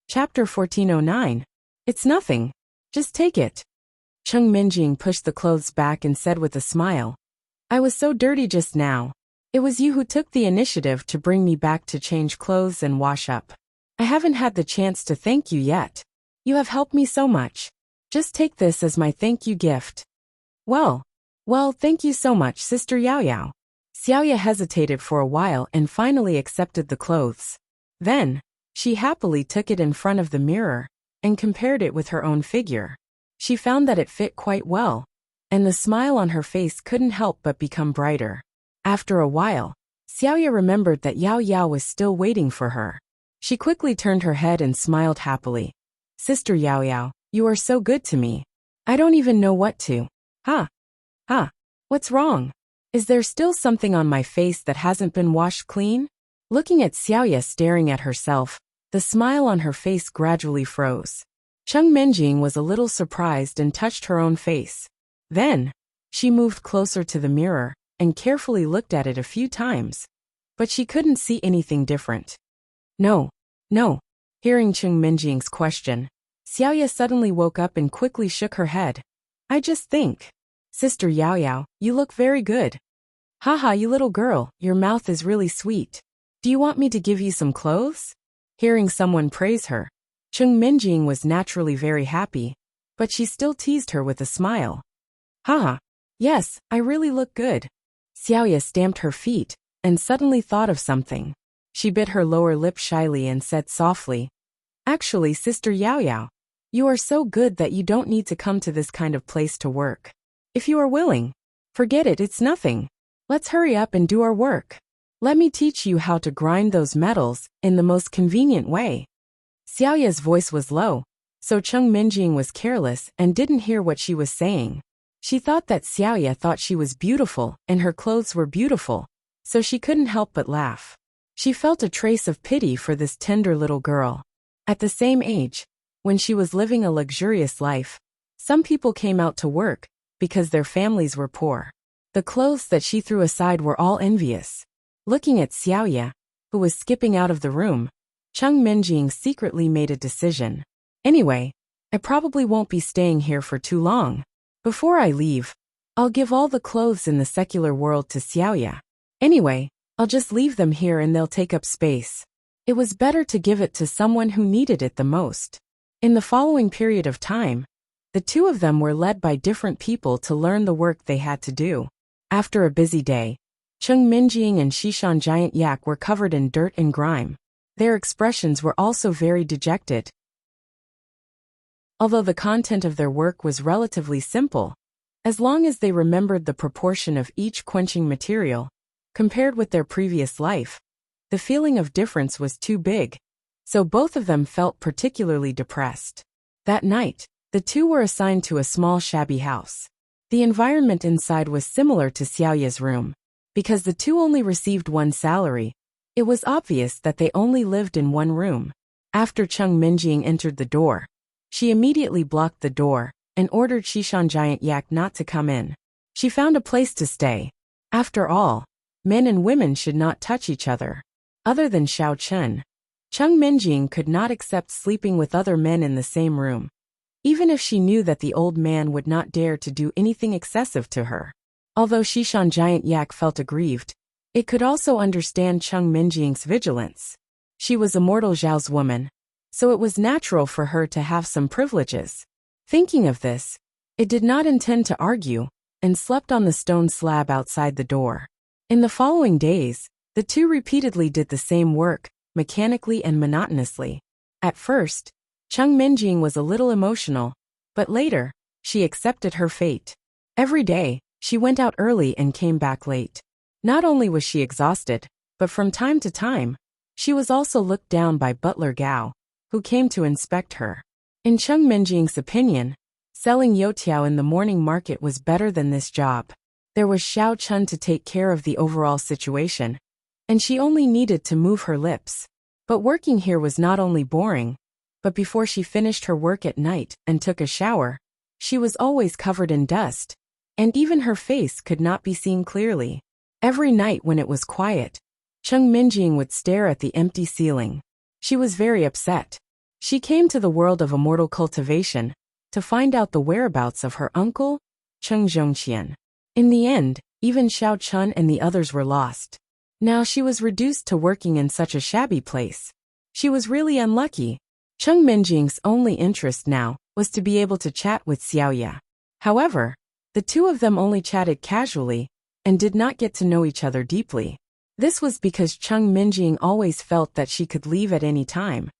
Chapter 1409. It's nothing. Just take it. Chung Minjing pushed the clothes back and said with a smile, I was so dirty just now. It was you who took the initiative to bring me back to change clothes and wash up. I haven't had the chance to thank you yet. You have helped me so much. Just take this as my thank you gift. Well, thank you so much, Sister Yao Yao. Xiaoya hesitated for a while and finally accepted the clothes. Then, she happily took it in front of the mirror and compared it with her own figure. She found that it fit quite well, and the smile on her face couldn't help but become brighter. After a while, Xiaoya remembered that Yao Yao was still waiting for her. She quickly turned her head and smiled happily. Sister Yao Yao, you are so good to me. I don't even know what to. What's wrong? Is there still something on my face that hasn't been washed clean? Looking at Xiaoya staring at herself, the smile on her face gradually froze. Chung Minjing was a little surprised and touched her own face. Then, she moved closer to the mirror and carefully looked at it a few times. But she couldn't see anything different. No. Hearing Chung Minjing's question, Xiaoya suddenly woke up and quickly shook her head. I just think. Sister Yao Yao, you look very good. Haha, you little girl, your mouth is really sweet. Do you want me to give you some clothes? Hearing someone praise her, Chung Minjing was naturally very happy, but she still teased her with a smile. Haha, yes, I really look good. Xiaoya stamped her feet and suddenly thought of something. She bit her lower lip shyly and said softly, Actually, Sister Yao Yao, you are so good that you don't need to come to this kind of place to work. If you are willing, forget it, it's nothing. Let's hurry up and do our work. Let me teach you how to grind those metals in the most convenient way. Xiaoya's voice was low, so Chung Minjing was careless and didn't hear what she was saying. She thought that Xiaoya thought she was beautiful and her clothes were beautiful, so she couldn't help but laugh. She felt a trace of pity for this tender little girl. At the same age, when she was living a luxurious life, some people came out to work because their families were poor. The clothes that she threw aside were all envious. Looking at Xiaoya, who was skipping out of the room, Chung Minjing secretly made a decision. Anyway, I probably won't be staying here for too long. Before I leave, I'll give all the clothes in the secular world to Xiaoya. Anyway, I'll just leave them here and they'll take up space. It was better to give it to someone who needed it the most. In the following period of time, the two of them were led by different people to learn the work they had to do. After a busy day, Chung Minjing and Shishan Giant Yak were covered in dirt and grime. Their expressions were also very dejected. Although the content of their work was relatively simple, as long as they remembered the proportion of each quenching material, compared with their previous life, the feeling of difference was too big, so both of them felt particularly depressed. That night, the two were assigned to a small shabby house. The environment inside was similar to Xiaoya's room. Because the two only received one salary, it was obvious that they only lived in one room. After Chung Minjing entered the door, she immediately blocked the door and ordered Shishan Giant Yak not to come in. She found a place to stay. After all, men and women should not touch each other. Other than Xiao Chen, Chung Minjing could not accept sleeping with other men in the same room, even if she knew that the old man would not dare to do anything excessive to her. Although Shishan Giant Yak felt aggrieved, it could also understand Chung Minjing's vigilance. She was a mortal Zhao's woman, so it was natural for her to have some privileges. Thinking of this, it did not intend to argue, and slept on the stone slab outside the door. In the following days, the two repeatedly did the same work, mechanically and monotonously. At first, Chung Minjing was a little emotional, but later, she accepted her fate. Every day, she went out early and came back late. Not only was she exhausted, but from time to time, she was also looked down by Butler Gao, who came to inspect her. In Chung Minjing's opinion, selling youtiao in the morning market was better than this job. There was Xiao Chun to take care of the overall situation, and she only needed to move her lips. But working here was not only boring, but before she finished her work at night and took a shower, she was always covered in dust, and even her face could not be seen clearly. Every night when it was quiet, Chung Minjing would stare at the empty ceiling. She was very upset. She came to the world of immortal cultivation to find out the whereabouts of her uncle, Cheng Zhongqian. In the end, even Xiao Chun and the others were lost. Now she was reduced to working in such a shabby place. She was really unlucky. Cheng Minjing's only interest now was to be able to chat with Xiaoya. However, the two of them only chatted casually and did not get to know each other deeply. This was because Cheng Minjing always felt that she could leave at any time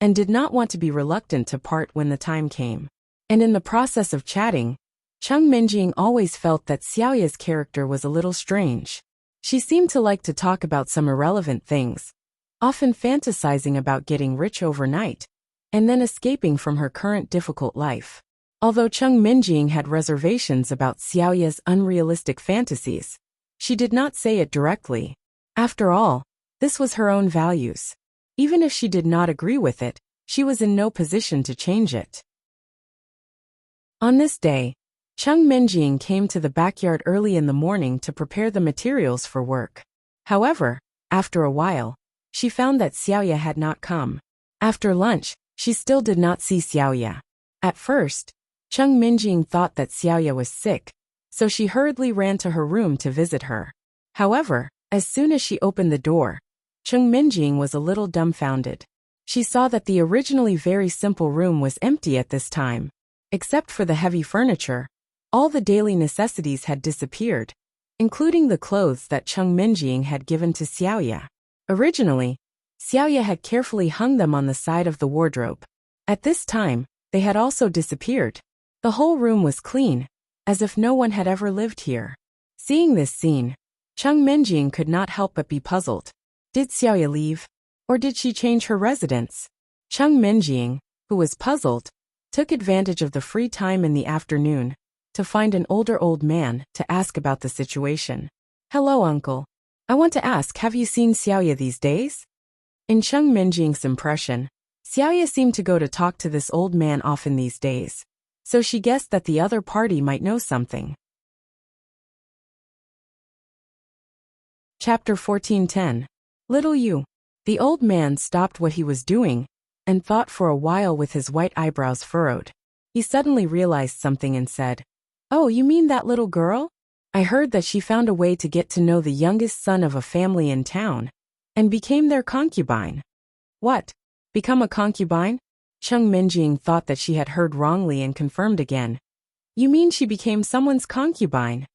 and did not want to be reluctant to part when the time came. And in the process of chatting, Cheng Minjing always felt that Xiaoya's character was a little strange. She seemed to like to talk about some irrelevant things, often fantasizing about getting rich overnight and then escaping from her current difficult life. Although Cheng Minjing had reservations about Xiaoya's unrealistic fantasies, she did not say it directly. After all, this was her own values. Even if she did not agree with it, she was in no position to change it. On this day, Cheng Minjing came to the backyard early in the morning to prepare the materials for work. However, after a while, she found that Xiaoya had not come. After lunch, she still did not see Xiaoya. At first, Cheng Minjing thought that Xiaoya was sick, so she hurriedly ran to her room to visit her. However, as soon as she opened the door, Cheng Minjing was a little dumbfounded. She saw that the originally very simple room was empty at this time. Except for the heavy furniture, all the daily necessities had disappeared, including the clothes that Cheng Minjing had given to Xiaoya. Originally, Xiaoya had carefully hung them on the side of the wardrobe. At this time, they had also disappeared. The whole room was clean, as if no one had ever lived here. Seeing this scene, Cheng Minjing could not help but be puzzled. Did Xiaoya leave? Or did she change her residence? Cheng Minjing, who was puzzled, took advantage of the free time in the afternoon to find an older old man to ask about the situation. Hello, uncle. I want to ask, have you seen Xiaoya these days? In Cheng Minjing's impression, Xiaoya seemed to go to talk to this old man often these days, so she guessed that the other party might know something. Chapter 14:10. Little Yu. The old man stopped what he was doing and thought for a while with his white eyebrows furrowed. He suddenly realized something and said, "Oh, you mean that little girl? I heard that she found a way to get to know the youngest son of a family in town and became their concubine." What? Become a concubine? Cheng Minjing thought that she had heard wrongly and confirmed again. You mean she became someone's concubine?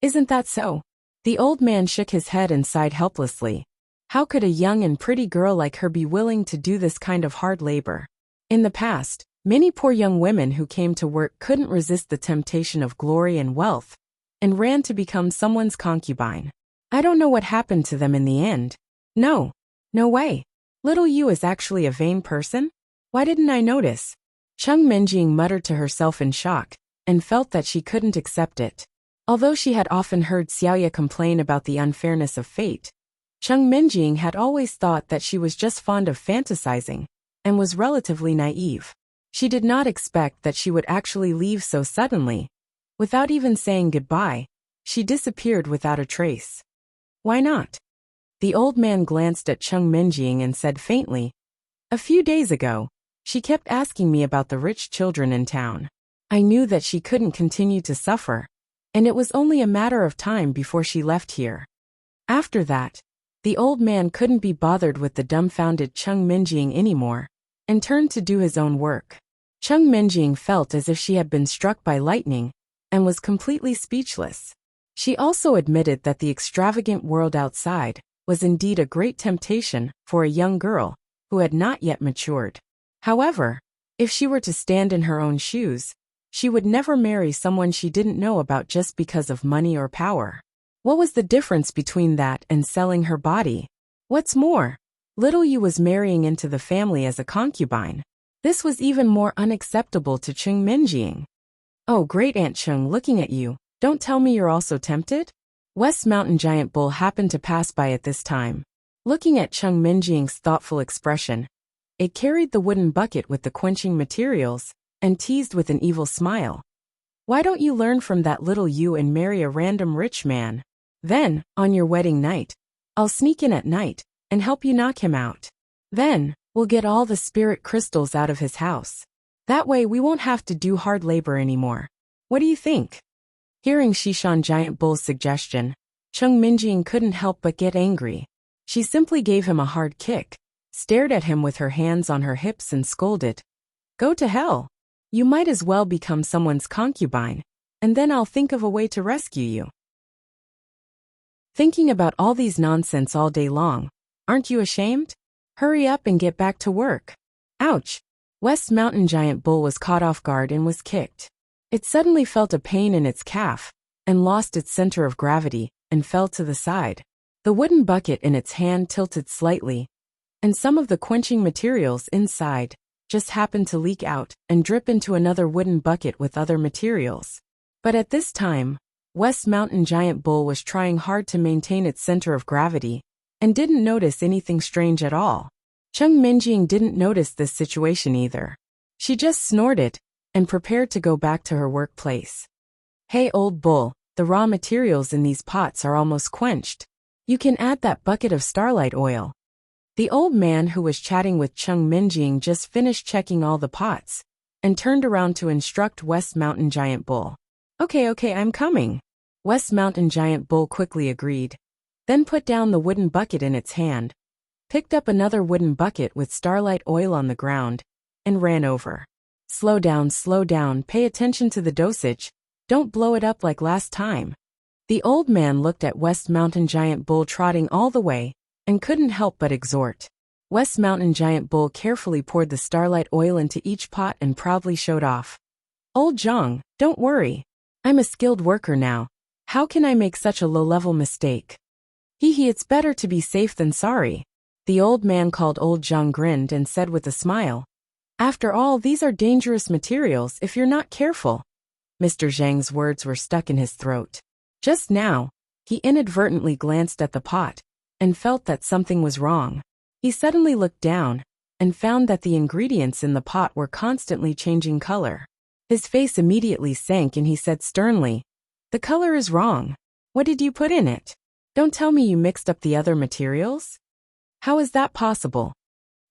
Isn't that so? The old man shook his head and sighed helplessly. How could a young and pretty girl like her be willing to do this kind of hard labor? In the past, many poor young women who came to work couldn't resist the temptation of glory and wealth and ran to become someone's concubine. I don't know what happened to them in the end. No way. Little Yu is actually a vain person? Why didn't I notice? Cheng Minjing muttered to herself in shock and felt that she couldn't accept it. Although she had often heard Xiaoya complain about the unfairness of fate, Cheng Minjing had always thought that she was just fond of fantasizing and was relatively naive. She did not expect that she would actually leave so suddenly. Without even saying goodbye, she disappeared without a trace. Why not? The old man glanced at Cheng Minjing and said faintly, "A few days ago, she kept asking me about the rich children in town. I knew that she couldn't continue to suffer, and it was only a matter of time before she left here." After that, the old man couldn't be bothered with the dumbfounded Cheng Minjing anymore and turned to do his own work. Cheng Minjing felt as if she had been struck by lightning and was completely speechless. She also admitted that the extravagant world outside was indeed a great temptation for a young girl who had not yet matured. However, if she were to stand in her own shoes, she would never marry someone she didn't know about just because of money or power. What was the difference between that and selling her body? What's more, little Yu was marrying into the family as a concubine. This was even more unacceptable to Cheng Minjing. Oh, great Aunt Cheng, looking at you, don't tell me you're also tempted? West Mountain Giant Bull happened to pass by at this time. Looking at Cheng Minjing's thoughtful expression, it carried the wooden bucket with the quenching materials and teased with an evil smile. Why don't you learn from that little Yu and marry a random rich man? Then, on your wedding night, I'll sneak in at night and help you knock him out. Then, We'll get all the spirit crystals out of his house. That way we won't have to do hard labor anymore. What do you think? Hearing Shishan Giant Bull's suggestion, Chung Minjing couldn't help but get angry. She simply gave him a hard kick, stared at him with her hands on her hips and scolded. Go to hell. You might as well become someone's concubine, and then I'll think of a way to rescue you. Thinking about all these nonsense all day long, aren't you ashamed? Hurry up and get back to work. Ouch! West Mountain Giant Bull was caught off guard and was kicked. It suddenly felt a pain in its calf, and lost its center of gravity, and fell to the side. The wooden bucket in its hand tilted slightly, and some of the quenching materials inside just happened to leak out and drip into another wooden bucket with other materials. But at this time, West Mountain Giant Bull was trying hard to maintain its center of gravity, and didn't notice anything strange at all. Chung Minjing didn't notice this situation either. She just snorted, and prepared to go back to her workplace. Hey old bull, the raw materials in these pots are almost quenched. You can add that bucket of starlight oil. The old man who was chatting with Chung Minjing just finished checking all the pots, and turned around to instruct West Mountain Giant Bull. Okay, I'm coming. West Mountain Giant Bull quickly agreed, then put down the wooden bucket in its hand, picked up another wooden bucket with starlight oil on the ground, and ran over. Slow down, pay attention to the dosage, don't blow it up like last time. The old man looked at West Mountain Giant Bull trotting all the way, and couldn't help but exhort. West Mountain Giant Bull carefully poured the starlight oil into each pot and proudly showed off. Old Zhang, don't worry. I'm a skilled worker now. How can I make such a low-level mistake? It's better to be safe than sorry. The old man called Old Zhang grinned and said with a smile. After all, these are dangerous materials if you're not careful. Mr. Zhang's words were stuck in his throat. Just now, he inadvertently glanced at the pot, and felt that something was wrong. He suddenly looked down, and found that the ingredients in the pot were constantly changing color. His face immediately sank and he said sternly, The color is wrong. What did you put in it? Don't tell me you mixed up the other materials? How is that possible?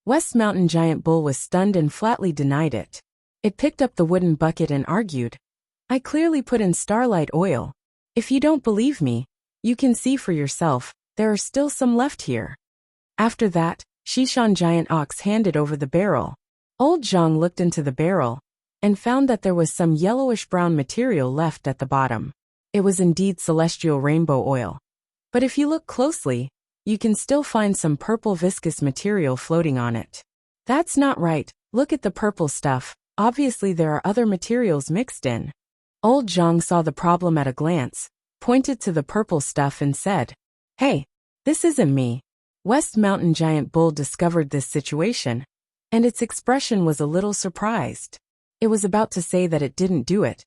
West Mountain Giant Bull was stunned and flatly denied it. It picked up the wooden bucket and argued, I clearly put in starlight oil. If you don't believe me, you can see for yourself, there are still some left here. After that, Shishan Giant Ox handed over the barrel. Old Zhang looked into the barrel, and found that there was some yellowish-brown material left at the bottom. It was indeed celestial rainbow oil. But if you look closely, you can still find some purple viscous material floating on it. That's not right, look at the purple stuff, obviously there are other materials mixed in. Old Zhang saw the problem at a glance, pointed to the purple stuff and said, Hey, this isn't me. West Mountain Giant Bull discovered this situation, and its expression was a little surprised. It was about to say that it didn't do it,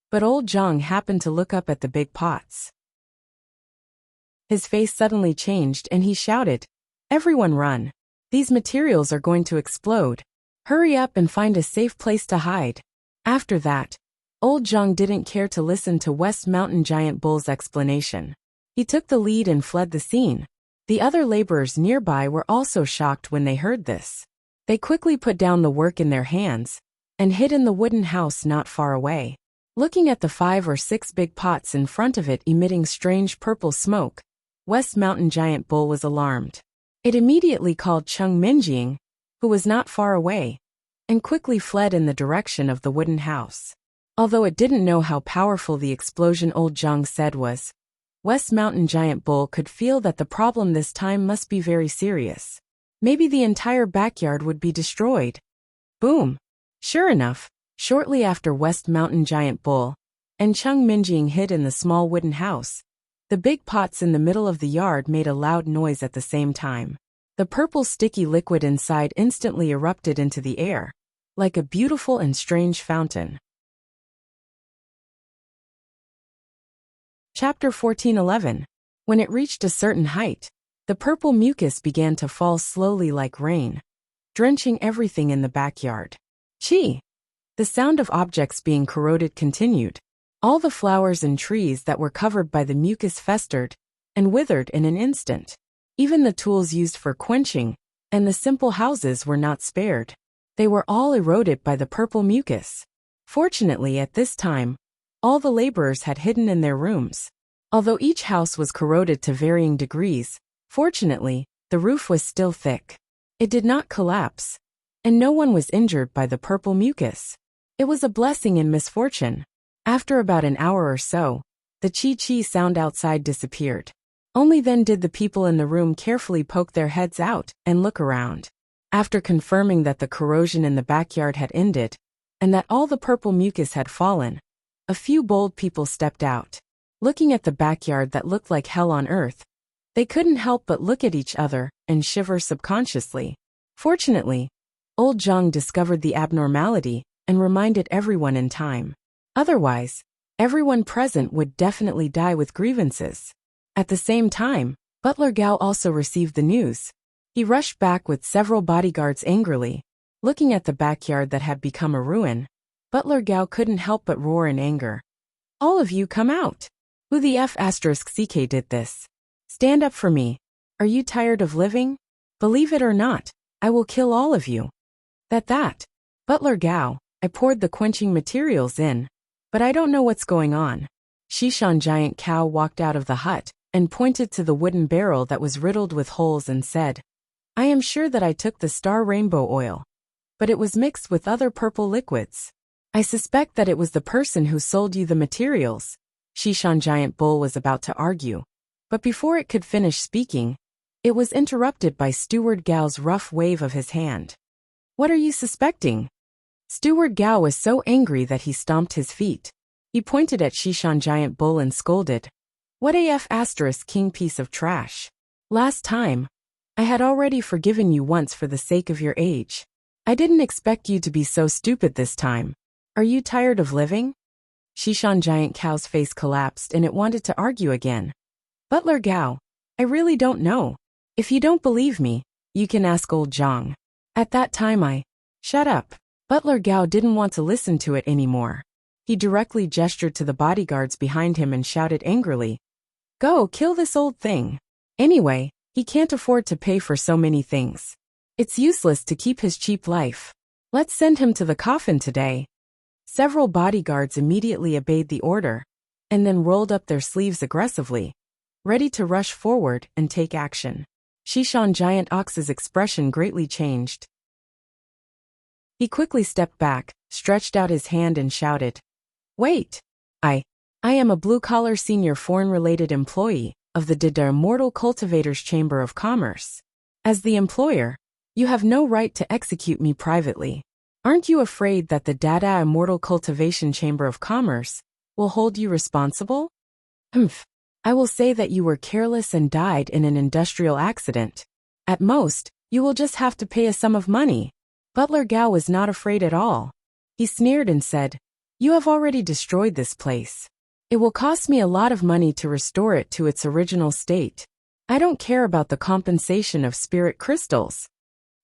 but Old Zhang happened to look up at the big pots. His face suddenly changed and he shouted, Everyone run. These materials are going to explode. Hurry up and find a safe place to hide. After that, Old Zhang didn't care to listen to West Mountain Giant Bull's explanation. He took the lead and fled the scene. The other laborers nearby were also shocked when they heard this. They quickly put down the work in their hands, and hid in the wooden house not far away. Looking at the 5 or 6 big pots in front of it emitting strange purple smoke, West Mountain Giant Bull was alarmed. It immediately called Chung Minjing, who was not far away, and quickly fled in the direction of the wooden house. Although it didn't know how powerful the explosion Old Zhang said was, West Mountain Giant Bull could feel that the problem this time must be very serious. Maybe the entire backyard would be destroyed. Boom! Sure enough, shortly after West Mountain Giant Bull and Chung Minjing hid in the small wooden house, the big pots in the middle of the yard made a loud noise at the same time. The purple sticky liquid inside instantly erupted into the air, like a beautiful and strange fountain. Chapter 14:11. When it reached a certain height, the purple mucus began to fall slowly like rain, drenching everything in the backyard. Chee! The sound of objects being corroded continued. All the flowers and trees that were covered by the mucus festered and withered in an instant. Even the tools used for quenching And the simple houses were not spared. They were all eroded by the purple mucus. Fortunately, at this time, all the laborers had hidden in their rooms. Although each house was corroded to varying degrees, fortunately, the roof was still thick. It did not collapse, and no one was injured by the purple mucus. It was a blessing in misfortune. After about an hour or so, the chee-chee sound outside disappeared. Only then did the people in the room carefully poke their heads out and look around. After confirming that the corrosion in the backyard had ended, and that all the purple mucus had fallen, a few bold people stepped out. Looking at the backyard that looked like hell on earth, they couldn't help but look at each other and shiver subconsciously. Fortunately, old Zhang discovered the abnormality and reminded everyone in time. Otherwise, everyone present would definitely die with grievances. At the same time, Butler Gao also received the news. He rushed back with several bodyguards angrily. Looking at the backyard that had become a ruin, Butler Gao couldn't help but roar in anger. "All of you come out! Who the F***ck did this? Stand up for me. Are you tired of living? Believe it or not, I will kill all of you." That, Butler Gao, I poured the quenching materials in, but I don't know what's going on. Shishan Giant Cow walked out of the hut and pointed to the wooden barrel that was riddled with holes and said, "I am sure that I took the star rainbow oil, but it was mixed with other purple liquids. I suspect that it was the person who sold you the materials." Shishan Giant Bull was about to argue, but before it could finish speaking, it was interrupted by Steward Gao's rough wave of his hand. "What are you suspecting?" Steward Gao was so angry that he stomped his feet. He pointed at Shishan Giant Bull and scolded, "What a king piece of trash. Last time, I had already forgiven you once for the sake of your age. I didn't expect you to be so stupid this time. Are you tired of living?" Shishan Giant Cow's face collapsed and it wanted to argue again. "Butler Gao, I really don't know. If you don't believe me, you can ask old Zhang." At that time shut up. Butler Gao didn't want to listen to it anymore. He directly gestured to the bodyguards behind him and shouted angrily, "Go kill this old thing. Anyway, he can't afford to pay for so many things. It's useless to keep his cheap life. Let's send him to the coffin today." Several bodyguards immediately obeyed the order, and then rolled up their sleeves aggressively, ready to rush forward and take action. Shishan Giant Ox's expression greatly changed. He quickly stepped back, stretched out his hand and shouted, "Wait! I am a blue-collar senior foreign-related employee of the Dada Immortal Cultivators Chamber of Commerce. As the employer, you have no right to execute me privately. Aren't you afraid that the Dada Immortal Cultivation Chamber of Commerce will hold you responsible? I will say that you were careless and died in an industrial accident. At most, you will just have to pay a sum of money." Butler Gao was not afraid at all. He sneered and said, "You have already destroyed this place. It will cost me a lot of money to restore it to its original state. I don't care about the compensation of spirit crystals."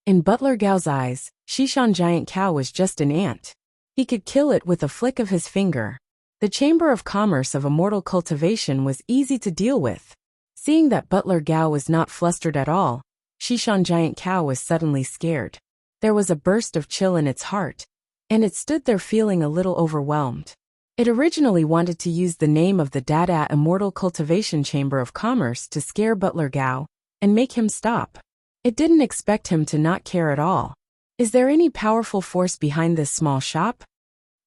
In Butler Gao's eyes, Shishan Giant Cow was just an ant. He could kill it with a flick of his finger. The Chamber of Commerce of Immortal Cultivation was easy to deal with. Seeing that Butler Gao was not flustered at all, Shishan Giant Cow was suddenly scared. There was a burst of chill in its heart, and it stood there feeling a little overwhelmed. It originally wanted to use the name of the Dada Immortal Cultivation Chamber of Commerce to scare Butler Gao and make him stop. It didn't expect him to not care at all. Is there any powerful force behind this small shop?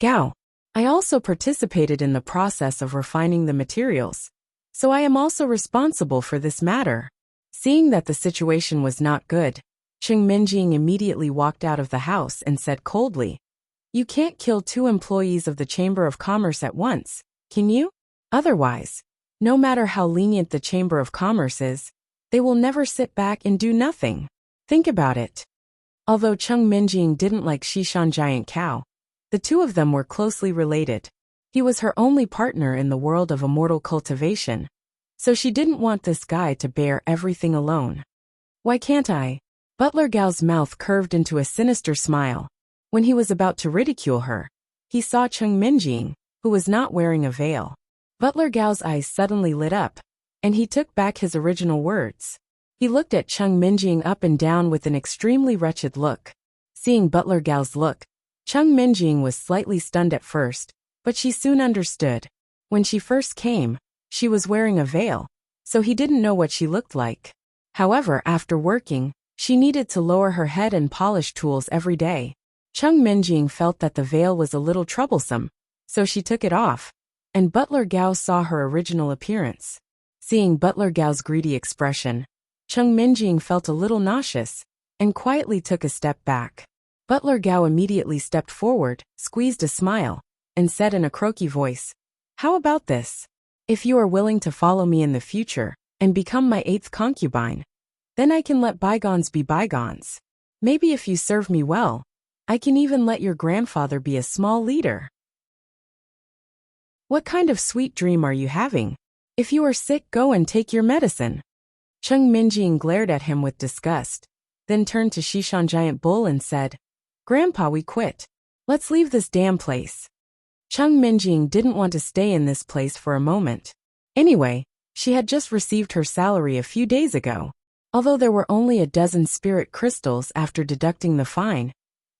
Gao, I also participated in the process of refining the materials, so I am also responsible for this matter. Seeing that the situation was not good, Cheng Minjing immediately walked out of the house and said coldly, "You can't kill 2 employees of the Chamber of Commerce at once, can you? Otherwise, no matter how lenient the Chamber of Commerce is, they will never sit back and do nothing. Think about it." Although Cheng Minjing didn't like Shishan Giant Cow, the two of them were closely related. He was her only partner in the world of immortal cultivation, so she didn't want this guy to bear everything alone. "Why can't I?" Butler Gao's mouth curved into a sinister smile. When he was about to ridicule her, he saw Cheng Minjing, who was not wearing a veil. Butler Gao's eyes suddenly lit up, and he took back his original words. He looked at Chung Minjing up and down with an extremely wretched look. Seeing Butler Gao's look, Chung Minjing was slightly stunned at first, but she soon understood. When she first came, she was wearing a veil, so he didn't know what she looked like. However, after working, she needed to lower her head and polish tools every day. Chung Minjing felt that the veil was a little troublesome, so she took it off, and Butler Gao saw her original appearance. Seeing Butler Gao's greedy expression, Chung Minjing felt a little nauseous, and quietly took a step back. Butler Gao immediately stepped forward, squeezed a smile, and said in a croaky voice, "How about this? If you are willing to follow me in the future, and become my 8th concubine, then I can let bygones be bygones. Maybe if you serve me well, I can even let your grandfather be a small leader." What kind of sweet dream are you having? If you are sick, go and take your medicine. Chung Minjing glared at him with disgust, then turned to Shishan Giant Bull and said, "Grandpa, we quit. Let's leave this damn place." Chung Minjing didn't want to stay in this place for a moment. Anyway, she had just received her salary a few days ago. Although there were only a dozen spirit crystals after deducting the fine,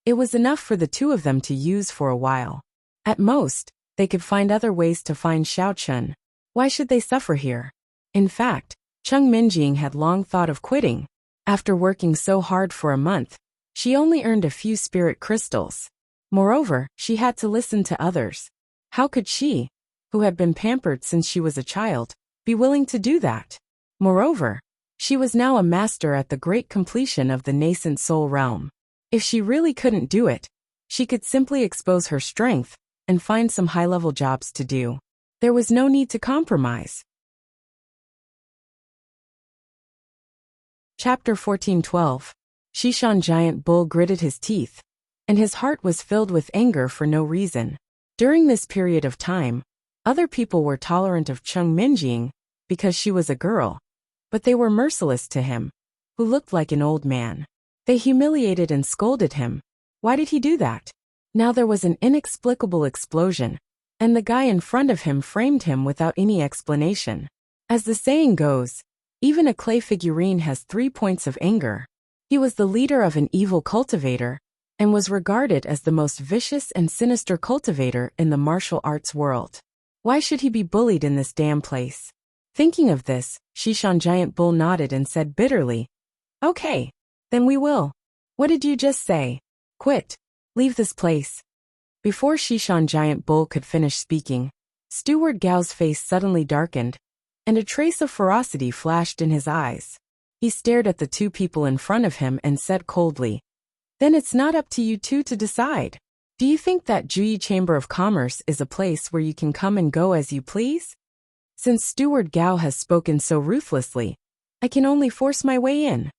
it was enough for the two of them to use for a while. At most, they could find other ways to find Xiao Chun. Why should they suffer here? In fact, Chung Minjing had long thought of quitting. After working so hard for a month, she only earned a few spirit crystals. Moreover, she had to listen to others. How could she, who had been pampered since she was a child, be willing to do that? Moreover, she was now a master at the great completion of the nascent soul realm. If she really couldn't do it, she could simply expose her strength and find some high-level jobs to do. There was no need to compromise. Chapter 14:12. Shishan Giant Bull gritted his teeth, and his heart was filled with anger for no reason. During this period of time, other people were tolerant of Chung Minjing because she was a girl, but they were merciless to him, who looked like an old man. They humiliated and scolded him. Why did he do that? Now there was an inexplicable explosion, and the guy in front of him framed him without any explanation. As the saying goes, even a clay figurine has 3 points of anger. He was the leader of an evil cultivator, and was regarded as the most vicious and sinister cultivator in the martial arts world. Why should he be bullied in this damn place? Thinking of this, Shishan Giant Bull nodded and said bitterly, "Okay, then we will. What did you just say? Quit. Leave this place." Before Shishan Giant Bull could finish speaking, Steward Gao's face suddenly darkened, and a trace of ferocity flashed in his eyes. He stared at the two people in front of him and said coldly, "Then it's not up to you two to decide. Do you think that Juyi Chamber of Commerce is a place where you can come and go as you please? Since Steward Gao has spoken so ruthlessly, I can only force my way in."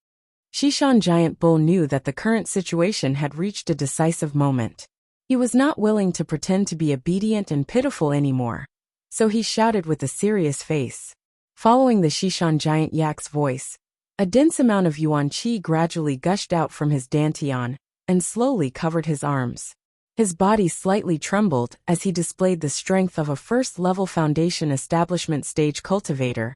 Shishan Giant Bull knew that the current situation had reached a decisive moment. He was not willing to pretend to be obedient and pitiful anymore, so he shouted with a serious face. Following the Shishan Giant Yak's voice, a dense amount of yuan qi gradually gushed out from his dantian and slowly covered his arms. His body slightly trembled as he displayed the strength of a first-level foundation establishment stage cultivator,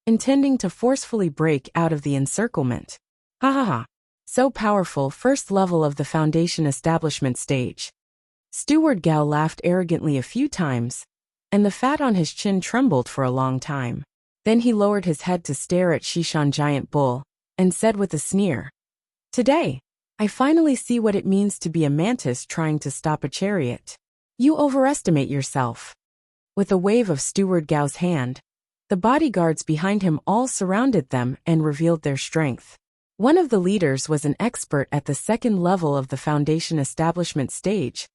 intending to forcefully break out of the encirclement. Ha ha ha! So powerful, first level of the foundation establishment stage. Steward Gao laughed arrogantly a few times, and the fat on his chin trembled for a long time. Then he lowered his head to stare at Shishan Giant Bull, and said with a sneer, "Today, I finally see what it means to be a mantis trying to stop a chariot. You overestimate yourself." With a wave of Steward Gao's hand, the bodyguards behind him all surrounded them and revealed their strength. One of the leaders was an expert at the second level of the foundation establishment stage,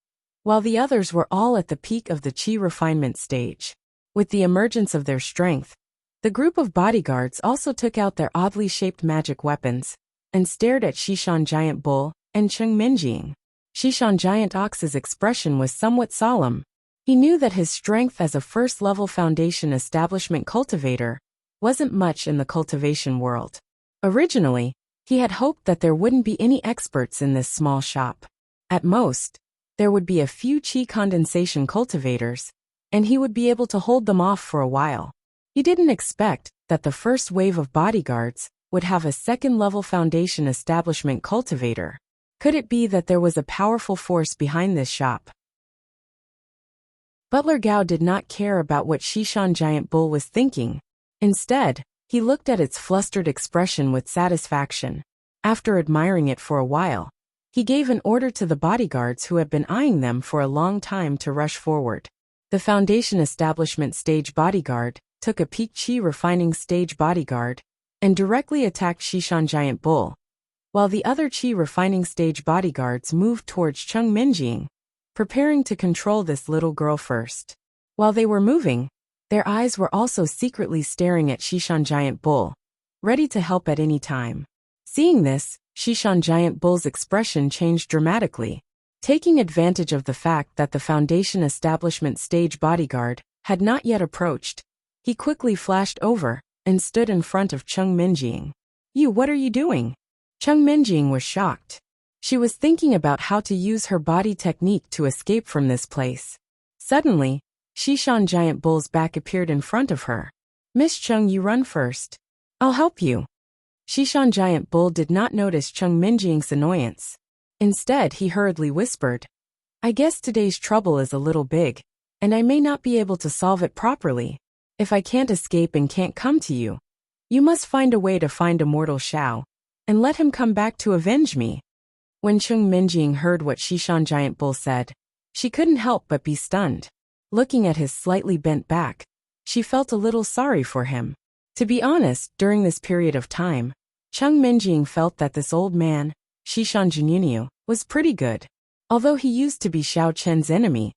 while the others were all at the peak of the Qi refinement stage. With the emergence of their strength, the group of bodyguards also took out their oddly shaped magic weapons and stared at Shishan Giant Bull and Chung Minjing. Shishan Giant Ox's expression was somewhat solemn. He knew that his strength as a first-level foundation establishment cultivator wasn't much in the cultivation world. Originally, he had hoped that there wouldn't be any experts in this small shop. At most, there would be a few Qi condensation cultivators, and he would be able to hold them off for a while. He didn't expect that the first wave of bodyguards would have a second-level foundation establishment cultivator. Could it be that there was a powerful force behind this shop? Butler Gao did not care about what Shishan Giant Bull was thinking. Instead, he looked at its flustered expression with satisfaction. After admiring it for a while, he gave an order to the bodyguards who had been eyeing them for a long time to rush forward. The foundation establishment stage bodyguard took a peak chi refining stage bodyguard and directly attacked Shishan Giant Bull, while the other chi refining stage bodyguards moved towards Cheng Minjing, preparing to control this little girl first. While they were moving, their eyes were also secretly staring at Shishan Giant Bull, ready to help at any time. Seeing this, Shishan Giant Bull's expression changed dramatically. Taking advantage of the fact that the foundation establishment stage bodyguard had not yet approached, he quickly flashed over and stood in front of Cheng Minjing. What are you doing?" Cheng Minjing was shocked. She was thinking about how to use her body technique to escape from this place. Suddenly, Shishan Giant Bull's back appeared in front of her. "Miss Cheng, you run first. I'll help you." Shishan Giant Bull did not notice Cheng Minjing's annoyance. Instead, he hurriedly whispered, "I guess today's trouble is a little big, and I may not be able to solve it properly. If I can't escape and can't come to you, you must find a way to find Immortal Shao, and let him come back to avenge me." When Cheng Minjing heard what Shishan Giant Bull said, she couldn't help but be stunned. Looking at his slightly bent back, she felt a little sorry for him. To be honest, during this period of time, Cheng Minjing felt that this old man, Shishan Jinyunyu, was pretty good. Although he used to be Xiao Chen's enemy,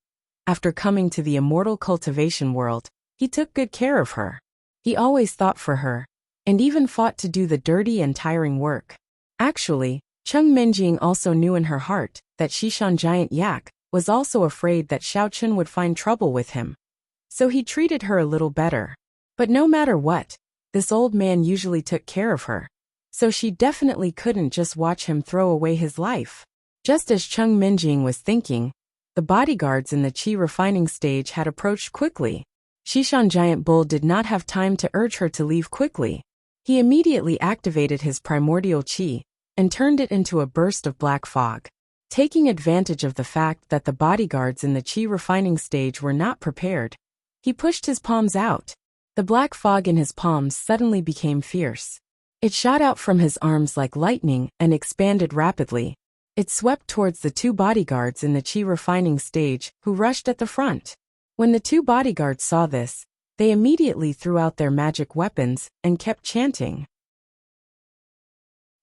after coming to the immortal cultivation world, he took good care of her. He always thought for her, and even fought to do the dirty and tiring work. Actually, Cheng Minjing also knew in her heart that Shishan Giant Yak was also afraid that Xiao Chen would find trouble with him. So he treated her a little better. But no matter what, this old man usually took care of her. So she definitely couldn't just watch him throw away his life. Just as Cheng Minjing was thinking, the bodyguards in the Qi refining stage had approached quickly. Shishan Giant Bull did not have time to urge her to leave quickly. He immediately activated his primordial Qi and turned it into a burst of black fog. Taking advantage of the fact that the bodyguards in the Qi refining stage were not prepared, he pushed his palms out. The black fog in his palms suddenly became fierce. It shot out from his arms like lightning and expanded rapidly. It swept towards the two bodyguards in the Qi refining stage, who rushed at the front. When the two bodyguards saw this, they immediately threw out their magic weapons and kept chanting.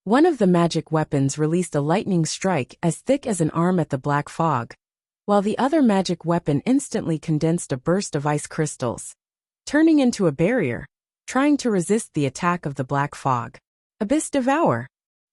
One of the magic weapons released a lightning strike as thick as an arm at the black fog, while the other magic weapon instantly condensed a burst of ice crystals, turning into a barrier, trying to resist the attack of the black fog. Abyss Devour.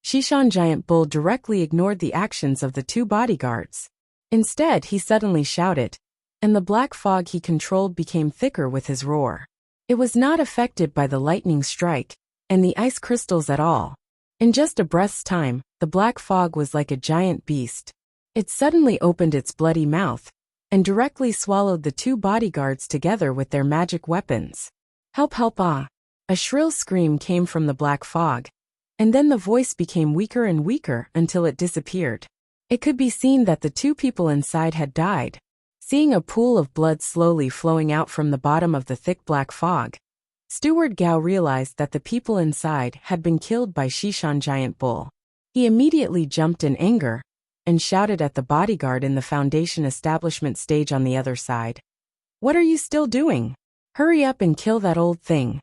Shishan Giant Bull directly ignored the actions of the two bodyguards. Instead, he suddenly shouted, and the black fog he controlled became thicker with his roar. It was not affected by the lightning strike and the ice crystals at all. In just a breath's time, the black fog was like a giant beast. It suddenly opened its bloody mouth and directly swallowed the two bodyguards together with their magic weapons. "Help, help, ah!" A shrill scream came from the black fog, and then the voice became weaker and weaker until it disappeared. It could be seen that the two people inside had died. Seeing a pool of blood slowly flowing out from the bottom of the thick black fog, Steward Gao realized that the people inside had been killed by Shishan Giant Bull. He immediately jumped in anger and shouted at the bodyguard in the foundation establishment stage on the other side. "What are you still doing? Hurry up and kill that old thing."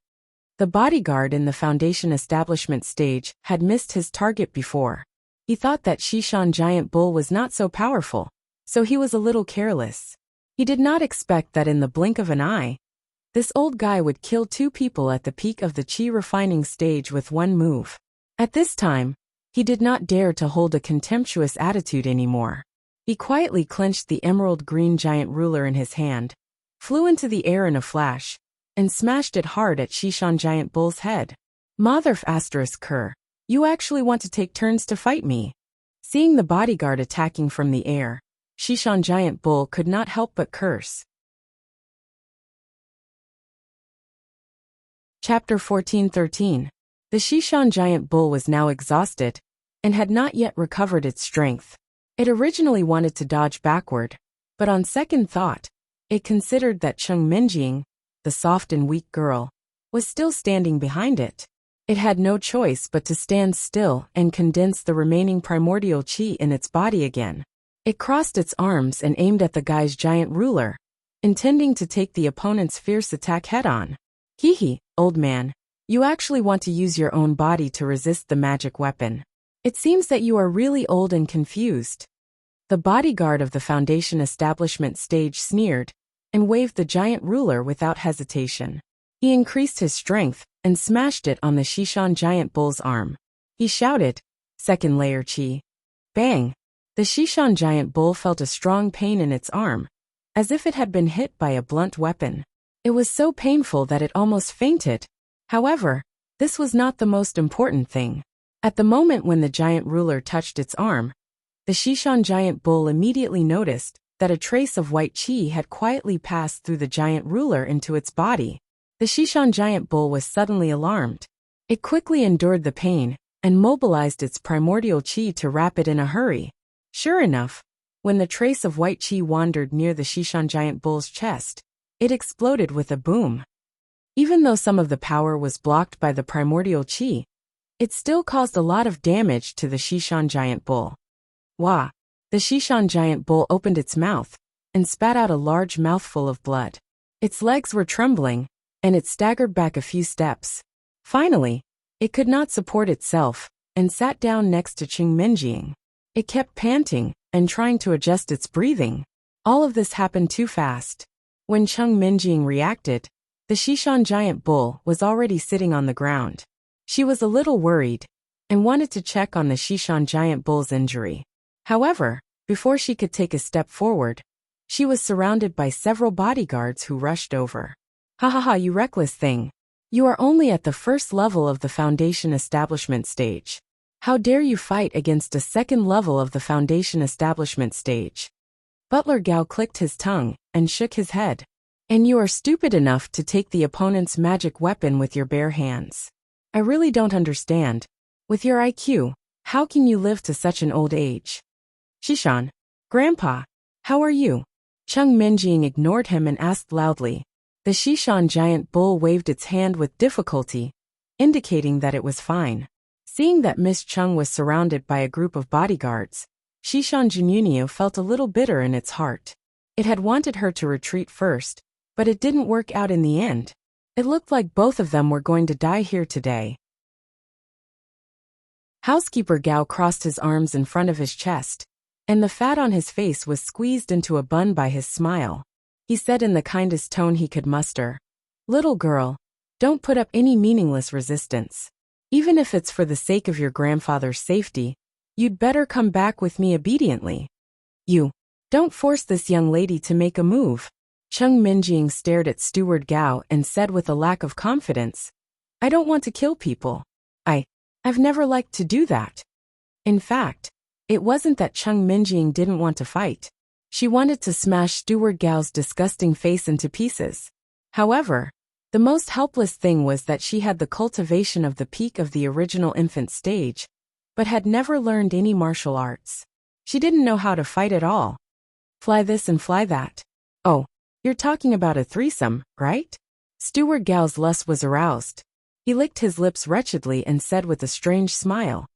The bodyguard in the foundation establishment stage had missed his target before. He thought that Shishan Giant Bull was not so powerful, so he was a little careless. He did not expect that in the blink of an eye, this old guy would kill two people at the peak of the Qi refining stage with one move. At this time, he did not dare to hold a contemptuous attitude anymore. He quietly clenched the emerald green giant ruler in his hand, flew into the air in a flash, and smashed it hard at Shishan Giant Bull's head. "Mother ***, you actually want to take turns to fight me?" Seeing the bodyguard attacking from the air, Shishan Giant Bull could not help but curse. Chapter 14:13. The Shishan giant bull was now exhausted and had not yet recovered its strength. It originally wanted to dodge backward, but on second thought, it considered that Cheng Minjing, the soft and weak girl, was still standing behind it. It had no choice but to stand still and condense the remaining primordial qi in its body again. It crossed its arms and aimed at the guy's giant ruler, intending to take the opponent's fierce attack head-on. Hee, old man, you actually want to use your own body to resist the magic weapon. It seems that you are really old and confused. The bodyguard of the Foundation establishment stage sneered and waved the giant ruler without hesitation. He increased his strength and smashed it on the Shishan giant bull's arm. He shouted, "Second layer qi." Bang! The Shishan giant bull felt a strong pain in its arm, as if it had been hit by a blunt weapon. It was so painful that it almost fainted. However, this was not the most important thing. At the moment when the giant ruler touched its arm, the Shishan giant bull immediately noticed that a trace of white qi had quietly passed through the giant ruler into its body. The Shishan giant bull was suddenly alarmed. It quickly endured the pain and mobilized its primordial qi to wrap it in a hurry. Sure enough, when the trace of white qi wandered near the Shishan giant bull's chest, it exploded with a boom. Even though some of the power was blocked by the primordial qi, it still caused a lot of damage to the Shishan giant bull. Wah! The Shishan giant bull opened its mouth and spat out a large mouthful of blood. Its legs were trembling, and it staggered back a few steps. Finally, it could not support itself and sat down next to Cheng Minjing. It kept panting and trying to adjust its breathing. All of this happened too fast. When Cheng Minjing reacted, the Shishan giant bull was already sitting on the ground. She was a little worried and wanted to check on the Shishan giant bull's injury. However, before she could take a step forward, she was surrounded by several bodyguards who rushed over. "Ha ha ha, you reckless thing. You are only at the first level of the Foundation establishment stage. How dare you fight against a second level of the Foundation establishment stage?" Butler Gao clicked his tongue and shook his head. "And you are stupid enough to take the opponent's magic weapon with your bare hands. I really don't understand. With your IQ, how can you live to such an old age?" "Shishan, Grandpa, how are you?" Cheng Minjing ignored him and asked loudly. The Shishan giant bull waved its hand with difficulty, indicating that it was fine. Seeing that Miss Cheng was surrounded by a group of bodyguards, Shishan Junyunyu felt a little bitter in its heart. It had wanted her to retreat first, but it didn't work out in the end. It looked like both of them were going to die here today. Housekeeper Gao crossed his arms in front of his chest, and the fat on his face was squeezed into a bun by his smile. He said in the kindest tone he could muster, "Little girl, don't put up any meaningless resistance. Even if it's for the sake of your grandfather's safety, you'd better come back with me obediently. Don't force this young lady to make a move." Cheng Minjing stared at Steward Gao and said with a lack of confidence, "I don't want to kill people. I've never liked to do that." In fact, it wasn't that Cheng Minjing didn't want to fight. She wanted to smash Steward Gao's disgusting face into pieces. However, the most helpless thing was that she had the cultivation of the peak of the original infant stage, but had never learned any martial arts. She didn't know how to fight at all. Fly this and fly that. "Oh, you're talking about a threesome, right?" Steward Gao's lust was aroused. He licked his lips wretchedly and said with a strange smile,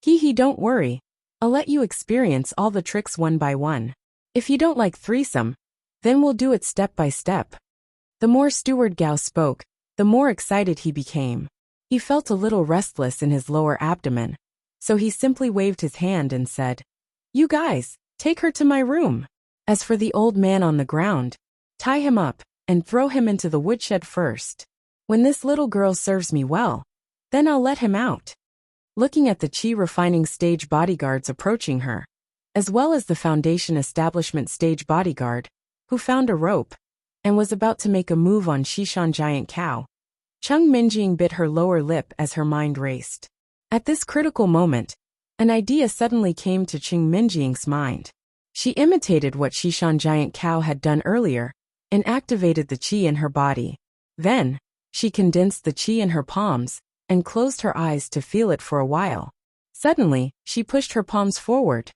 Hee, don't worry. I'll let you experience all the tricks one by one. If you don't like threesome, then we'll do it step by step." The more Steward Gao spoke, the more excited he became. He felt a little restless in his lower abdomen, so he simply waved his hand and said, "You guys, take her to my room. As for the old man on the ground, tie him up and throw him into the woodshed first. When this little girl serves me well, then I'll let him out." Looking at the Qi refining stage bodyguards approaching her, as well as the Foundation establishment stage bodyguard, who found a rope and was about to make a move on Shishan giant cow, Cheng Minjing bit her lower lip as her mind raced. At this critical moment, an idea suddenly came to Cheng Minjing's mind. She imitated what Shishan giant cow had done earlier and activated the Qi in her body. Then, she condensed the Qi in her palms and closed her eyes to feel it for a while. Suddenly, she pushed her palms forward.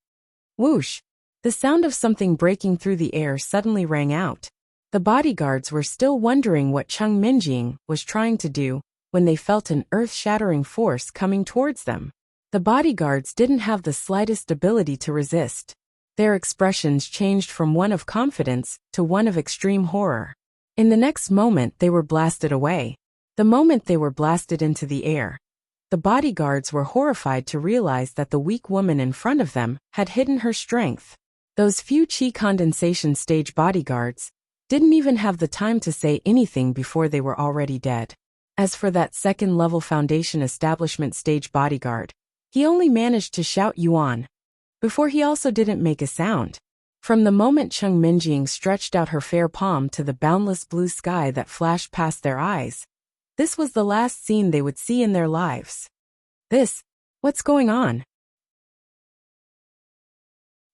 Whoosh! The sound of something breaking through the air suddenly rang out. The bodyguards were still wondering what Chung Minjing was trying to do when they felt an earth-shattering force coming towards them. The bodyguards didn't have the slightest ability to resist. Their expressions changed from one of confidence to one of extreme horror. In the next moment, they were blasted away. The moment they were blasted into the air, the bodyguards were horrified to realize that the weak woman in front of them had hidden her strength. Those few chi condensation stage bodyguards didn't even have the time to say anything before they were already dead. As for that second-level foundation establishment stage bodyguard, he only managed to shout Yuan before he also didn't make a sound. From the moment Chung Minjing stretched out her fair palm to the boundless blue sky that flashed past their eyes, this was the last scene they would see in their lives. What's going on?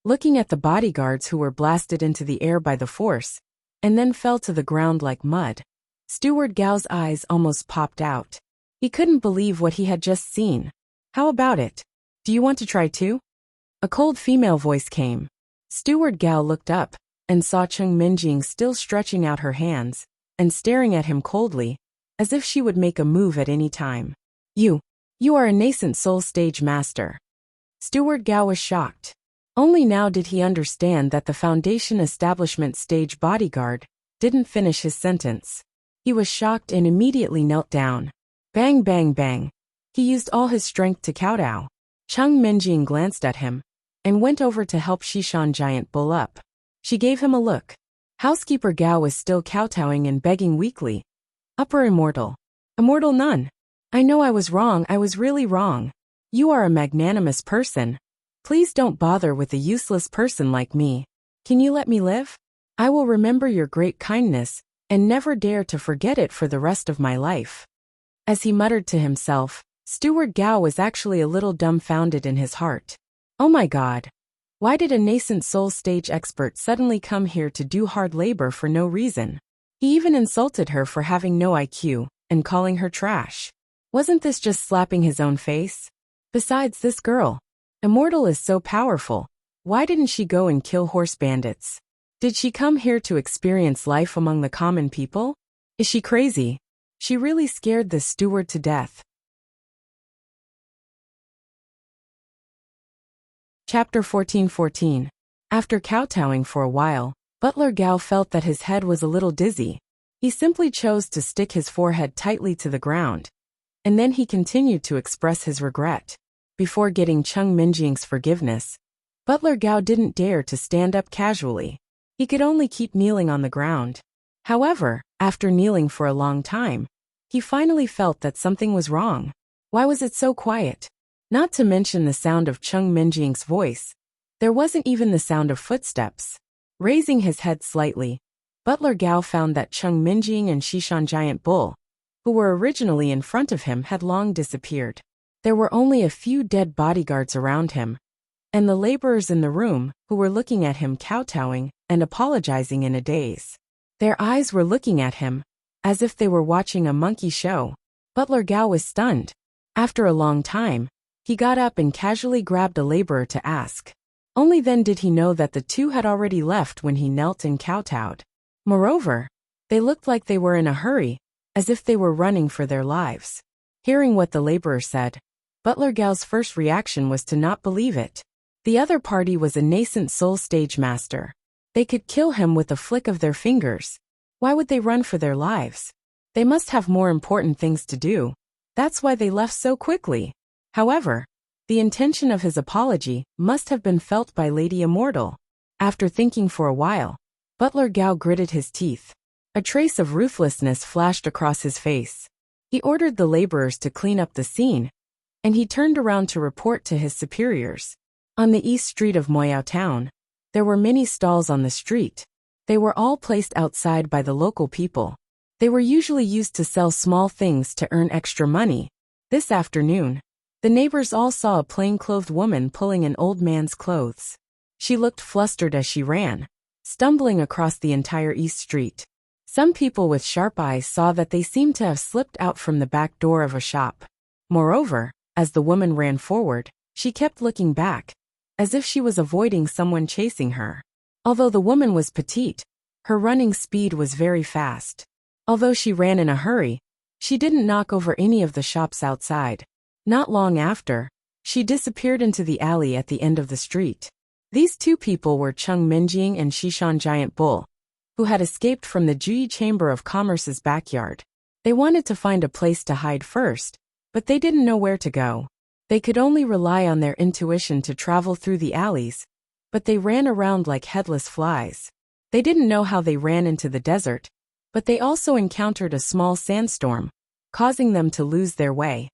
Looking at the bodyguards who were blasted into the air by the force, and then fell to the ground like mud, Steward Gao's eyes almost popped out. He couldn't believe what he had just seen. How about it? Do you want to try too? A cold female voice came. Steward Gao looked up and saw Chung Minjing still stretching out her hands and staring at him coldly, as if she would make a move at any time. You are a nascent soul stage master. Steward Gao was shocked. Only now did he understand that the foundation establishment stage bodyguard didn't finish his sentence. He was shocked and immediately knelt down. Bang, bang, bang. He used all his strength to kowtow. Chung Minjing glanced at him and went over to help Shishan Giant Bull up. She gave him a look. Housekeeper Gao was still kowtowing and begging weakly. Upper Immortal. Immortal Nun. I know I was wrong, I was really wrong. You are a magnanimous person. Please don't bother with a useless person like me. Can you let me live? I will remember your great kindness and never dare to forget it for the rest of my life. As he muttered to himself, Steward Gao was actually a little dumbfounded in his heart. Oh my God. Why did a nascent soul stage expert suddenly come here to do hard labor for no reason? He even insulted her for having no IQ and calling her trash. Wasn't this just slapping his own face? Besides, this girl, Immortal, is so powerful. Why didn't she go and kill horse bandits? Did she come here to experience life among the common people? Is she crazy? She really scared this steward to death. Chapter 14:14. After kowtowing for a while, Butler Gao felt that his head was a little dizzy. He simply chose to stick his forehead tightly to the ground, and then he continued to express his regret. Before getting Chung Minjing's forgiveness, Butler Gao didn't dare to stand up casually. He could only keep kneeling on the ground. However, after kneeling for a long time, he finally felt that something was wrong. Why was it so quiet? Not to mention the sound of Chung Minjing's voice. There wasn't even the sound of footsteps. Raising his head slightly, Butler Gao found that Chung Minjing and Shishan Giant Bull, who were originally in front of him, had long disappeared. There were only a few dead bodyguards around him, and the laborers in the room, who were looking at him kowtowing and apologizing in a daze. Their eyes were looking at him, as if they were watching a monkey show. Butler Gao was stunned. After a long time, he got up and casually grabbed a laborer to ask. Only then did he know that the two had already left when he knelt and kowtowed. Moreover, they looked like they were in a hurry, as if they were running for their lives. Hearing what the laborer said, Butler Gao's first reaction was to not believe it. The other party was a nascent soul stage master. They could kill him with a flick of their fingers. Why would they run for their lives? They must have more important things to do. That's why they left so quickly. However, the intention of his apology must have been felt by Lady Immortal. After thinking for a while, Butler Gao gritted his teeth. A trace of ruthlessness flashed across his face. He ordered the laborers to clean up the scene, and he turned around to report to his superiors. On the east street of Moyao Town, there were many stalls on the street. They were all placed outside by the local people. They were usually used to sell small things to earn extra money. This afternoon, the neighbors all saw a plain-clothed woman pulling an old man's clothes. She looked flustered as she ran, stumbling across the entire east street. Some people with sharp eyes saw that they seemed to have slipped out from the back door of a shop. Moreover, as the woman ran forward, she kept looking back, as if she was avoiding someone chasing her. Although the woman was petite, her running speed was very fast. Although she ran in a hurry, she didn't knock over any of the shops outside. Not long after, she disappeared into the alley at the end of the street. These two people were Chung Minjing and Shishan Giant Bull, who had escaped from the Juyi Chamber of Commerce's backyard. They wanted to find a place to hide first, but they didn't know where to go. They could only rely on their intuition to travel through the alleys, but they ran around like headless flies. They didn't know how they ran into the desert, but they also encountered a small sandstorm, causing them to lose their way.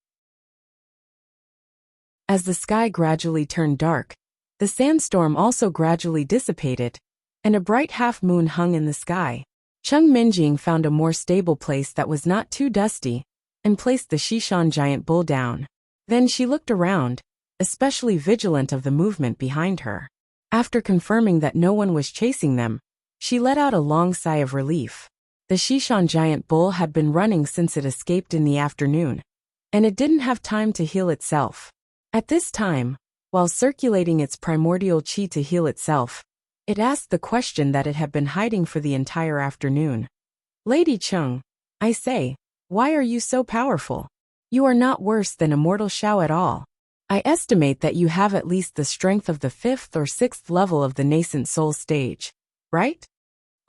As the sky gradually turned dark, the sandstorm also gradually dissipated, and a bright half-moon hung in the sky. Chung Minjing found a more stable place that was not too dusty, and placed the Shishan Giant Bull down. Then she looked around, especially vigilant of the movement behind her. After confirming that no one was chasing them, she let out a long sigh of relief. The Shishan Giant Bull had been running since it escaped in the afternoon, and it didn't have time to heal itself. At this time, while circulating its primordial qi to heal itself, it asked the question that it had been hiding for the entire afternoon. Lady Chung, I say, why are you so powerful? You are not worse than a mortal Shao at all. I estimate that you have at least the strength of the 5th or 6th level of the nascent soul stage, right?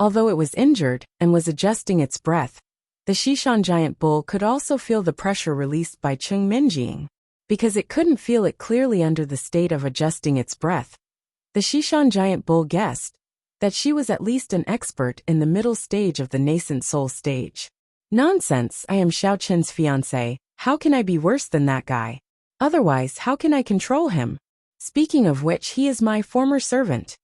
Although it was injured and was adjusting its breath, the Shishan Giant Bull could also feel the pressure released by Chung Minjing. Because it couldn't feel it clearly under the state of adjusting its breath, the Shishan Giant Bull guessed that she was at least an expert in the middle stage of the nascent soul stage. Nonsense, I am Xiao Chen's fiancé. How can I be worse than that guy? Otherwise, how can I control him? Speaking of which, he is my former servant.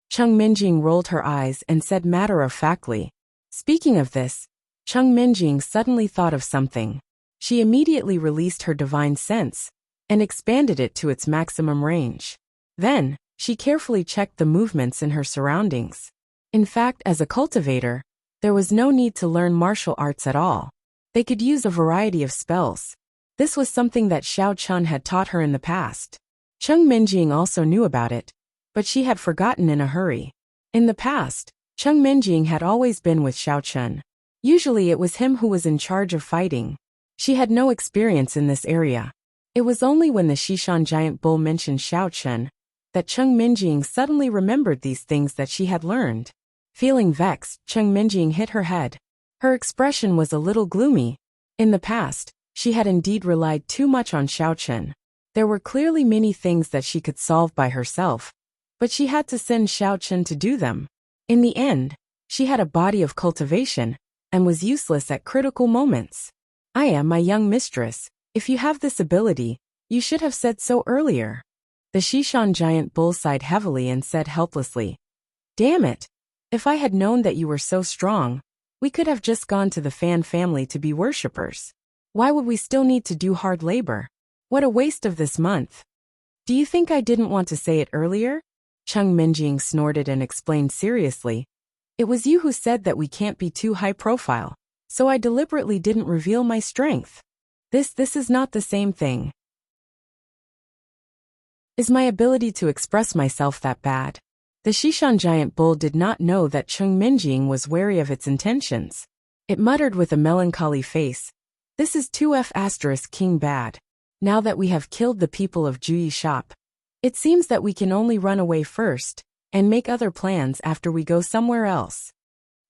Chung Minjing rolled her eyes and said matter-of-factly. Speaking of this, Chung Minjing suddenly thought of something. She immediately released her divine sense and expanded it to its maximum range. Then, she carefully checked the movements in her surroundings. In fact, as a cultivator, there was no need to learn martial arts at all. They could use a variety of spells. This was something that Xiao Chun had taught her in the past. Chung Minjing also knew about it, but she had forgotten in a hurry. In the past, Chung Minjing had always been with Xiao Chun. Usually it was him who was in charge of fighting. She had no experience in this area. It was only when the Shishan Giant Bull mentioned Xiao Chun that Chung Minjing suddenly remembered these things that she had learned. Feeling vexed, Chung Minjing hit her head. Her expression was a little gloomy. In the past, she had indeed relied too much on Xiao Chun. There were clearly many things that she could solve by herself, but she had to send Xiao Chun to do them. In the end, she had a body of cultivation and was useless at critical moments. I am my young mistress. If you have this ability, you should have said so earlier. The Shishan Giant Bull sighed heavily and said helplessly, Damn it! If I had known that you were so strong, we could have just gone to the Fan family to be worshippers. Why would we still need to do hard labor? What a waste of this month. Do you think I didn't want to say it earlier? Chung Minjing snorted and explained seriously. It was you who said that we can't be too high profile, so I deliberately didn't reveal my strength. This is not the same thing. Is my ability to express myself that bad? The Shishan Giant Bull did not know that Chung Minjing was wary of its intentions. It muttered with a melancholy face, This is 2F** King bad. Now that we have killed the people of Juyi shop, it seems that we can only run away first, and make other plans after we go somewhere else.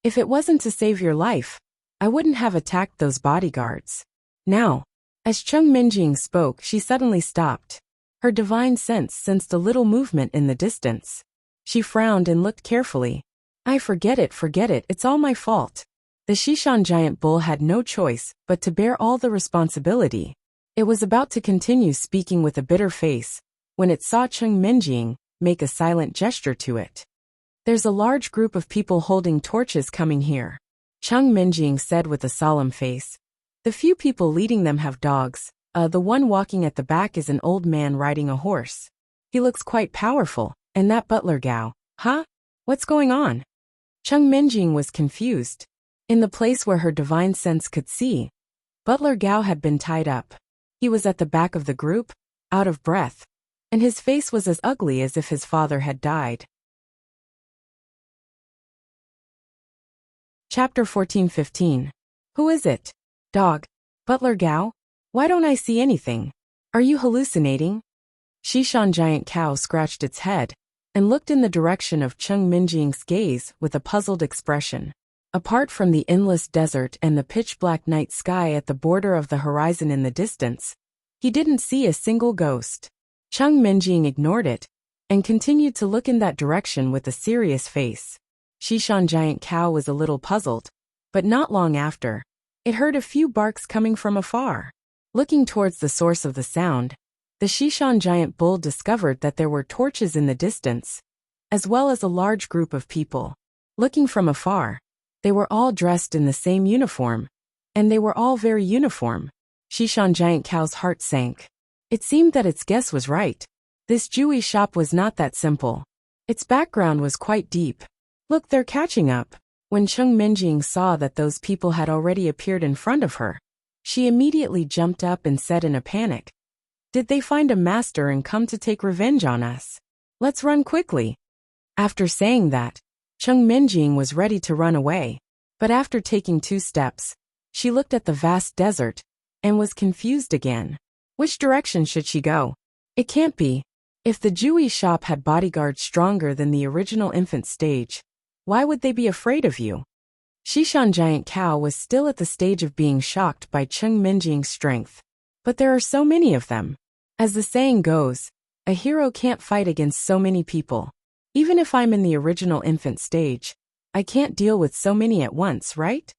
If it wasn't to save your life, I wouldn't have attacked those bodyguards. Now, as Chung Minjing spoke, she suddenly stopped. Her divine sense sensed a little movement in the distance. She frowned and looked carefully. Forget it, it's all my fault. The Shishan Giant Bull had no choice but to bear all the responsibility. It was about to continue speaking with a bitter face, when it saw Chung Minjing make a silent gesture to it. There's a large group of people holding torches coming here, Chung Minjing said with a solemn face. The few people leading them have dogs. The one walking at the back is an old man riding a horse. He looks quite powerful, and that butler Gao, huh? What's going on? Chung Minjing was confused. In the place where her divine sense could see, Butler Gao had been tied up. He was at the back of the group, out of breath, and his face was as ugly as if his father had died. Chapter 14:15. Who is it? Dog. Butler Gao? Why don't I see anything? Are you hallucinating? Shishan Giant Cow scratched its head and looked in the direction of Cheng Minjing's gaze with a puzzled expression. Apart from the endless desert and the pitch-black night sky at the border of the horizon in the distance, he didn't see a single ghost. Cheng Minjing ignored it and continued to look in that direction with a serious face. Shishan Giant Cow was a little puzzled, but not long after, it heard a few barks coming from afar. Looking towards the source of the sound, the Shishan Giant Bull discovered that there were torches in the distance, as well as a large group of people. Looking from afar, they were all dressed in the same uniform, and they were all very uniform. Shishan Giant Cow's heart sank. It seemed that its guess was right. This Jewelry shop was not that simple. Its background was quite deep. Look, they're catching up. When Cheng Minjing saw that those people had already appeared in front of her, she immediately jumped up and said in a panic, "Did they find a master and come to take revenge on us? Let's run quickly." After saying that, Cheng Minjing was ready to run away, but after taking 2 steps, she looked at the vast desert and was confused again. Which direction should she go? It can't be. If the Jewelry shop had bodyguards stronger than the original infant stage, why would they be afraid of you? Shishan Giant Cow was still at the stage of being shocked by Cheng Minjing's strength. But there are so many of them. As the saying goes, a hero can't fight against so many people. Even if I'm in the original infant stage, I can't deal with so many at once, right?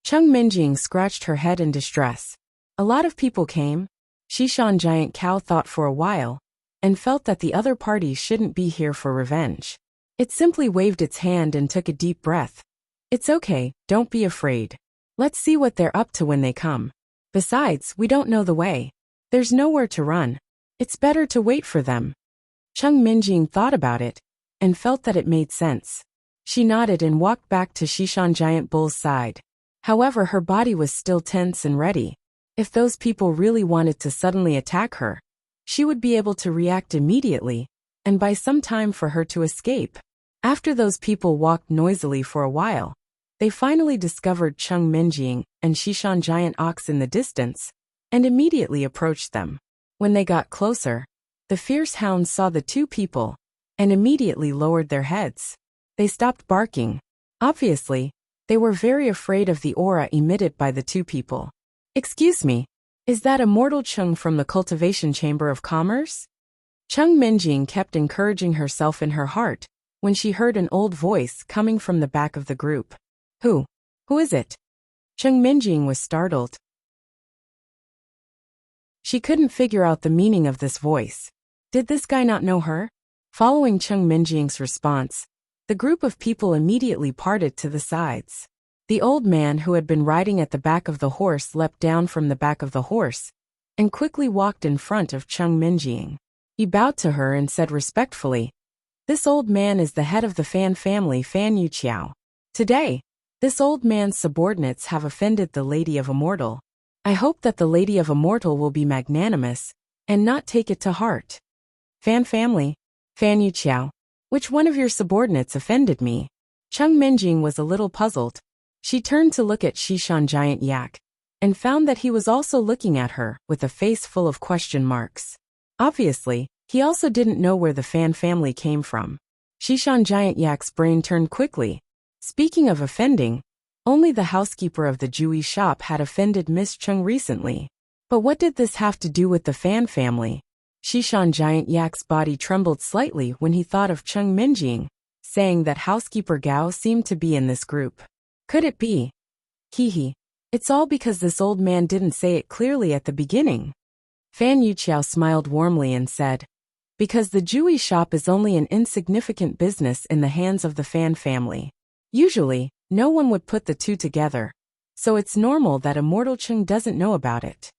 Cheng Minjing scratched her head in distress. A lot of people came. Shishan Giant Cow thought for a while, and felt that the other party shouldn't be here for revenge. It simply waved its hand and took a deep breath. It's okay, don't be afraid. Let's see what they're up to when they come. Besides, we don't know the way. There's nowhere to run. It's better to wait for them. Cheng Minjing thought about it, and felt that it made sense. She nodded and walked back to Shishan Giant Bull's side. However, her body was still tense and ready. If those people really wanted to suddenly attack her, she would be able to react immediately, and buy some time for her to escape. After those people walked noisily for a while, they finally discovered Cheng Minjing and Shishan Giant Ox in the distance, and immediately approached them. When they got closer, the fierce hounds saw the 2 people, and immediately lowered their heads. They stopped barking. Obviously, they were very afraid of the aura emitted by the 2 people. "Excuse me, is that Immortal Cheng from the Cultivation Chamber of Commerce?" Cheng Minjing kept encouraging herself in her heart when she heard an old voice coming from the back of the group. Who is it? Cheng Minjing was startled. She couldn't figure out the meaning of this voice. Did this guy not know her? Following Cheng Minjing's response, the group of people immediately parted to the sides. The old man who had been riding at the back of the horse leapt down from the back of the horse and quickly walked in front of Cheng Minjing. He bowed to her and said respectfully, "This old man is the head of the Fan family, Fan Yuqiao. Today, this old man's subordinates have offended the Lady of Immortal. I hope that the Lady of Immortal will be magnanimous and not take it to heart." "Fan family? Fan Yuqiao, which one of your subordinates offended me?" Cheng Minjing was a little puzzled. She turned to look at Shishan Giant Yak, and found that he was also looking at her with a face full of question marks. Obviously, he also didn't know where the Fan family came from. Shishan Giant Yak's brain turned quickly. Speaking of offending, only the housekeeper of the Jewelry shop had offended Miss Cheng recently. But what did this have to do with the Fan family? Shishan Giant Yak's body trembled slightly when he thought of Cheng Minjing, saying that housekeeper Gao seemed to be in this group. Could it be? It's all because this old man didn't say it clearly at the beginning. Fan Yuqiao smiled warmly and said, "Because the Jewelry shop is only an insignificant business in the hands of the Fan family. Usually, no one would put the 2 together, so it's normal that Immortal Cheng doesn't know about it."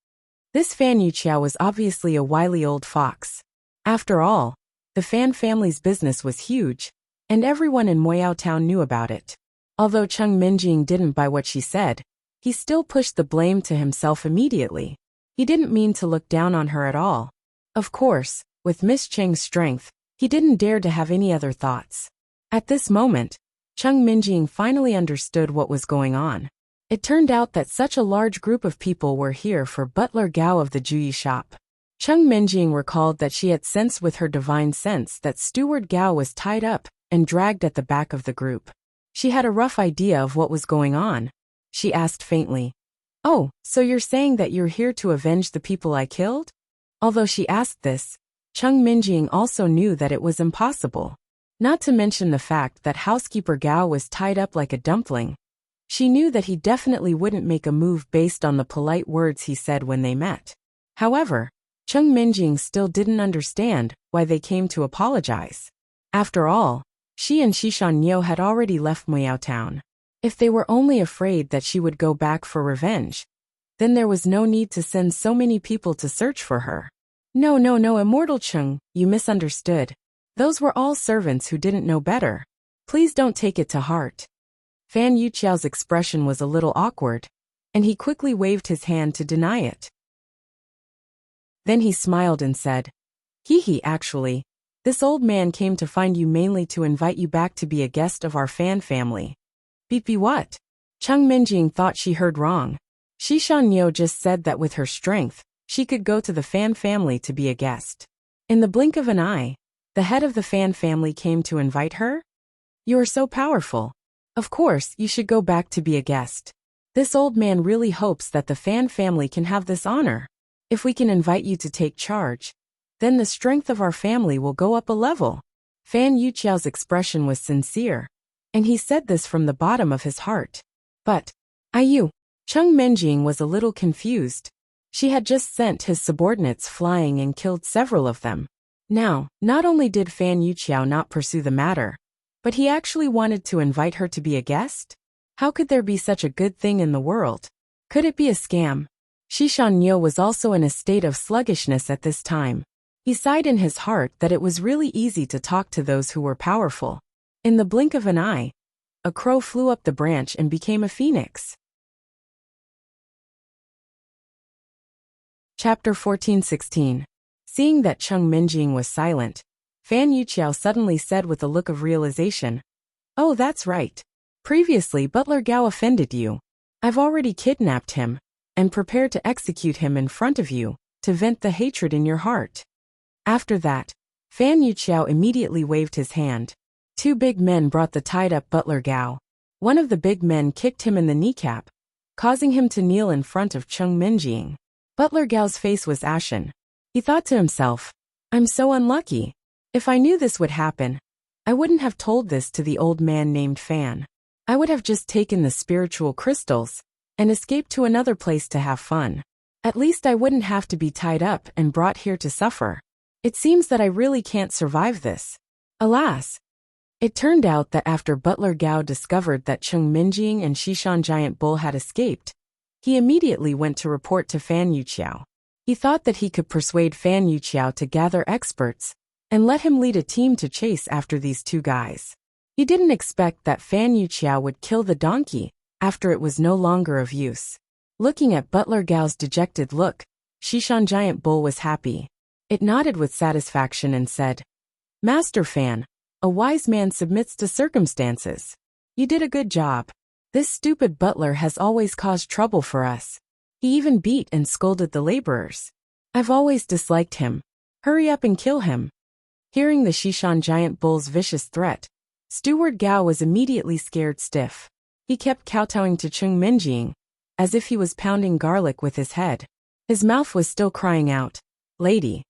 This Fan Yuqiao was obviously a wily old fox. After all, the Fan family's business was huge, and everyone in Moyao Town knew about it. Although Cheng Minjing didn't buy what she said, he still pushed the blame to himself immediately. He didn't mean to look down on her at all. Of course, with Miss Cheng's strength, he didn't dare to have any other thoughts. At this moment, Chung Minjing finally understood what was going on. It turned out that such a large group of people were here for Butler Gao of the Juyi shop. Chung Minjing recalled that she had sensed with her divine sense that Steward Gao was tied up and dragged at the back of the group. She had a rough idea of what was going on. She asked faintly, "Oh, so you're saying that you're here to avenge the people I killed?" Although she asked this, Chung Minjing also knew that it was impossible. Not to mention the fact that housekeeper Gao was tied up like a dumpling. She knew that he definitely wouldn't make a move based on the polite words he said when they met. However, Chung Minjing still didn't understand why they came to apologize. After all, she and Shishan Niu had already left Miao Town. If they were only afraid that she would go back for revenge, then there was no need to send so many people to search for her. No, Immortal Chung, you misunderstood. Those were all servants who didn't know better. Please don't take it to heart. Fan Yuqiao's expression was a little awkward, and he quickly waved his hand to deny it. Then he smiled and said, Actually, this old man came to find you mainly to invite you back to be a guest of our Fan family." Be what? Chung Minjing thought she heard wrong. Shishan Niu just said that with her strength, she could go to the Fan family to be a guest. In the blink of an eye, the head of the Fan family came to invite her? You are so powerful. Of course, you should go back to be a guest. This old man really hopes that the Fan family can have this honor. If we can invite you to take charge, then the strength of our family will go up a level. Fan Yuqiao's expression was sincere, and he said this from the bottom of his heart. But, Chung Minjing was a little confused. She had just sent his subordinates flying and killed several of them. Now, not only did Fan Yuqiao not pursue the matter, but he actually wanted to invite her to be a guest? How could there be such a good thing in the world? Could it be a scam? Shishan Niu was also in a state of sluggishness at this time. He sighed in his heart that it was really easy to talk to those who were powerful. In the blink of an eye, a crow flew up the branch and became a phoenix. Chapter 14-16. Seeing that Chung Minjing was silent, Fan Yuqiao suddenly said with a look of realization, "Oh, that's right. Previously Butler Gao offended you. I've already kidnapped him and prepared to execute him in front of you to vent the hatred in your heart." After that, Fan Yuqiao immediately waved his hand. Two big men brought the tied-up Butler Gao. One of the big men kicked him in the kneecap, causing him to kneel in front of Chung Minjing. Butler Gao's face was ashen. He thought to himself, "I'm so unlucky. If I knew this would happen, I wouldn't have told this to the old man named Fan. I would have just taken the spiritual crystals and escaped to another place to have fun. At least I wouldn't have to be tied up and brought here to suffer. It seems that I really can't survive this." Alas! It turned out that after Butler Gao discovered that Chung Minjing and Shishan Giant Bull had escaped, he immediately went to report to Fan Yuqiao. He thought that he could persuade Fan Yuqiao to gather experts and let him lead a team to chase after these two guys. He didn't expect that Fan Yuqiao would kill the donkey after it was no longer of use. Looking at Butler Gao's dejected look, Shishan Giant Bull was happy. It nodded with satisfaction and said, "Master Fan, a wise man submits to circumstances. You did a good job. This stupid butler has always caused trouble for us. He even beat and scolded the laborers. I've always disliked him. Hurry up and kill him." Hearing the Shishan Giant Bull's vicious threat, Steward Gao was immediately scared stiff. He kept kowtowing to Chung Minjing, as if he was pounding garlic with his head. His mouth was still crying out, Lady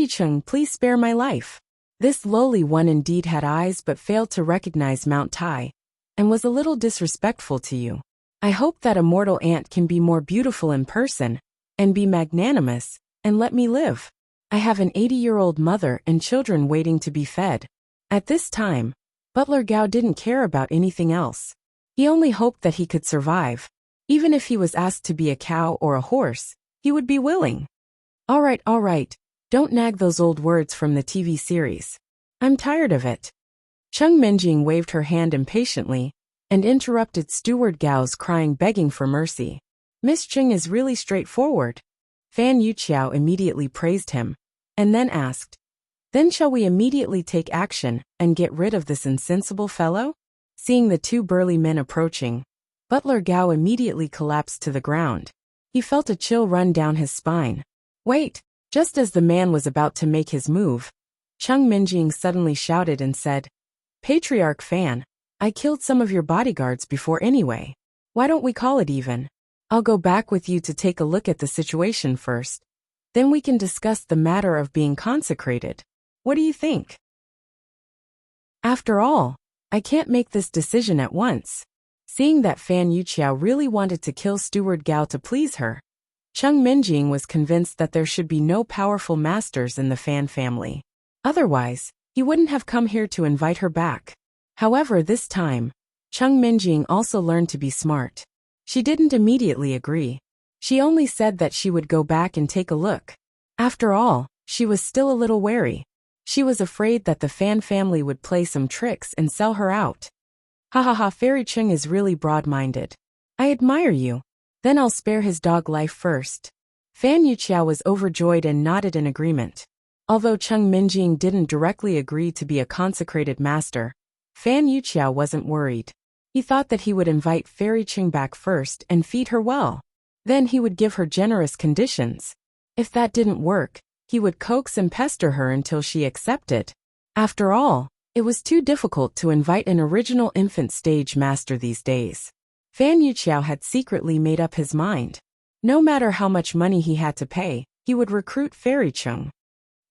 Chung, please spare my life." This lowly one indeed had eyes but failed to recognize Mount Tai, and was a little disrespectful to you. I hope that a mortal ant can be more beautiful in person, and be magnanimous, and let me live. I have an 80-year-old mother and children waiting to be fed. At this time, Butler Gao didn't care about anything else. He only hoped that he could survive. Even if he was asked to be a cow or a horse, he would be willing. All right. Don't nag those old words from the TV series. I'm tired of it." Chung Minjing waved her hand impatiently and interrupted Steward Gao's crying begging for mercy. "Miss Cheng is really straightforward. Fan Yuqiao immediately praised him, and then asked, "Then shall we immediately take action and get rid of this insensible fellow?" Seeing the two burly men approaching, Butler Gao immediately collapsed to the ground. He felt a chill run down his spine. "Wait!" Just as the man was about to make his move, Cheng Minjing suddenly shouted and said, "Patriarch Fan, I killed some of your bodyguards before anyway. Why don't we call it even? I'll go back with you to take a look at the situation first. Then we can discuss the matter of being consecrated. What do you think? After all, I can't make this decision at once." Seeing that Fan Yuqiao really wanted to kill Steward Gao to please her, Cheng Minjing was convinced that there should be no powerful masters in the Fan family. Otherwise, he wouldn't have come here to invite her back. However, this time, Cheng Minjing also learned to be smart. She didn't immediately agree. She only said that she would go back and take a look. After all, she was still a little wary. She was afraid that the Fan family would play some tricks and sell her out. "Ha ha ha, Fairy Cheng is really broad-minded. I admire you. Then I'll spare his dog life first." Fan Yuqiao was overjoyed and nodded in agreement. Although Cheng Minjing didn't directly agree to be a consecrated master, Fan Yuqiao wasn't worried. He thought that he would invite Fairy Cheng back first and feed her well. Then he would give her generous conditions. If that didn't work, he would coax and pester her until she accepted. After all, it was too difficult to invite an original infant stage master these days. Fan Yuqiao had secretly made up his mind. No matter how much money he had to pay, he would recruit Fairy Cheng.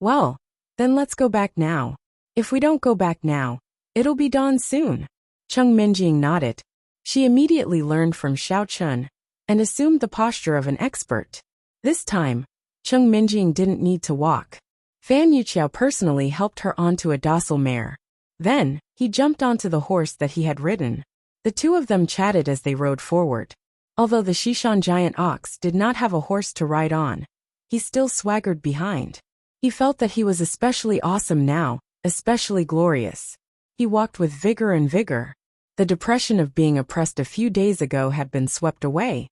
"Well, then let's go back now. If we don't go back now, it'll be dawn soon." Cheng Minjing nodded. She immediately learned from Xiao Chun and assumed the posture of an expert. This time, Cheng Minjing didn't need to walk. Fan Yuqiao personally helped her onto a docile mare. Then, he jumped onto the horse that he had ridden. The two of them chatted as they rode forward. Although the Shishan giant ox did not have a horse to ride on, he still swaggered behind. He felt that he was especially awesome now, especially glorious. He walked with vigor and vigor. The depression of being oppressed a few days ago had been swept away,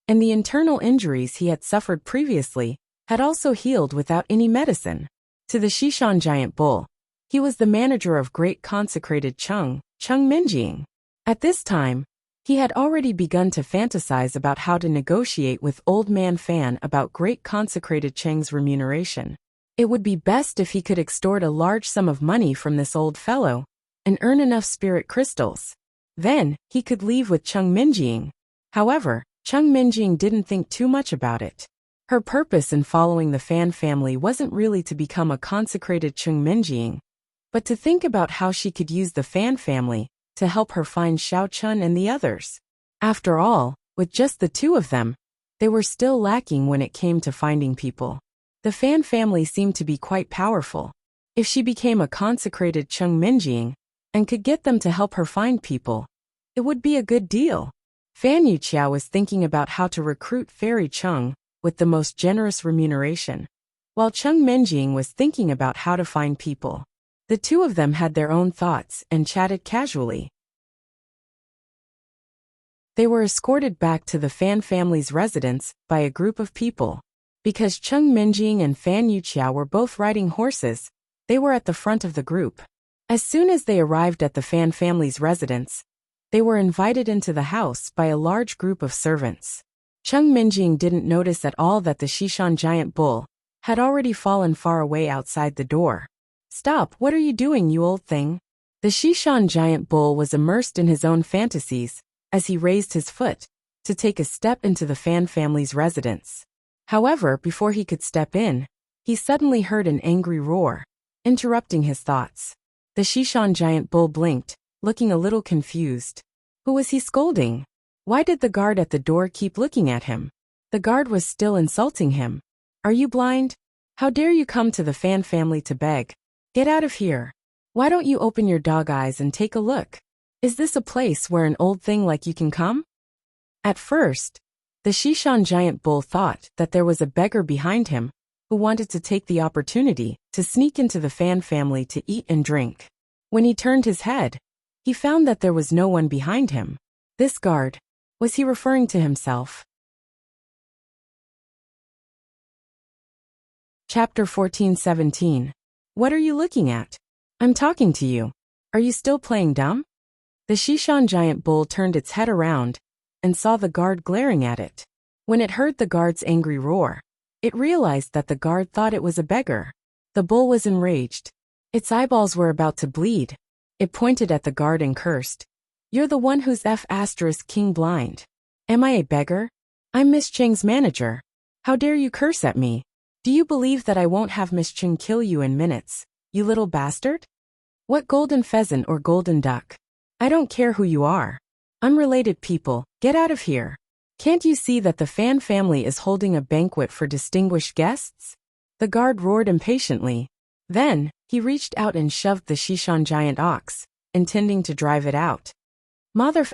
and the internal injuries he had suffered previously had also healed without any medicine. To the Shishan giant bull, he was the manager of great consecrated Cheng Minjing. At this time, he had already begun to fantasize about how to negotiate with Old Man Fan about great consecrated Cheng's remuneration. It would be best if he could extort a large sum of money from this old fellow and earn enough spirit crystals. Then, he could leave with Cheng Minjing. However, Cheng Minjing didn't think too much about it. Her purpose in following the Fan family wasn't really to become a consecrated Cheng Minjing, but to think about how she could use the Fan family to help her find Xiao Chun and the others. After all, with just the two of them, they were still lacking when it came to finding people. The Fan family seemed to be quite powerful. If she became a consecrated Cheng Minjing and could get them to help her find people, it would be a good deal. Fan Yuqiao was thinking about how to recruit Fairy Cheng with the most generous remuneration, while Cheng Minjing was thinking about how to find people. The two of them had their own thoughts and chatted casually. They were escorted back to the Fan family's residence by a group of people. Because Cheng Minjing and Fan Yuqiao were both riding horses, they were at the front of the group. As soon as they arrived at the Fan family's residence, they were invited into the house by a large group of servants. Cheng Minjing didn't notice at all that the Shishan giant bull had already fallen far away outside the door. "Stop, what are you doing, you old thing?" The Shishan giant bull was immersed in his own fantasies as he raised his foot to take a step into the Fan family's residence. However, before he could step in, he suddenly heard an angry roar, interrupting his thoughts. The Shishan giant bull blinked, looking a little confused. Who was he scolding? Why did the guard at the door keep looking at him? The guard was still insulting him. "Are you blind? How dare you come to the Fan family to beg? Get out of here. Why don't you open your dog eyes and take a look? Is this a place where an old thing like you can come?" At first, the Shishan giant bull thought that there was a beggar behind him who wanted to take the opportunity to sneak into the Fan family to eat and drink. When he turned his head, he found that there was no one behind him. This guard, was he referring to himself? Chapter 14:17. What are you looking at? I'm talking to you. Are you still playing dumb? The Shishan giant bull turned its head around and saw the guard glaring at it. When it heard the guard's angry roar, it realized that the guard thought it was a beggar. The bull was enraged. Its eyeballs were about to bleed. It pointed at the guard and cursed. You're the one who's King blind. Am I a beggar? I'm Miss Cheng's manager. How dare you curse at me? Do you believe that I won't have Miss Cheng kill you in minutes, you little bastard? What golden pheasant or golden duck? I don't care who you are. Unrelated people, get out of here. Can't you see that the Fan family is holding a banquet for distinguished guests? The guard roared impatiently. Then, he reached out and shoved the Shishan giant ox, intending to drive it out. Mother****,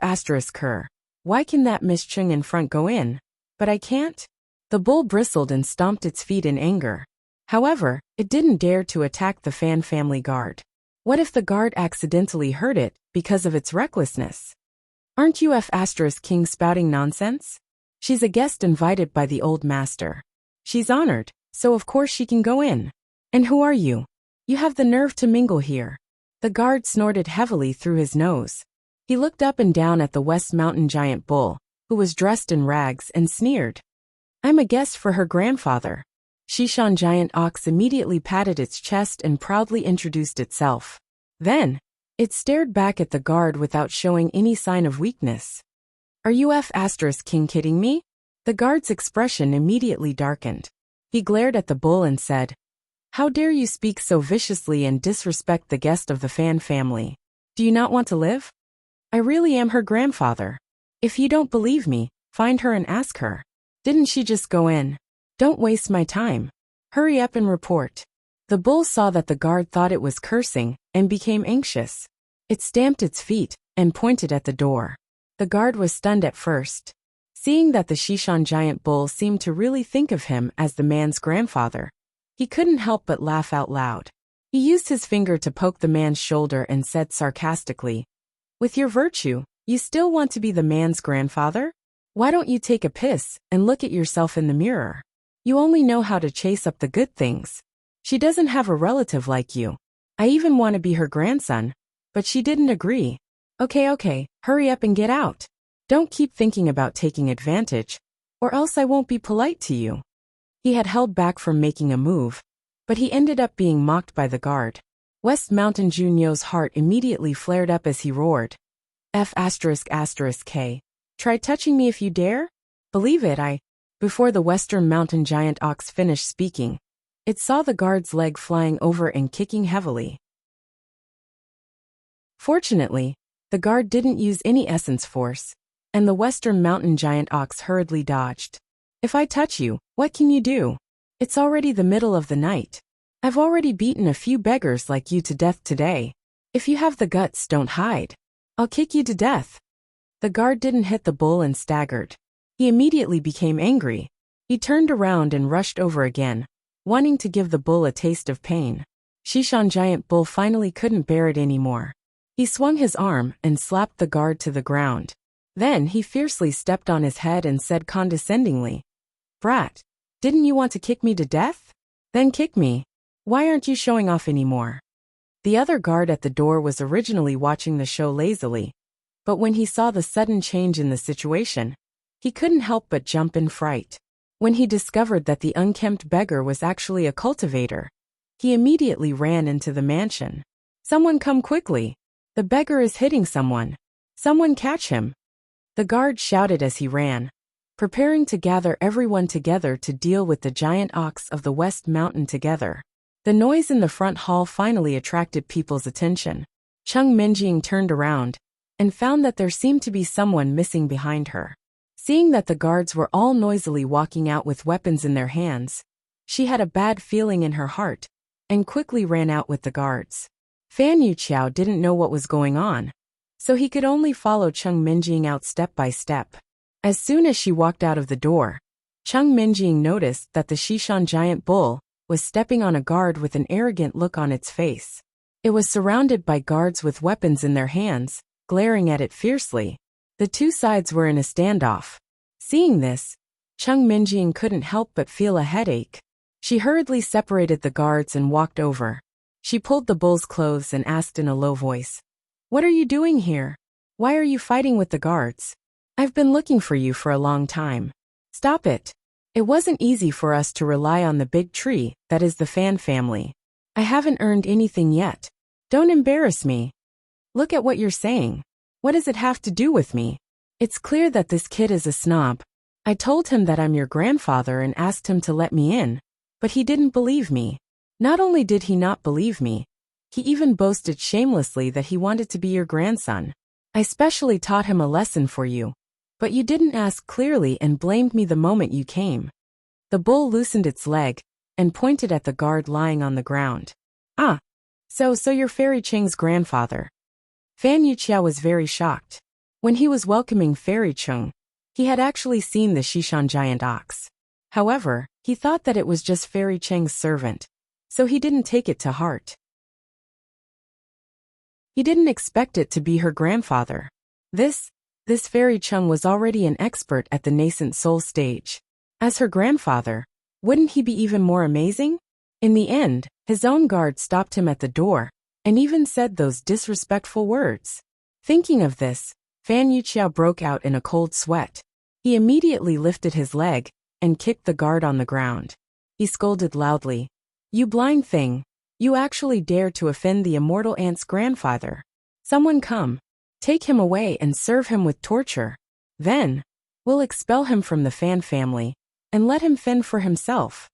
why can that Miss Cheng in front go in? But I can't? The bull bristled and stomped its feet in anger. However, it didn't dare to attack the Fan family guard. What if the guard accidentally hurt it because of its recklessness? Aren't you King spouting nonsense? She's a guest invited by the old master. She's honored, so of course she can go in. And who are you? You have the nerve to mingle here. The guard snorted heavily through his nose. He looked up and down at the West Mountain giant bull, who was dressed in rags, and sneered. I'm a guest for her grandfather. Shishan giant ox immediately patted its chest and proudly introduced itself. Then, it stared back at the guard without showing any sign of weakness. Are you King kidding me? The guard's expression immediately darkened. He glared at the bull and said, How dare you speak so viciously and disrespect the guest of the Fan family? Do you not want to live? I really am her grandfather. If you don't believe me, find her and ask her. Didn't she just go in? Don't waste my time. Hurry up and report. The bull saw that the guard thought it was cursing and became anxious. It stamped its feet and pointed at the door. The guard was stunned at first. Seeing that the Shishan giant bull seemed to really think of him as the man's grandfather, he couldn't help but laugh out loud. He used his finger to poke the man's shoulder and said sarcastically, With your virtue, you still want to be the man's grandfather? Why don't you take a piss and look at yourself in the mirror? You only know how to chase up the good things. She doesn't have a relative like you. I even want to be her grandson, but she didn't agree. Okay, hurry up and get out. Don't keep thinking about taking advantage, or else I won't be polite to you. He had held back from making a move, but he ended up being mocked by the guard. West Mountain Junyo's heart immediately flared up as he roared. K. Try touching me if you dare? Believe it, Before the Western Mountain giant ox finished speaking, it saw the guard's leg flying over and kicking heavily. Fortunately, the guard didn't use any essence force, and the Western Mountain giant ox hurriedly dodged. If I touch you, what can you do? It's already the middle of the night. I've already beaten a few beggars like you to death today. If you have the guts, don't hide. I'll kick you to death. The guard didn't hit the bull and staggered. He immediately became angry. He turned around and rushed over again, wanting to give the bull a taste of pain. Shishan giant bull finally couldn't bear it anymore. He swung his arm and slapped the guard to the ground. Then he fiercely stepped on his head and said condescendingly, Brat, didn't you want to kick me to death? Then kick me. Why aren't you showing off anymore? The other guard at the door was originally watching the show lazily, but when he saw the sudden change in the situation, he couldn't help but jump in fright. When he discovered that the unkempt beggar was actually a cultivator, he immediately ran into the mansion. Someone come quickly. The beggar is hitting someone. Someone catch him. The guard shouted as he ran, preparing to gather everyone together to deal with the giant ox of the West Mountain together. The noise in the front hall finally attracted people's attention. Cheng Minjing turned around and found that there seemed to be someone missing behind her. Seeing that the guards were all noisily walking out with weapons in their hands, she had a bad feeling in her heart and quickly ran out with the guards. Fan Yuqiao didn't know what was going on, so he could only follow Cheng Minjing out step by step. As soon as she walked out of the door, Cheng Minjing noticed that the Shishan giant bull was stepping on a guard with an arrogant look on its face. It was surrounded by guards with weapons in their hands, glaring at it fiercely. The two sides were in a standoff. Seeing this, Cheng Minjing couldn't help but feel a headache. She hurriedly separated the guards and walked over. She pulled the bull's clothes and asked in a low voice, "What are you doing here? Why are you fighting with the guards? I've been looking for you for a long time. Stop it. It wasn't easy for us to rely on the big tree that is the Fan family. I haven't earned anything yet. Don't embarrass me. Look at what you're saying. What does it have to do with me? It's clear that this kid is a snob. I told him that I'm your grandfather and asked him to let me in, but he didn't believe me. Not only did he not believe me, he even boasted shamelessly that he wanted to be your grandson. I specially taught him a lesson for you, but you didn't ask clearly and blamed me the moment you came." The bull loosened its leg and pointed at the guard lying on the ground. "Ah, so you're Fairy Cheng's grandfather." Fan Yuqiao was very shocked. When he was welcoming Fairy Cheng, he had actually seen the Shishan giant ox. However, he thought that it was just Fairy Cheng's servant, so he didn't take it to heart. He didn't expect it to be her grandfather. This Fairy Cheng was already an expert at the nascent soul stage. As her grandfather, wouldn't he be even more amazing? In the end, his own guard stopped him at the door, and even said those disrespectful words. Thinking of this, Fan Yuqiao broke out in a cold sweat. He immediately lifted his leg and kicked the guard on the ground. He scolded loudly, "You blind thing! You actually dare to offend the immortal ant's grandfather. Someone come, take him away and serve him with torture. Then, we'll expel him from the Fan family and let him fend for himself.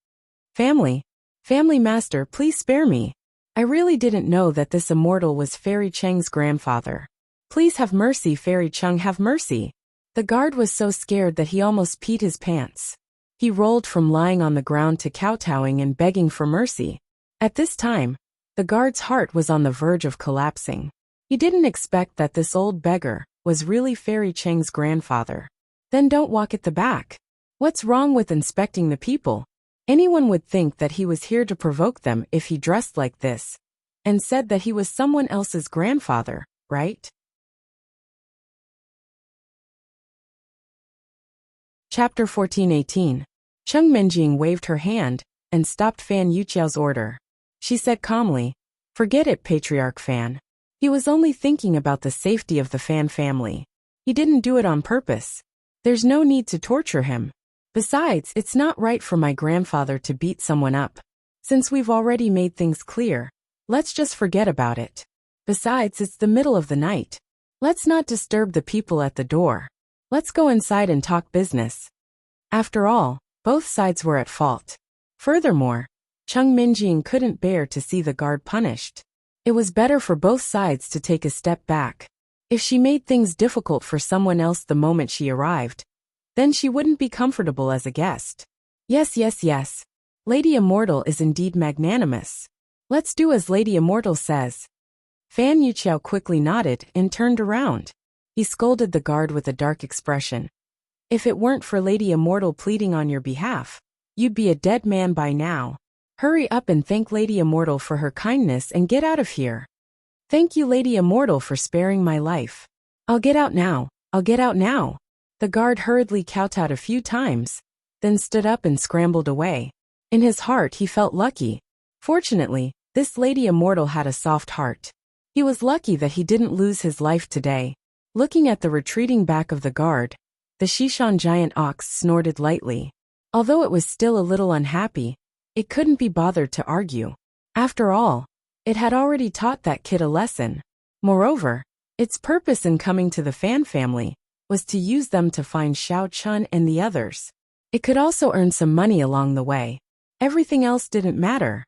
Family master, please spare me. I really didn't know that this immortal was Fairy Cheng's grandfather. Please have mercy, Fairy Cheng, have mercy." The guard was so scared that he almost peed his pants. He rolled from lying on the ground to kowtowing and begging for mercy. At this time, the guard's heart was on the verge of collapsing. He didn't expect that this old beggar was really Fairy Cheng's grandfather. Then don't walk at the back. What's wrong with inspecting the people? Anyone would think that he was here to provoke them if he dressed like this, and said that he was someone else's grandfather, right? Chapter 14:18. Cheng Minjing waved her hand and stopped Fan Yuqiao's order. She said calmly, "Forget it, Patriarch Fan. He was only thinking about the safety of the Fan family. He didn't do it on purpose. There's no need to torture him. Besides, it's not right for my grandfather to beat someone up. Since we've already made things clear, let's just forget about it. Besides, it's the middle of the night. Let's not disturb the people at the door. Let's go inside and talk business." After all, both sides were at fault. Furthermore, Cheng Minjing couldn't bear to see the guard punished. It was better for both sides to take a step back. If she made things difficult for someone else the moment she arrived, then she wouldn't be comfortable as a guest. Yes. Lady Immortal is indeed magnanimous. Let's do as Lady Immortal says." Fan Yuqiao quickly nodded and turned around. He scolded the guard with a dark expression. "If it weren't for Lady Immortal pleading on your behalf, you'd be a dead man by now. Hurry up and thank Lady Immortal for her kindness and get out of here." "Thank you, Lady Immortal, for sparing my life. I'll get out now. The guard hurriedly kowtowed a few times, then stood up and scrambled away. In his heart he felt lucky. Fortunately, this Lady Immortal had a soft heart. He was lucky that he didn't lose his life today. Looking at the retreating back of the guard, the Shishan giant ox snorted lightly. Although it was still a little unhappy, it couldn't be bothered to argue. After all, it had already taught that kid a lesson. Moreover, its purpose in coming to the Fan family was to use them to find Xiao Chun and the others. It could also earn some money along the way. Everything else didn't matter.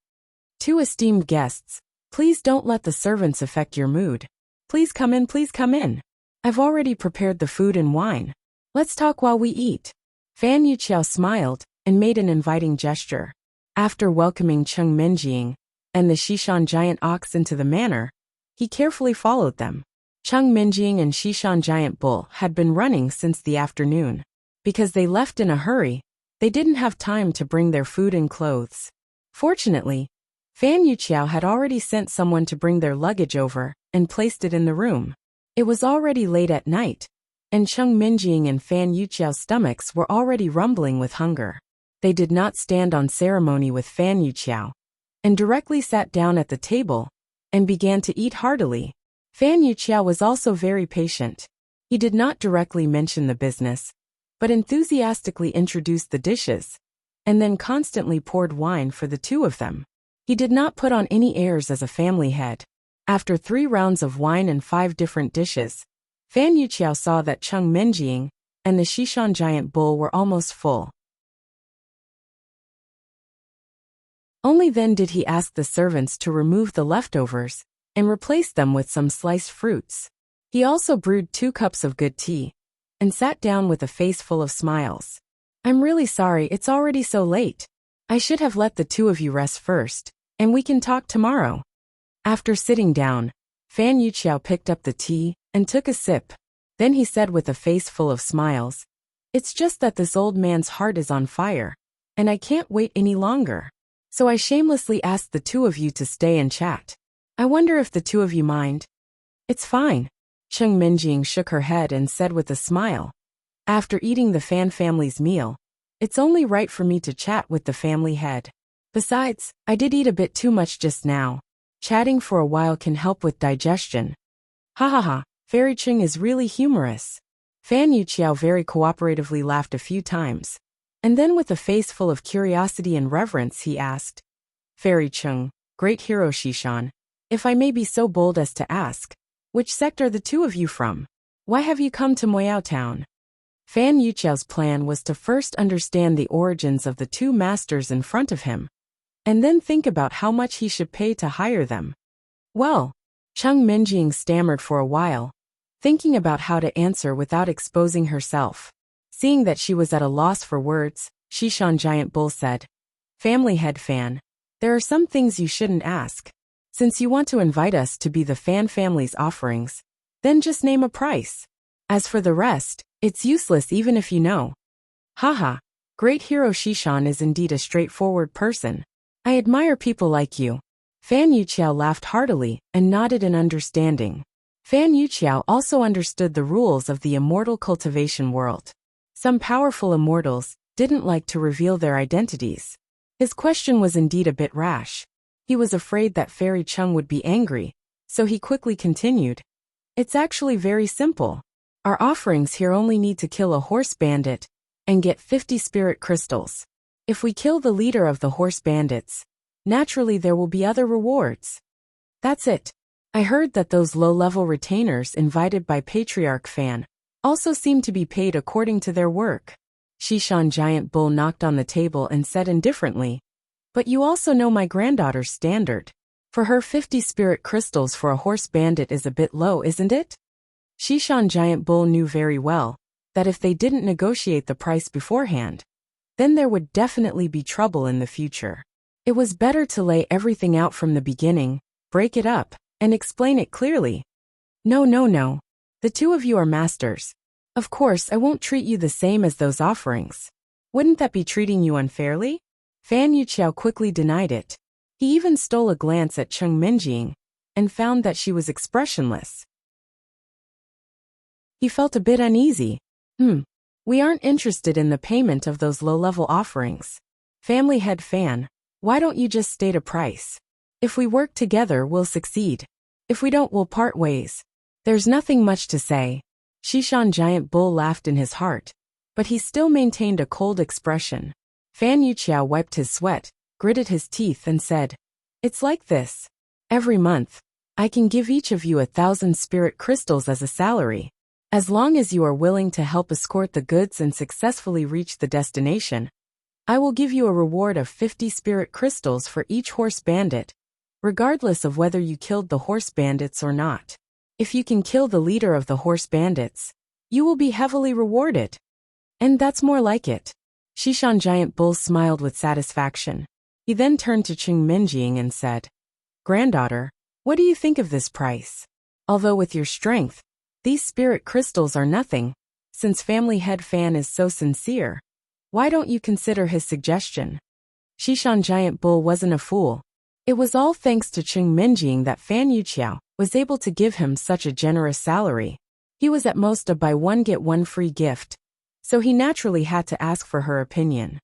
"Two esteemed guests, please don't let the servants affect your mood. Please come in. I've already prepared the food and wine. Let's talk while we eat." Fan Yuqiao smiled and made an inviting gesture. After welcoming Cheng Minjing and the Shishan giant ox into the manor, he carefully followed them. Cheng Minjing and Shishan giant bull had been running since the afternoon. Because they left in a hurry, they didn't have time to bring their food and clothes. Fortunately, Fan Yuqiao had already sent someone to bring their luggage over and placed it in the room. It was already late at night, and Cheng Minjing and Fan Yuqiao's stomachs were already rumbling with hunger. They did not stand on ceremony with Fan Yuqiao, and directly sat down at the table and began to eat heartily. Fan Yuqiao was also very patient. He did not directly mention the business, but enthusiastically introduced the dishes, and then constantly poured wine for the two of them. He did not put on any airs as a family head. After 3 rounds of wine and 5 different dishes, Fan Yuqiao saw that Cheng Menjing and the Xishan giant bull were almost full. Only then did he ask the servants to remove the leftovers and replace them with some sliced fruits. He also brewed 2 cups of good tea and sat down with a face full of smiles. I'm really sorry it's already so late. I should have let the 2 of you rest first, and we can talk tomorrow. After sitting down, Fan Yuqiao picked up the tea and took a sip. Then he said with a face full of smiles, "It's just that this old man's heart is on fire, and I can't wait any longer. So I shamelessly asked the 2 of you to stay and chat. I wonder if the 2 of you mind." "It's fine." Cheng Menjing shook her head and said with a smile, "After eating the Fan family's meal, it's only right for me to chat with the family head. Besides, I did eat a bit too much just now. Chatting for a while can help with digestion." "Ha ha ha, Fairy Cheng is really humorous." Fan Yuqiao very cooperatively laughed a few times, and then with a face full of curiosity and reverence he asked, "Fairy Cheng, great hero Xishan, if I may be so bold as to ask, which sect are the 2 of you from? Why have you come to Moyao Town?" Fan Yuqiao's plan was to first understand the origins of the 2 masters in front of him, and then think about how much he should pay to hire them. "Well," Cheng Menjing stammered for a while, thinking about how to answer without exposing herself. Seeing that she was at a loss for words, Xishan Giant Bull said, "Family head Fan, there are some things you shouldn't ask. Since you want to invite us to be the Fan family's offerings, then just name a price. As for the rest, it's useless even if you know." "Haha, great hero Xishan is indeed a straightforward person. I admire people like you." Fan Yuqiao laughed heartily and nodded in understanding. Fan Yuqiao also understood the rules of the immortal cultivation world. Some powerful immortals didn't like to reveal their identities. His question was indeed a bit rash. He was afraid that Fairy Cheng would be angry, so he quickly continued, "It's actually very simple. Our offerings here only need to kill a horse bandit and get 50 spirit crystals. If we kill the leader of the horse bandits, naturally there will be other rewards. That's it. I heard that those low-level retainers invited by Patriarch Fan also seem to be paid according to their work." Xishan Giant Bull knocked on the table and said indifferently, "But you also know my granddaughter's standard. For her 50 spirit crystals for a horse bandit is a bit low, isn't it?" Xishan Giant Bull knew very well that if they didn't negotiate the price beforehand, then there would definitely be trouble in the future. It was better to lay everything out from the beginning, break it up, and explain it clearly. "No, no, no. The 2 of you are masters. Of course I won't treat you the same as those offerings. Wouldn't that be treating you unfairly?" Fan Yuqiao quickly denied it. He even stole a glance at Cheng Menjing and found that she was expressionless. He felt a bit uneasy. We aren't interested in the payment of those low-level offerings. Family head Fan, why don't you just state a price? If we work together, we'll succeed. If we don't, we'll part ways. There's nothing much to say." Xishan Giant Bull laughed in his heart, but he still maintained a cold expression. Fan Yuqiao wiped his sweat, gritted his teeth and said, "It's like this. Every month, I can give each of you 1,000 spirit crystals as a salary. As long as you are willing to help escort the goods and successfully reach the destination, I will give you a reward of 50 spirit crystals for each horse bandit, regardless of whether you killed the horse bandits or not. If you can kill the leader of the horse bandits, you will be heavily rewarded. And that's more like it." Xishan Giant Bull smiled with satisfaction. He then turned to Cheng Menjing and said, "Granddaughter, what do you think of this price? Although with your strength, these spirit crystals are nothing. Since family head Fan is so sincere, why don't you consider his suggestion?" Xishan Giant Bull wasn't a fool. It was all thanks to Cheng Menjing that Fan Yuqiao was able to give him such a generous salary. He was at most a buy one get one free gift, so he naturally had to ask for her opinion.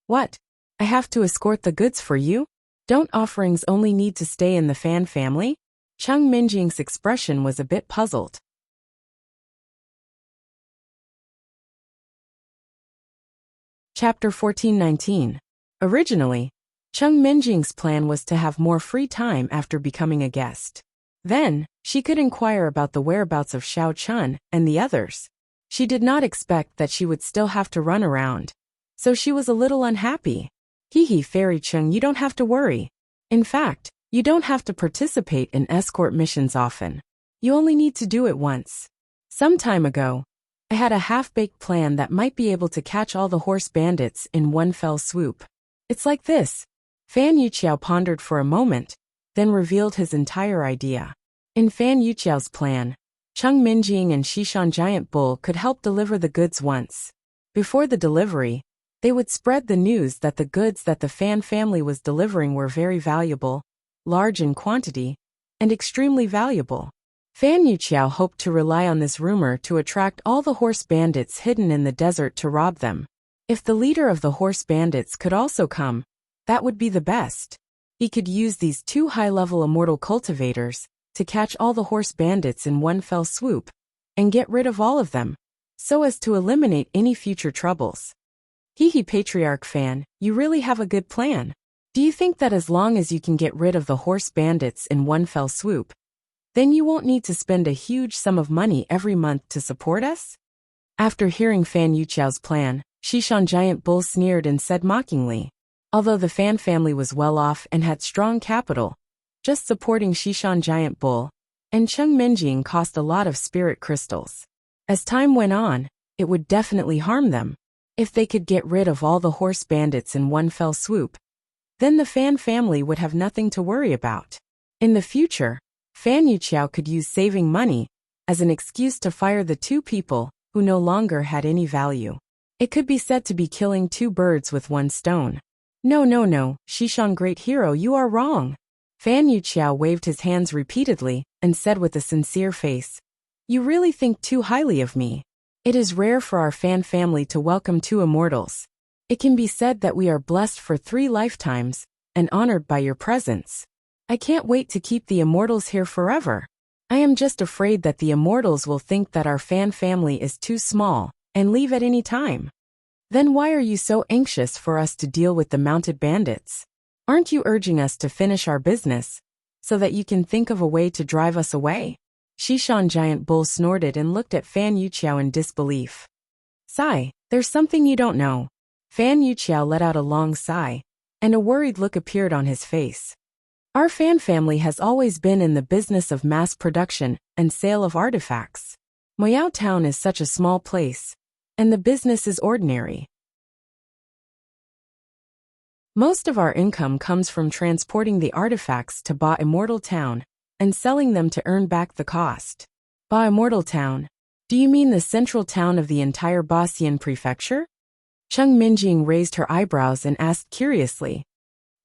What? I have to escort the goods for you? Don't offerings only need to stay in the Fan family? Chung Minjing's expression was a bit puzzled. Chapter 1419. Originally, Chung Minjing's plan was to have more free time after becoming a guest. Then, she could inquire about the whereabouts of Xiao Chun and the others. She did not expect that she would still have to run around, so she was a little unhappy. Hee Fairy Chung, you don't have to worry. In fact, you don't have to participate in escort missions often. You only need to do it once. Some time ago, I had a half-baked plan that might be able to catch all the horse bandits in one fell swoop. It's like this. Fan Yuqiao pondered for a moment, then revealed his entire idea. In Fan Yuqiao's plan, Chung Minjing and Xishan Giant Bull could help deliver the goods once. Before the delivery, they would spread the news that the goods that the Fan family was delivering were very valuable, large in quantity, and extremely valuable. Fan Yuqiao hoped to rely on this rumor to attract all the horse bandits hidden in the desert to rob them. If the leader of the horse bandits could also come, that would be the best. He could use these two high-level immortal cultivators to catch all the horse bandits in one fell swoop and get rid of all of them, so as to eliminate any future troubles. Patriarch Fan, you really have a good plan. Do you think that as long as you can get rid of the horse bandits in one fell swoop, then you won't need to spend a huge sum of money every month to support us? After hearing Fan Yuqiao's plan, Xishan Giant Bull sneered and said mockingly, although the Fan family was well off and had strong capital, just supporting Xishan Giant Bull and Chung Minjing cost a lot of spirit crystals. As time went on, it would definitely harm them. If they could get rid of all the horse bandits in one fell swoop, then the Fan family would have nothing to worry about. In the future, Fan Yuqiao could use saving money as an excuse to fire the two people who no longer had any value. It could be said to be killing two birds with one stone. No, Xishan Great Hero, you are wrong. Fan Yuqiao waved his hands repeatedly and said with a sincere face, you really think too highly of me. It is rare for our Fan family to welcome two immortals. It can be said that we are blessed for 3 lifetimes and honored by your presence. I can't wait to keep the immortals here forever. I am just afraid that the immortals will think that our Fan family is too small and leave at any time. Then why are you so anxious for us to deal with the mounted bandits? Aren't you urging us to finish our business so that you can think of a way to drive us away? Xishan Giant Bull snorted and looked at Fan Yuqiao in disbelief. Sigh, there's something you don't know. Fan Yuqiao let out a long sigh, and a worried look appeared on his face. Our Fan family has always been in the business of mass production and sale of artifacts. Moyao Town is such a small place, and the business is ordinary. Most of our income comes from transporting the artifacts to Ba Immortal Town and selling them to earn back the cost. Ba Immortal Town? Do you mean the central town of the entire Baxian prefecture? Chung Minjing raised her eyebrows and asked curiously.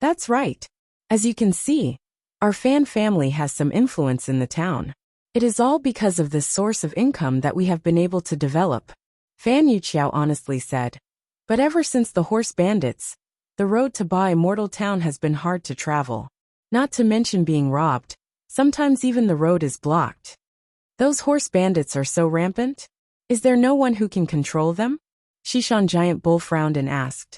That's right. As you can see, our Fan family has some influence in the town. It is all because of this source of income that we have been able to develop, Fan Yuqiao honestly said. But ever since the horse bandits, the road to Ba Immortal Town has been hard to travel. Not to mention being robbed. Sometimes even the road is blocked. Those horse bandits are so rampant? Is there no one who can control them? Xishan Giant Bull frowned and asked.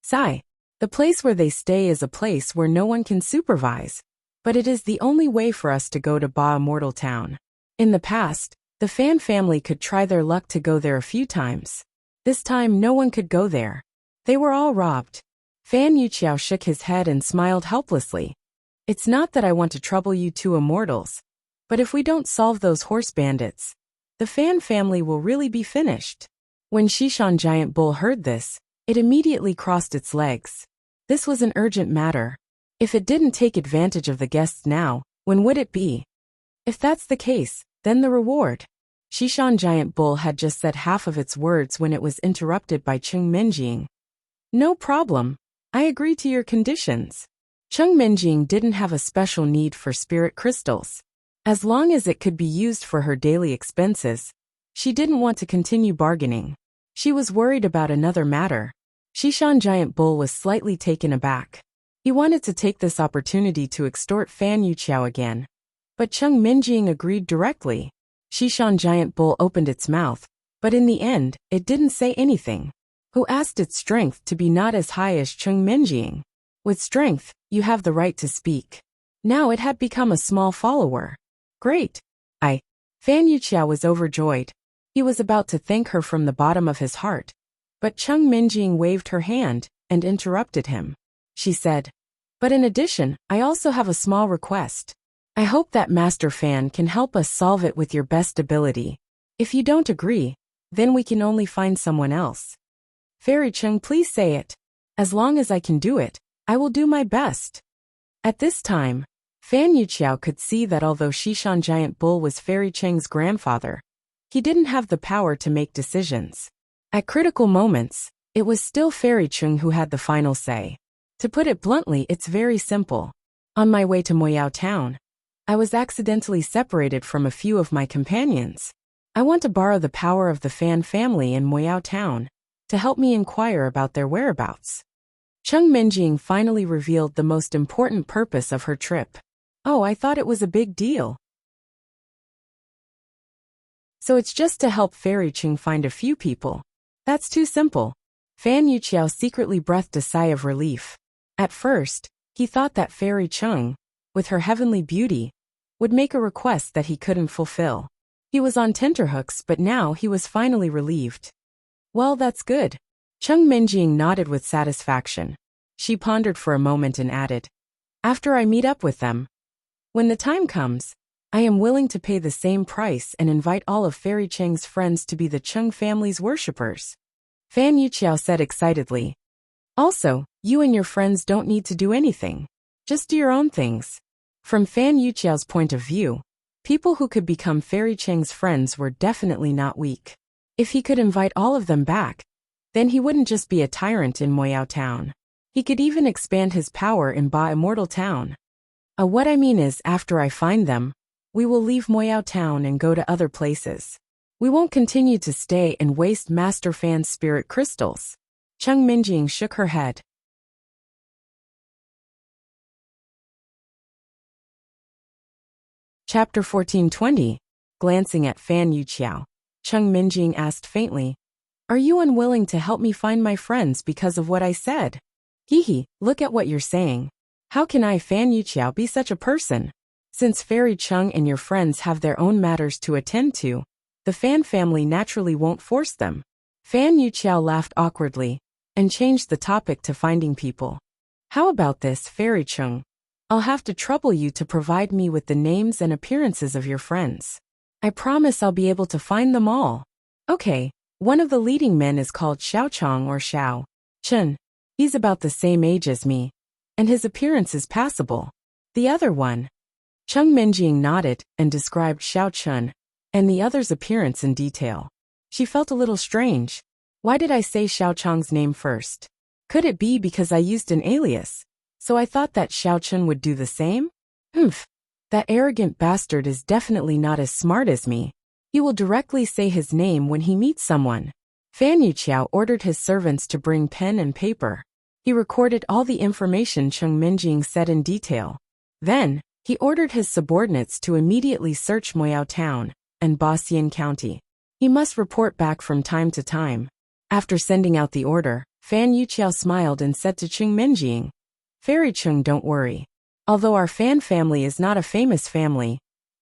Sigh. The place where they stay is a place where no one can supervise, but it is the only way for us to go to Ba Immortal Town. In the past, the Fan family could try their luck to go there a few times. This time no one could go there. They were all robbed. Fan Yuqiao shook his head and smiled helplessly. It's not that I want to trouble you two immortals, but if we don't solve those horse bandits, the Fan family will really be finished. When Xishan Giant Bull heard this, it immediately crossed its legs. This was an urgent matter. If it didn't take advantage of the guests now, when would it be? If that's the case, then the reward. Xishan Giant Bull had just said half of its words when it was interrupted by Chung Minjing. No problem. I agree to your conditions. Chung Minjing didn't have a special need for spirit crystals. As long as it could be used for her daily expenses, she didn't want to continue bargaining. She was worried about another matter. Shishan Giant Bull was slightly taken aback. He wanted to take this opportunity to extort Fan Yuqiao again. But Cheng Minjing agreed directly. Shishan Giant Bull opened its mouth, but in the end, it didn't say anything. Who asked its strength to be not as high as Cheng Minjing? With strength, you have the right to speak. Now it had become a small follower. Great. Fan Yuqiao was overjoyed. He was about to thank her from the bottom of his heart. But Cheng Minjing waved her hand and interrupted him. She said, "But in addition, I also have a small request. I hope that Master Fan can help us solve it with your best ability. If you don't agree, then we can only find someone else." "Fairy Cheng, please say it. As long as I can do it, I will do my best." At this time, Fan Yuqiao could see that although Shishan Giant Bull was Fairy Cheng's grandfather, he didn't have the power to make decisions. At critical moments, it was still Fairy Cheng who had the final say. To put it bluntly, it's very simple. On my way to Moyao Town, I was accidentally separated from a few of my companions. I want to borrow the power of the Fan family in Moyao Town to help me inquire about their whereabouts. Cheng Minjing finally revealed the most important purpose of her trip. "Oh, I thought it was a big deal. So it's just to help Fairy Cheng find a few people. That's too simple." Fan Yuqiao secretly breathed a sigh of relief. At first, he thought that Fairy Cheng, with her heavenly beauty, would make a request that he couldn't fulfill. He was on tenterhooks, but now he was finally relieved. "Well, that's good." Cheng Minjing nodded with satisfaction. She pondered for a moment and added, "After I meet up with them, when the time comes, I am willing to pay the same price and invite all of Fairy Cheng's friends to be the Cheng family's worshippers." Fan Yuqiao said excitedly. "Also, you and your friends don't need to do anything. Just do your own things." From Fan Yuqiao's point of view, people who could become Fairy Cheng's friends were definitely not weak. If he could invite all of them back, then he wouldn't just be a tyrant in Moyao Town. He could even expand his power in Ba Immortal Town. What I mean is, after I find them, we will leave Moyao Town and go to other places. We won't continue to stay and waste Master Fan's spirit crystals." Cheng Minjing shook her head. Chapter 1420. Glancing at Fan Yuqiao, Cheng Minjing asked faintly, "Are you unwilling to help me find my friends because of what I said?" "Hee, look at what you're saying. How can I, Fan Yuqiao, be such a person? Since Fairy Cheng and your friends have their own matters to attend to, the Fan family naturally won't force them." Fan Yuqiao laughed awkwardly and changed the topic to finding people. "How about this, Fairy Cheng? I'll have to trouble you to provide me with the names and appearances of your friends. I promise I'll be able to find them all." "Okay, one of the leading men is called Xiao Chong or Xiao Chen. He's about the same age as me, and his appearance is passable. The other one..." Cheng Minjing nodded and described Xiao Chen and the other's appearance in detail. She felt a little strange. Why did I say Xiao Chong's name first? Could it be because I used an alias, so I thought that Xiao Chen would do the same? That arrogant bastard is definitely not as smart as me. He will directly say his name when he meets someone. Fan Yuqiao ordered his servants to bring pen and paper. He recorded all the information Cheng Minjing said in detail. Then, he ordered his subordinates to immediately search Moyao Town and Baxian County. He must report back from time to time. After sending out the order, Fan Yuqiao smiled and said to Cheng Minjing, "Fairy Cheng, don't worry. Although our Fan family is not a famous family,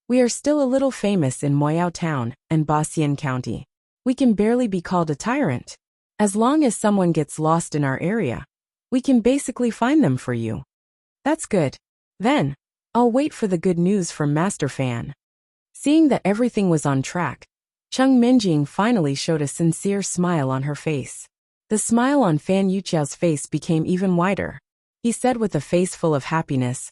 we are still a little famous in Moyao Town and Baxian County. We can barely be called a tyrant. As long as someone gets lost in our area, we can basically find them for you." "That's good. Then, I'll wait for the good news from Master Fan." Seeing that everything was on track, Cheng Minjing finally showed a sincere smile on her face. The smile on Fan Yuqiao's face became even wider. He said with a face full of happiness,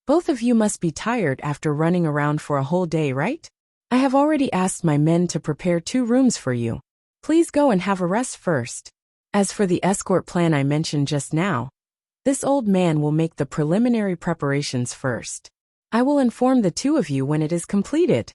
"Both of you must be tired after running around for a whole day, right? I have already asked my men to prepare 2 rooms for you. Please go and have a rest first. As for the escort plan I mentioned just now, this old man will make the preliminary preparations first. I will inform the 2 of you when it is completed."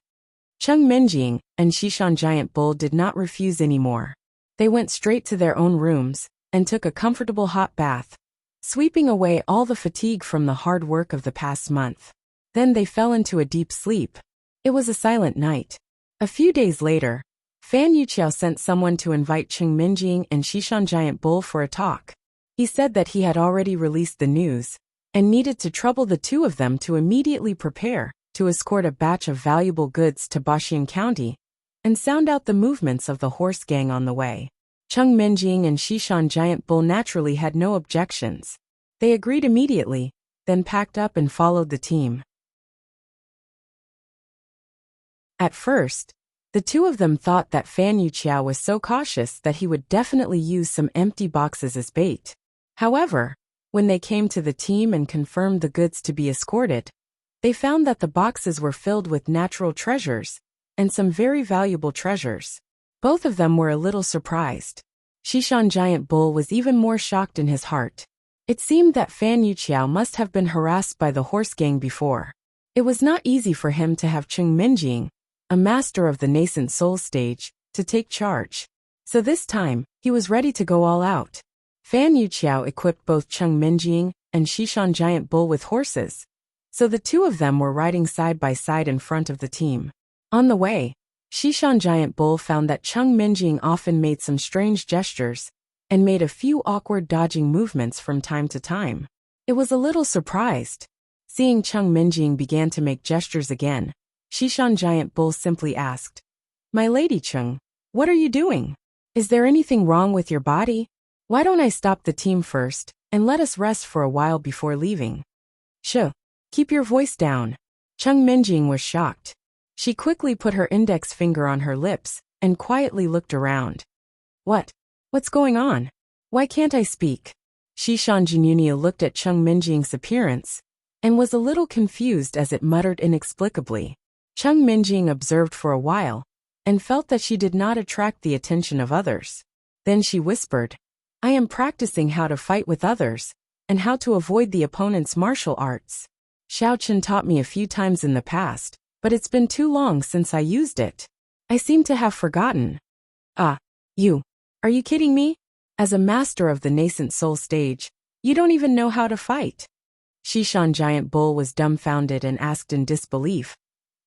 Cheng Minjing and Shishan Giant Bull did not refuse anymore. They went straight to their own rooms and took a comfortable hot bath, sweeping away all the fatigue from the hard work of the past month. Then they fell into a deep sleep. It was a silent night. A few days later, Fan Yuqiao sent someone to invite Cheng Minjing and Xishan Giant Bull for a talk. He said that he had already released the news and needed to trouble the two of them to immediately prepare to escort a batch of valuable goods to Baxian County and sound out the movements of the horse gang on the way. Cheng Minjing and Xishan Giant Bull naturally had no objections. They agreed immediately, then packed up and followed the team. At first, the two of them thought that Fan Yuqiao was so cautious that he would definitely use some empty boxes as bait. However, when they came to the team and confirmed the goods to be escorted, they found that the boxes were filled with natural treasures and some very valuable treasures. Both of them were a little surprised. Xishan Giant Bull was even more shocked in his heart. It seemed that Fan Yuqiao must have been harassed by the horse gang before. It was not easy for him to have Cheng Minjing, a master of the nascent soul stage, to take charge. So this time, he was ready to go all out. Fan Yuqiao equipped both Cheng Minjing and Xishan Giant Bull with horses, so the two of them were riding side by side in front of the team. On the way, Xishan Giant Bull found that Cheng Minjing often made some strange gestures and made a few awkward dodging movements from time to time. It was a little surprised. Seeing Cheng Minjing began to make gestures again, Xishan Giant Bull simply asked, "My lady Cheng, what are you doing? Is there anything wrong with your body? Why don't I stop the team first and let us rest for a while before leaving?" "Shh, keep your voice down." Cheng Minjing was shocked. She quickly put her index finger on her lips and quietly looked around. What's going on? Why can't I speak?" Xishan Jinunia looked at Cheng Minjing's appearance and was a little confused as it muttered inexplicably. Cheng Minjing observed for a while and felt that she did not attract the attention of others. Then she whispered, "I am practicing how to fight with others and how to avoid the opponent's martial arts. Xiao Chen taught me a few times in the past, but it's been too long since I used it. I seem to have forgotten." You. Are you kidding me? As a master of the nascent soul stage, you don't even know how to fight." Xishan Giant Bull was dumbfounded and asked in disbelief,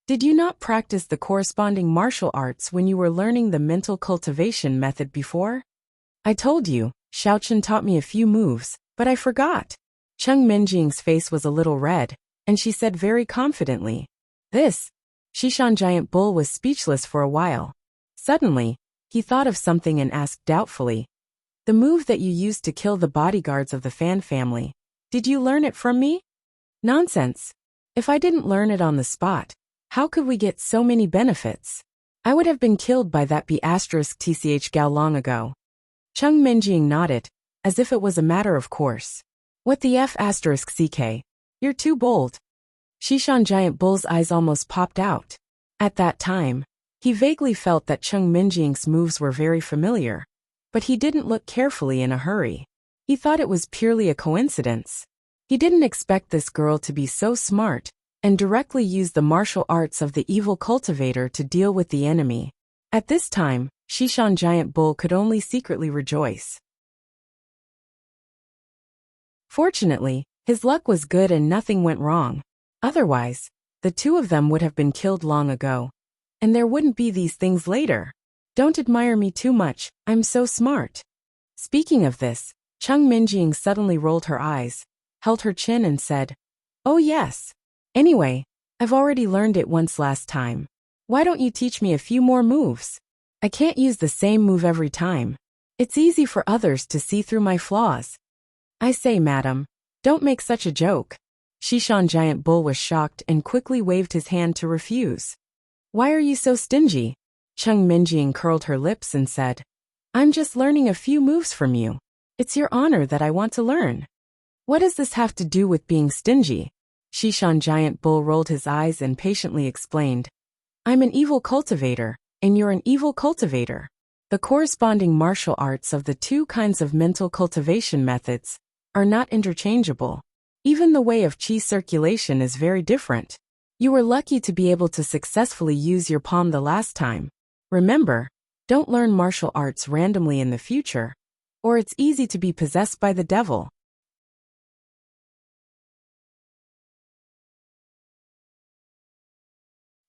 "Did you not practice the corresponding martial arts when you were learning the mental cultivation method before?" "I told you, Xiao Chen taught me a few moves, but I forgot." Cheng Minjing's face was a little red, and she said very confidently, "This." Xishan Giant Bull was speechless for a while. Suddenly, he thought of something and asked doubtfully, "The move that you used to kill the bodyguards of the Fan family, did you learn it from me?" "Nonsense. If I didn't learn it on the spot, how could we get so many benefits? I would have been killed by that B***TCH Gao long ago." Cheng Minjing nodded, as if it was a matter of course. "What the F***CK? You're too bold." Xishan Giant Bull's eyes almost popped out. At that time, he vaguely felt that Cheng Minjing's moves were very familiar, but he didn't look carefully in a hurry. He thought it was purely a coincidence. He didn't expect this girl to be so smart and directly use the martial arts of the evil cultivator to deal with the enemy. At this time, Xishan Giant Bull could only secretly rejoice. Fortunately, his luck was good and nothing went wrong. Otherwise, the two of them would have been killed long ago, and there wouldn't be these things later. "Don't admire me too much, I'm so smart." Speaking of this, Cheng Minjing suddenly rolled her eyes, held her chin and said, "Oh yes. Anyway, I've already learned it once last time. Why don't you teach me a few more moves? I can't use the same move every time. It's easy for others to see through my flaws." "I say, madam, don't make such a joke." Xishan Giant Bull was shocked and quickly waved his hand to refuse. "Why are you so stingy?" Cheng Minjing curled her lips and said, "I'm just learning a few moves from you. It's your honor that I want to learn." "What does this have to do with being stingy?" Xishan Giant Bull rolled his eyes and patiently explained, "I'm an evil cultivator, and you're an evil cultivator. The corresponding martial arts of the two kinds of mental cultivation methods are not interchangeable. Even the way of qi circulation is very different. You were lucky to be able to successfully use your palm the last time. Remember, don't learn martial arts randomly in the future. or it's easy to be possessed by the devil.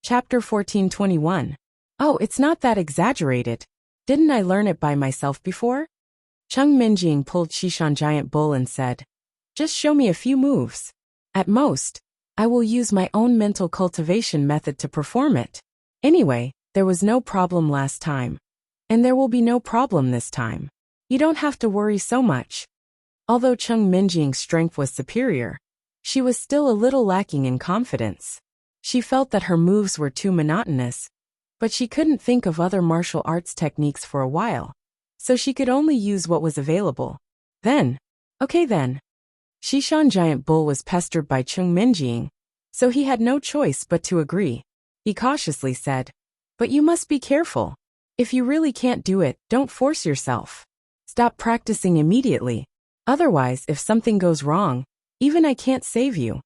Chapter 1421. Oh, it's not that exaggerated. Didn't I learn it by myself before? Chung Minjing pulled Shishan Giant Bull and said, just show me a few moves. At most, I will use my own mental cultivation method to perform it. Anyway, there was no problem last time. And there will be no problem this time. You don't have to worry so much. Although Chung Minjing's strength was superior, she was still a little lacking in confidence. She felt that her moves were too monotonous, but she couldn't think of other martial arts techniques for a while, so she could only use what was available. Okay then. Shishan Giant Bull was pestered by Chung Minjing, so he had no choice but to agree. He cautiously said, but you must be careful. If you really can't do it, don't force yourself. Stop practicing immediately. Otherwise, if something goes wrong, even I can't save you.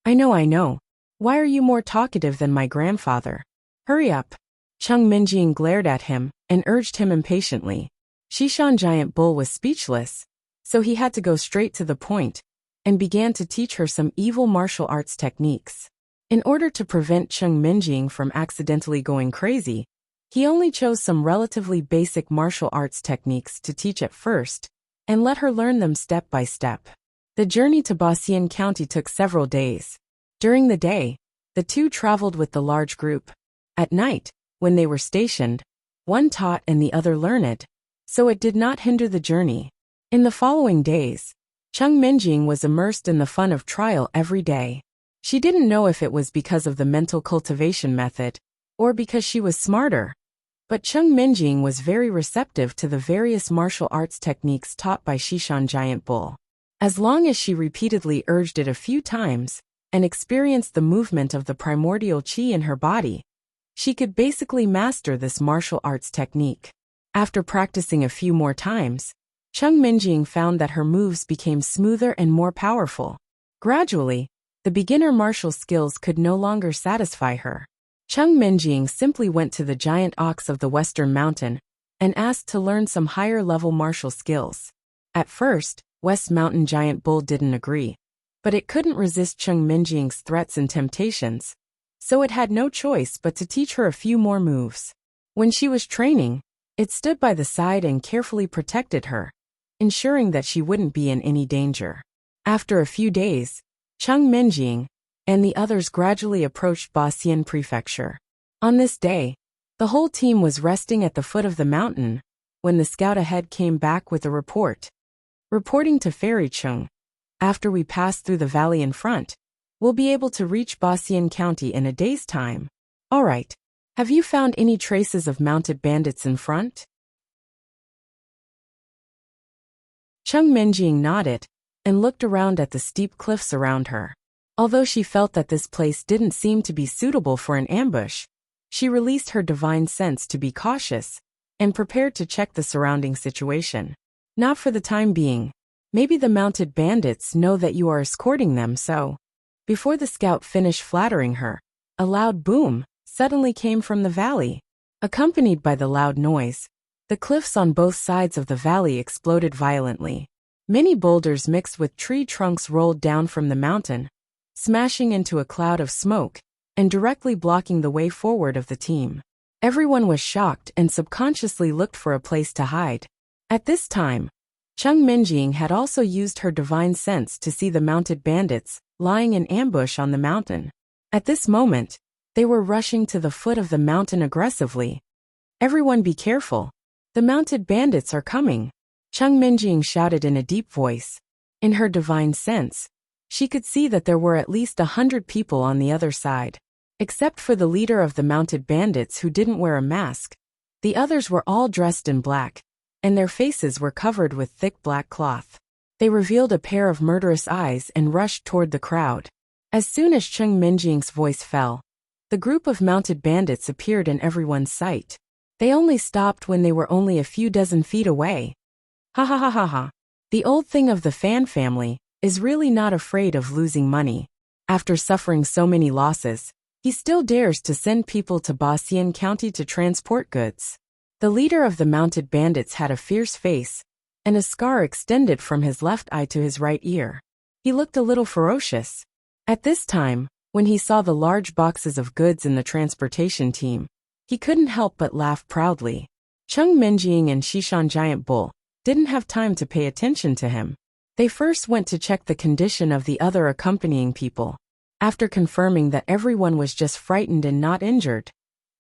I know. Why are you more talkative than my grandfather? Hurry up. Chung Minjing glared at him and urged him impatiently. Shishan Giant Bull was speechless, so he had to go straight to the point and began to teach her some evil martial arts techniques. In order to prevent Chung Minjing from accidentally going crazy, he only chose some relatively basic martial arts techniques to teach at first and let her learn them step by step. The journey to Basian County took several days. During the day, the two traveled with the large group. At night, when they were stationed, one taught and the other learned, so it did not hinder the journey. In the following days, Chung Minjing was immersed in the fun of trial every day. She didn't know if it was because of the mental cultivation method, or because she was smarter. But Chung Minjing was very receptive to the various martial arts techniques taught by Shishan Giant Bull. As long as she repeatedly urged it a few times, and experienced the movement of the primordial qi in her body, she could basically master this martial arts technique. After practicing a few more times, Chung Minjing found that her moves became smoother and more powerful. Gradually, the beginner martial skills could no longer satisfy her. Chung Minjing simply went to the giant ox of the Western Mountain and asked to learn some higher-level martial skills. At first, West Mountain Giant Bull didn't agree, but it couldn't resist Chung Minjing's threats and temptations, so it had no choice but to teach her a few more moves. When she was training, it stood by the side and carefully protected her, ensuring that she wouldn't be in any danger. After a few days, Chung Minjing and the others gradually approached Basian Prefecture. On this day, the whole team was resting at the foot of the mountain when the scout ahead came back with a report. Reporting to Fairy Chung, after we pass through the valley in front, we'll be able to reach Basian County in a day's time. All right. Have you found any traces of mounted bandits in front? Chung Minjing nodded and looked around at the steep cliffs around her. Although she felt that this place didn't seem to be suitable for an ambush, she released her divine sense to be cautious and prepared to check the surrounding situation. Not for the time being. Maybe the mounted bandits know that you are escorting them, so. Before the scout finished flattering her, a loud boom suddenly came from the valley. Accompanied by the loud noise, the cliffs on both sides of the valley exploded violently. Many boulders mixed with tree trunks rolled down from the mountain, smashing into a cloud of smoke and directly blocking the way forward of the team. Everyone was shocked and subconsciously looked for a place to hide. At this time, Chung Minjing had also used her divine sense to see the mounted bandits lying in ambush on the mountain. At this moment, they were rushing to the foot of the mountain aggressively. Everyone be careful. The mounted bandits are coming. Chung Minjing shouted in a deep voice. In her divine sense, she could see that there were at least 100 people on the other side. Except for the leader of the mounted bandits who didn't wear a mask, the others were all dressed in black, and their faces were covered with thick black cloth. They revealed a pair of murderous eyes and rushed toward the crowd. As soon as Chung Minjing's voice fell, the group of mounted bandits appeared in everyone's sight. They only stopped when they were only a few dozen feet away. Ha ha ha ha ha. The old thing of the Fan family is really not afraid of losing money. After suffering so many losses, he still dares to send people to Basian County to transport goods. The leader of the mounted bandits had a fierce face and a scar extended from his left eye to his right ear. He looked a little ferocious. At this time, when he saw the large boxes of goods in the transportation team, he couldn't help but laugh proudly. Chung Minjing and Shishan Giant Bull didn't have time to pay attention to him. They first went to check the condition of the other accompanying people. After confirming that everyone was just frightened and not injured,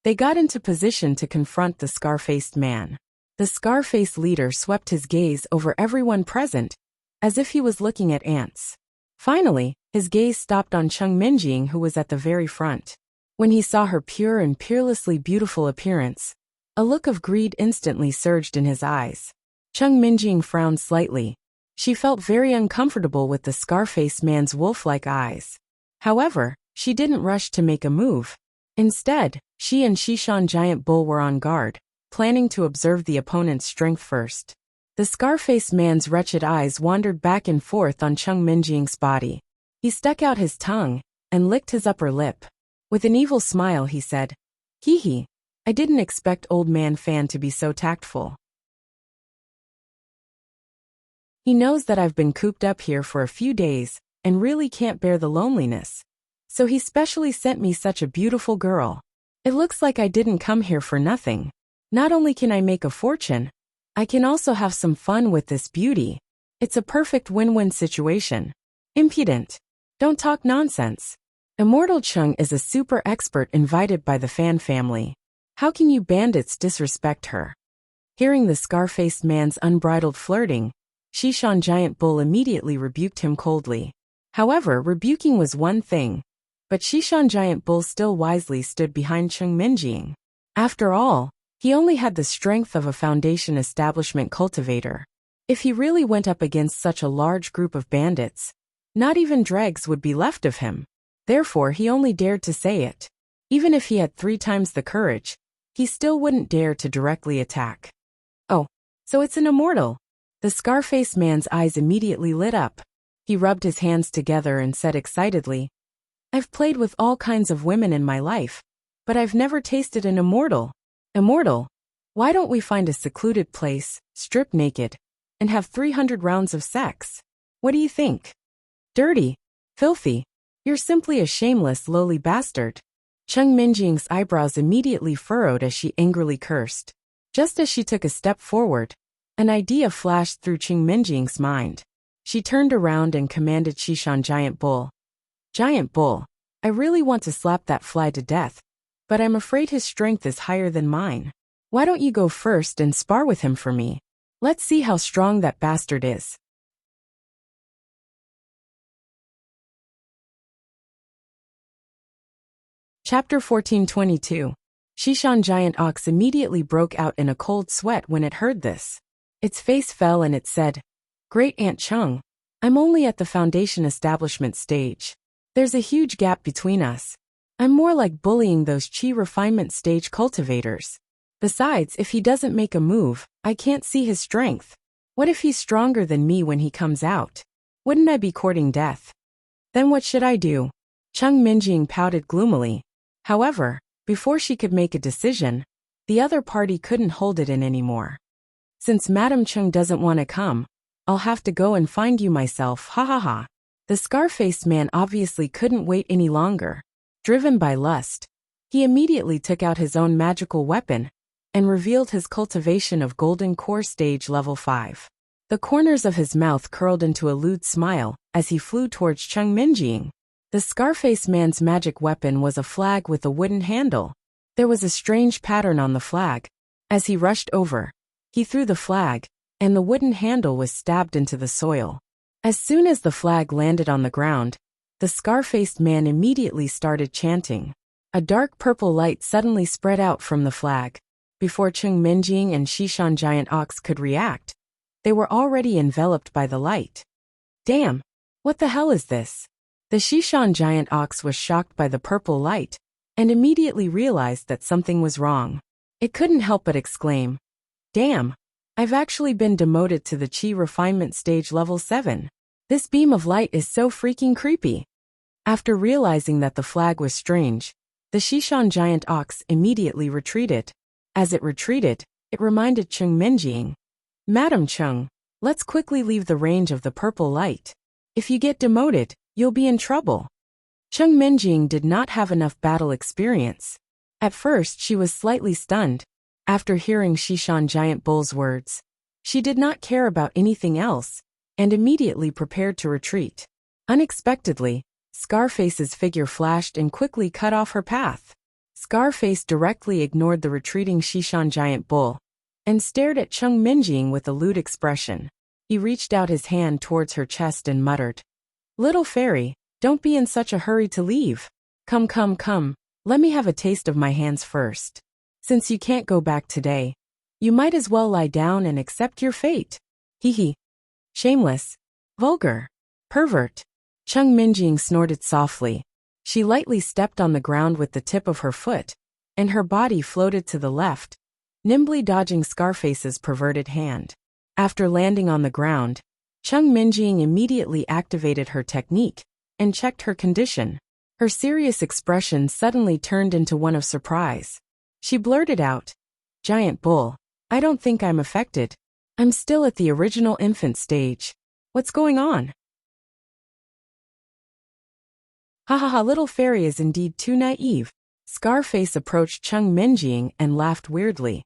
they got into position to confront the scar-faced man. The scar-faced leader swept his gaze over everyone present, as if he was looking at ants. Finally, his gaze stopped on Chung Minjing, who was at the very front. When he saw her pure and peerlessly beautiful appearance, a look of greed instantly surged in his eyes. Chung Minjing frowned slightly. She felt very uncomfortable with the scar-faced man's wolf-like eyes. However, she didn't rush to make a move. Instead, she and Shishan Giant Bull were on guard, planning to observe the opponent's strength first. The scar-faced man's wretched eyes wandered back and forth on Chung Minjing's body. He stuck out his tongue and licked his upper lip. With an evil smile, he said, "Hee hee, I didn't expect old man Fan to be so tactful. He knows that I've been cooped up here for a few days and really can't bear the loneliness. So he specially sent me such a beautiful girl. It looks like I didn't come here for nothing. Not only can I make a fortune, I can also have some fun with this beauty. It's a perfect win-win situation." Impudent. Don't talk nonsense. Immortal Chung is a super expert invited by the Fan family. How can you bandits disrespect her? Hearing the scar-faced man's unbridled flirting, Shishan Giant Bull immediately rebuked him coldly. However, rebuking was one thing, but Shishan Giant Bull still wisely stood behind Chung Minjing. After all, he only had the strength of a foundation establishment cultivator. If he really went up against such a large group of bandits, not even dregs would be left of him. Therefore, he only dared to say it. Even if he had 3 times the courage, he still wouldn't dare to directly attack. "Oh, so it's an immortal." The scar-faced man's eyes immediately lit up. He rubbed his hands together and said excitedly, "I've played with all kinds of women in my life, but I've never tasted an immortal. Immortal, why don't we find a secluded place, strip naked, and have 300 rounds of sex? What do you think? Dirty, filthy, you're simply a shameless lowly bastard." Chung Minjing's eyebrows immediately furrowed as she angrily cursed. Just as she took a step forward, an idea flashed through Chung Minjing's mind. She turned around and commanded Shishan Giant Bull. "Giant Bull, I really want to slap that fly to death, but I'm afraid his strength is higher than mine. Why don't you go first and spar with him for me? Let's see how strong that bastard is." Chapter 1422. Shishan Giant Ox immediately broke out in a cold sweat when it heard this. Its face fell and it said, "Great Aunt Chung, I'm only at the foundation establishment stage. There's a huge gap between us. I'm more like bullying those chi refinement stage cultivators. Besides, if he doesn't make a move, I can't see his strength. What if he's stronger than me when he comes out? Wouldn't I be courting death? Then what should I do?" Chung Minjing pouted gloomily. However, before she could make a decision, the other party couldn't hold it in anymore. "Since Madam Chung doesn't want to come, I'll have to go and find you myself, ha ha ha." The scar-faced man obviously couldn't wait any longer. Driven by lust, he immediately took out his own magical weapon and revealed his cultivation of Golden Core Stage Level 5. The corners of his mouth curled into a lewd smile as he flew towards Chung Minjing. The scar-faced man's magic weapon was a flag with a wooden handle. There was a strange pattern on the flag. As he rushed over, he threw the flag, and the wooden handle was stabbed into the soil. As soon as the flag landed on the ground, the scar-faced man immediately started chanting. A dark purple light suddenly spread out from the flag. Before Chung Minjing and Shishan Giant Ox could react, they were already enveloped by the light. "Damn! What the hell is this?" The Shishan Giant Ox was shocked by the purple light and immediately realized that something was wrong. It couldn't help but exclaim, "Damn! I've actually been demoted to the Chi Refinement Stage Level 7. This beam of light is so freaking creepy." After realizing that the flag was strange, the Shishan Giant Ox immediately retreated. As it retreated, it reminded Chung Minjing, "Madam Chung, Let's quickly leave the range of the purple light. If you get demoted, you'll be in trouble. Chung Minjing did not have enough battle experience. At first she was slightly stunned. After hearing Shishan Giant Bull's words, she did not care about anything else, and immediately prepared to retreat. Unexpectedly, Scarface's figure flashed and quickly cut off her path. Scarface directly ignored the retreating Shishan Giant Bull, and stared at Chung Minjing with a lewd expression. He reached out his hand towards her chest and muttered, "Little fairy, don't be in such a hurry to leave. Come, let me have a taste of my hands first. Since you can't go back today, you might as well lie down and accept your fate." Hee. Shameless. Vulgar. Pervert. Chung Minjing snorted softly. She lightly stepped on the ground with the tip of her foot, and her body floated to the left, nimbly dodging Scarface's perverted hand. After landing on the ground, Chung Minjing immediately activated her technique and checked her condition. Her serious expression suddenly turned into one of surprise. She blurted out, "Giant Bull, I don't think I'm affected. I'm still at the original infant stage. What's going on?" Ha, little fairy is indeed too naive. Scarface approached Chung Minjing and laughed weirdly.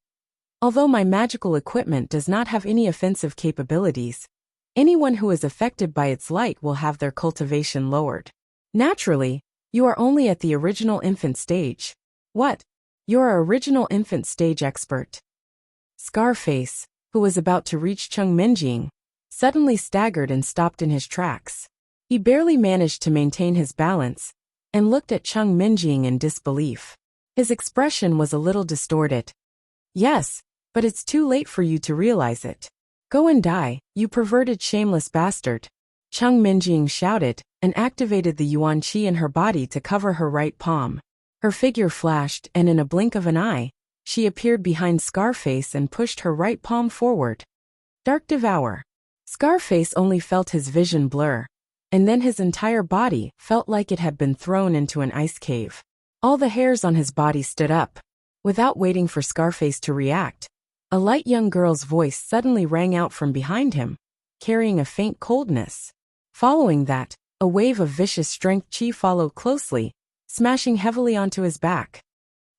"Although my magical equipment does not have any offensive capabilities, anyone who is affected by its light will have their cultivation lowered. Naturally, you are only at the original infant stage. What? You're an original infant stage expert." Scarface, who was about to reach Chung Minjing, suddenly staggered and stopped in his tracks. He barely managed to maintain his balance, and looked at Chung Minjing in disbelief. His expression was a little distorted. "Yes, but it's too late for you to realize it. Go and die, you perverted shameless bastard." Chung Minjing shouted, and activated the Yuan Qi in her body to cover her right palm. Her figure flashed, and in a blink of an eye, she appeared behind Scarface and pushed her right palm forward. Dark Devour. Scarface only felt his vision blur, and then his entire body felt like it had been thrown into an ice cave. All the hairs on his body stood up. Without waiting for Scarface to react, a light young girl's voice suddenly rang out from behind him, carrying a faint coldness. Following that, a wave of vicious strength chi followed closely, smashing heavily onto his back.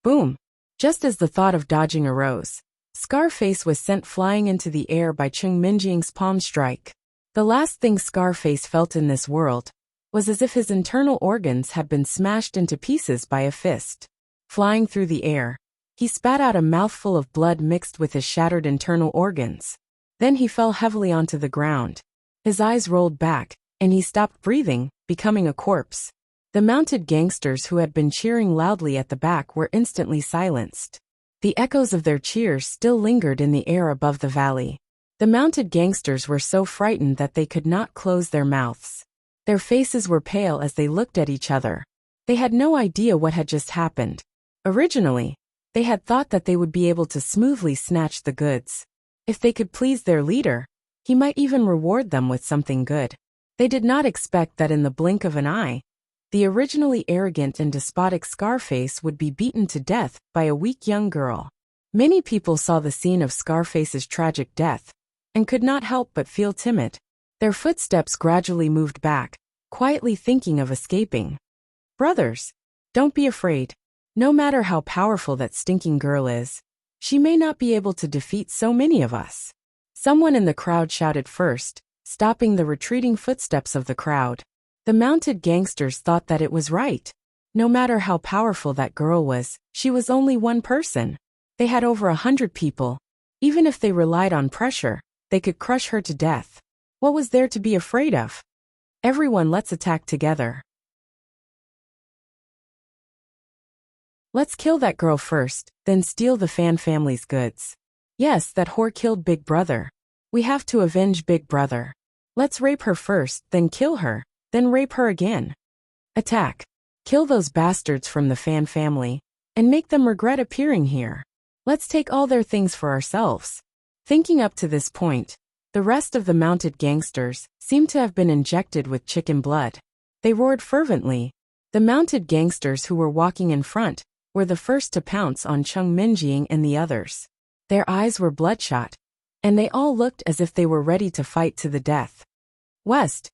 Boom! Just as the thought of dodging arose, Scarface was sent flying into the air by Chung Minjing's palm strike. The last thing Scarface felt in this world was as if his internal organs had been smashed into pieces by a fist. Flying through the air, he spat out a mouthful of blood mixed with his shattered internal organs. Then he fell heavily onto the ground. His eyes rolled back, and he stopped breathing, becoming a corpse. The mounted gangsters who had been cheering loudly at the back were instantly silenced. The echoes of their cheers still lingered in the air above the valley. The mounted gangsters were so frightened that they could not close their mouths. Their faces were pale as they looked at each other. They had no idea what had just happened. Originally, they had thought that they would be able to smoothly snatch the goods. If they could please their leader, he might even reward them with something good. They did not expect that in the blink of an eye, the originally arrogant and despotic Scarface would be beaten to death by a weak young girl. Many people saw the scene of Scarface's tragic death, and could not help but feel timid. Their footsteps gradually moved back, quietly thinking of escaping. "Brothers, don't be afraid. No matter how powerful that stinking girl is, she may not be able to defeat so many of us." Someone in the crowd shouted first, stopping the retreating footsteps of the crowd. The mounted gangsters thought that it was right. No matter how powerful that girl was, she was only one person. They had over 100 people. Even if they relied on pressure, they could crush her to death. What was there to be afraid of? "Everyone, let's attack together. Let's kill that girl first, then steal the Fan family's goods. Yes, that whore killed Big Brother. We have to avenge Big Brother. Let's rape her first, then kill her, then rape her again. Attack. Kill those bastards from the Fan family, and make them regret appearing here. Let's take all their things for ourselves." Thinking up to this point, the rest of the mounted gangsters seemed to have been injected with chicken blood. They roared fervently. The mounted gangsters who were walking in front were the first to pounce on Chung Minjing and the others. Their eyes were bloodshot, and they all looked as if they were ready to fight to the death. West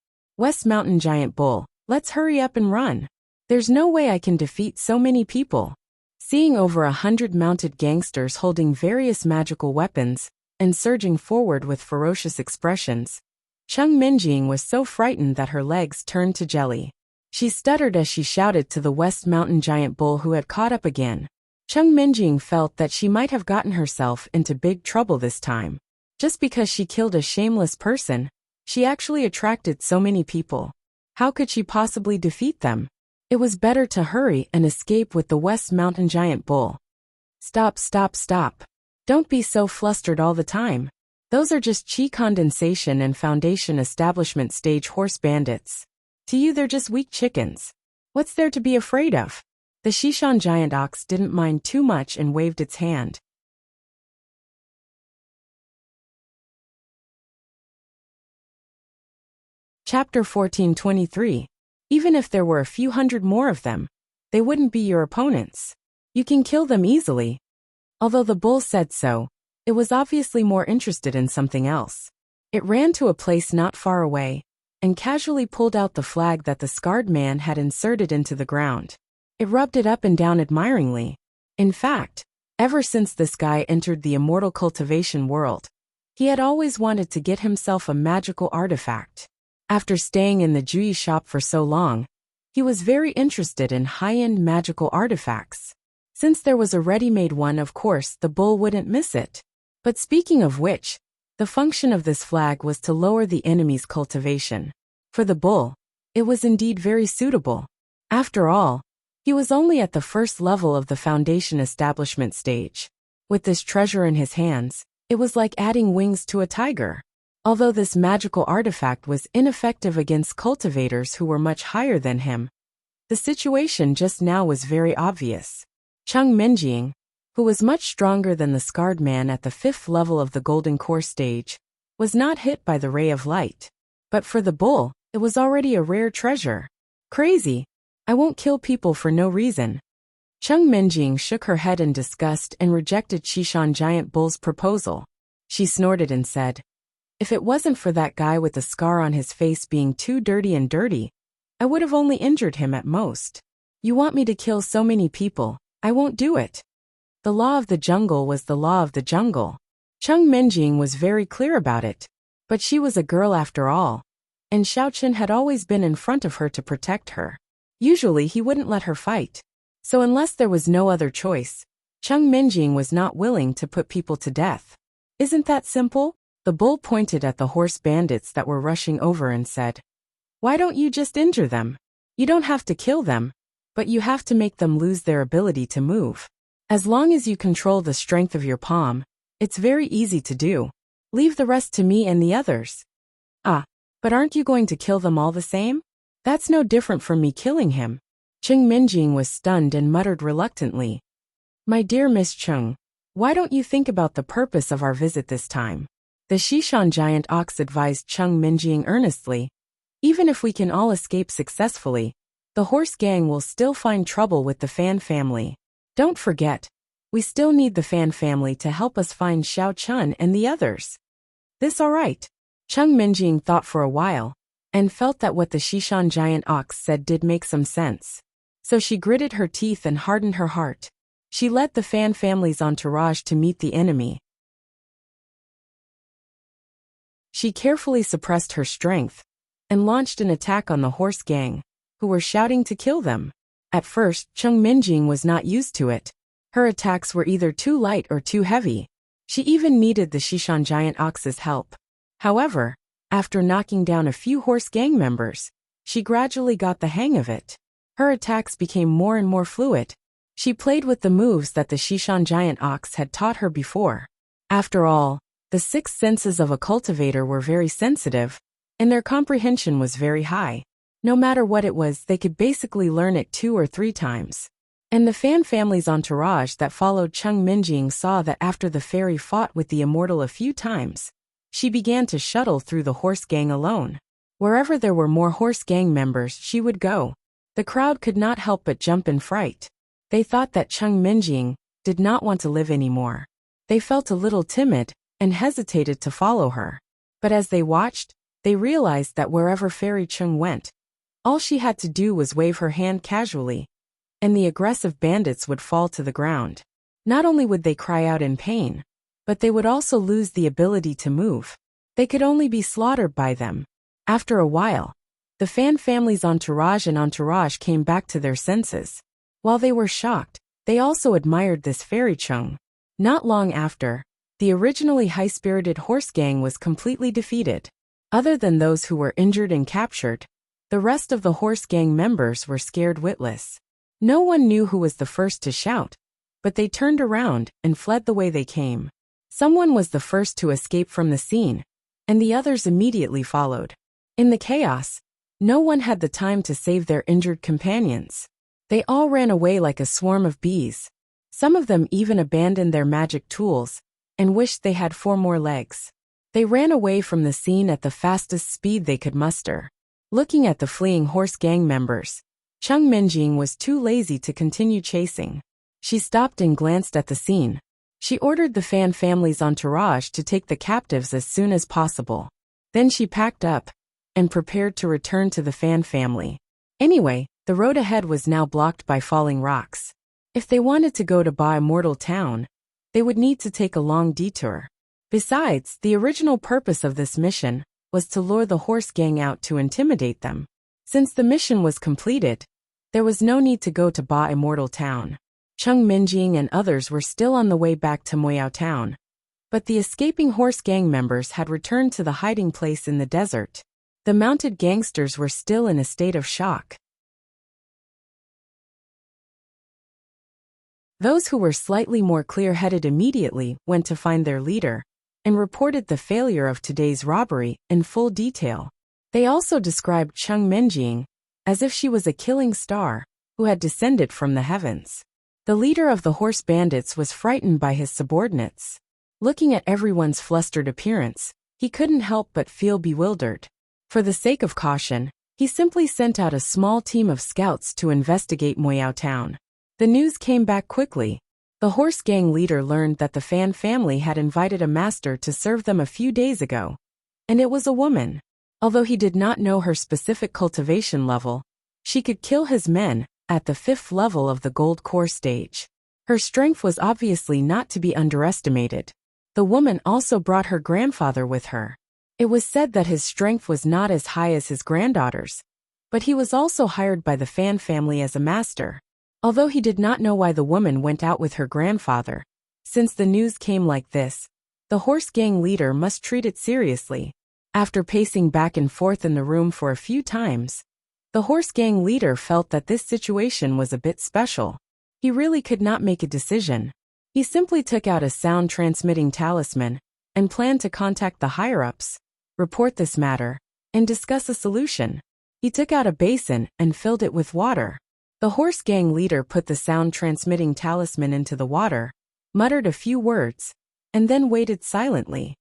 Mountain Giant Bull, let's hurry up and run. There's no way I can defeat so many people. Seeing over 100 mounted gangsters holding various magical weapons and surging forward with ferocious expressions, Chung Minjing was so frightened that her legs turned to jelly. She stuttered as she shouted to the West Mountain Giant Bull who had caught up again. Chung Minjing felt that she might have gotten herself into big trouble this time. Just because she killed a shameless person, she actually attracted so many people. How could she possibly defeat them? It was better to hurry and escape with the West Mountain Giant Bull. Stop. Don't be so flustered all the time. Those are just chi condensation and foundation establishment stage horse bandits. To you they're just weak chickens. What's there to be afraid of? The Shishan giant ox didn't mind too much and waved its hand. Chapter 1423. Even if there were a few hundred more of them, they wouldn't be your opponents. You can kill them easily. Although the bull said so, it was obviously more interested in something else. It ran to a place not far away and casually pulled out the flag that the scarred man had inserted into the ground. It rubbed it up and down admiringly. In fact, ever since this guy entered the immortal cultivation world, he had always wanted to get himself a magical artifact. After staying in the Jui shop for so long, he was very interested in high-end magical artifacts. Since there was a ready-made one, of course, the bull wouldn't miss it. But speaking of which, the function of this flag was to lower the enemy's cultivation. For the bull, it was indeed very suitable. After all, he was only at the first level of the foundation establishment stage. With this treasure in his hands, it was like adding wings to a tiger. Although this magical artifact was ineffective against cultivators who were much higher than him, the situation just now was very obvious. Chung Minjing, who was much stronger than the scarred man at the 5th level of the golden core stage, was not hit by the ray of light. But for the bull, it was already a rare treasure. Crazy. I won't kill people for no reason. Chung Minjing shook her head in disgust and rejected Shishan Giant Bull's proposal. She snorted and said, "If it wasn't for that guy with the scar on his face being too dirty, I would have only injured him at most. You want me to kill so many people, I won't do it." The law of the jungle was the law of the jungle. Chung Minjing was very clear about it. But she was a girl after all, and Xiaochen had always been in front of her to protect her. Usually he wouldn't let her fight. So unless there was no other choice, Chung Minjing was not willing to put people to death. Isn't that simple? The bull pointed at the horse bandits that were rushing over and said, "Why don't you just injure them? You don't have to kill them, but you have to make them lose their ability to move. As long as you control the strength of your palm, it's very easy to do. Leave the rest to me and the others." "Ah, but aren't you going to kill them all the same? That's no different from me killing him." Chung Minjing was stunned and muttered reluctantly, "My dear Miss Chung, why don't you think about the purpose of our visit this time?" The Shishan giant ox advised Chung Minjing earnestly. "Even if we can all escape successfully, the horse gang will still find trouble with the Fan family. Don't forget, we still need the Fan family to help us find Xiao Chun and the others." "This all right?" Chung Minjing thought for a while, and felt that what the Shishan giant ox said did make some sense. So she gritted her teeth and hardened her heart. She led the Fan family's entourage to meet the enemy. She carefully suppressed her strength and launched an attack on the horse gang, who were shouting to kill them. At first, Chung Minjing was not used to it. Her attacks were either too light or too heavy. She even needed the Shishan giant ox's help. However, after knocking down a few horse gang members, she gradually got the hang of it. Her attacks became more and more fluid. She played with the moves that the Shishan giant ox had taught her before. After all, the 6 senses of a cultivator were very sensitive, and their comprehension was very high. No matter what it was, they could basically learn it 2 or 3 times. And the Fan family's entourage that followed Chung Minjing saw that after the fairy fought with the immortal a few times, she began to shuttle through the horse gang alone. Wherever there were more horse gang members, she would go. The crowd could not help but jump in fright. They thought that Chung Minjing did not want to live anymore. They felt a little timid and hesitated to follow her. But as they watched, they realized that wherever Fairy Chung went, all she had to do was wave her hand casually, and the aggressive bandits would fall to the ground. Not only would they cry out in pain, but they would also lose the ability to move. They could only be slaughtered by them. After a while, the Fan family's entourage came back to their senses. While they were shocked, they also admired this Fairy Chung. Not long after, the originally high-spirited horse gang was completely defeated. Other than those who were injured and captured, the rest of the horse gang members were scared witless. No one knew who was the first to shout, but they turned around and fled the way they came. Someone was the first to escape from the scene, and the others immediately followed. In the chaos, no one had the time to save their injured companions. They all ran away like a swarm of bees. Some of them even abandoned their magic tools and wished they had 4 more legs. They ran away from the scene at the fastest speed they could muster. Looking at the fleeing horse gang members, Chung Minjing was too lazy to continue chasing. She stopped and glanced at the scene. She ordered the Fan family's entourage to take the captives as soon as possible. Then she packed up and prepared to return to the Fan family. Anyway, the road ahead was now blocked by falling rocks. If they wanted to go to Ba Immortal Town, they would need to take a long detour. Besides, the original purpose of this mission was to lure the horse gang out to intimidate them. Since the mission was completed, there was no need to go to Ba Immortal Town. Chung Minjing and others were still on the way back to Moyao Town, but the escaping horse gang members had returned to the hiding place in the desert. The mounted gangsters were still in a state of shock. Those who were slightly more clear-headed immediately went to find their leader and reported the failure of today's robbery in full detail. They also described Chung Minjing as if she was a killing star who had descended from the heavens. The leader of the horse bandits was frightened by his subordinates. Looking at everyone's flustered appearance, he couldn't help but feel bewildered. For the sake of caution, he simply sent out a small team of scouts to investigate Moyao Town. The news came back quickly. The horse gang leader learned that the Fan family had invited a master to serve them a few days ago, and it was a woman. Although he did not know her specific cultivation level, she could kill his men at the 5th level of the Gold Core stage. Her strength was obviously not to be underestimated. The woman also brought her grandfather with her. It was said that his strength was not as high as his granddaughter's, but he was also hired by the Fan family as a master. Although he did not know why the woman went out with her grandfather, since the news came like this, the horse gang leader must treat it seriously. After pacing back and forth in the room for a few times, the horse gang leader felt that this situation was a bit special. He really could not make a decision. He simply took out a sound-transmitting talisman and planned to contact the higher-ups, report this matter, and discuss a solution. He took out a basin and filled it with water. The horse gang leader put the sound-transmitting talisman into the water, muttered a few words, and then waited silently.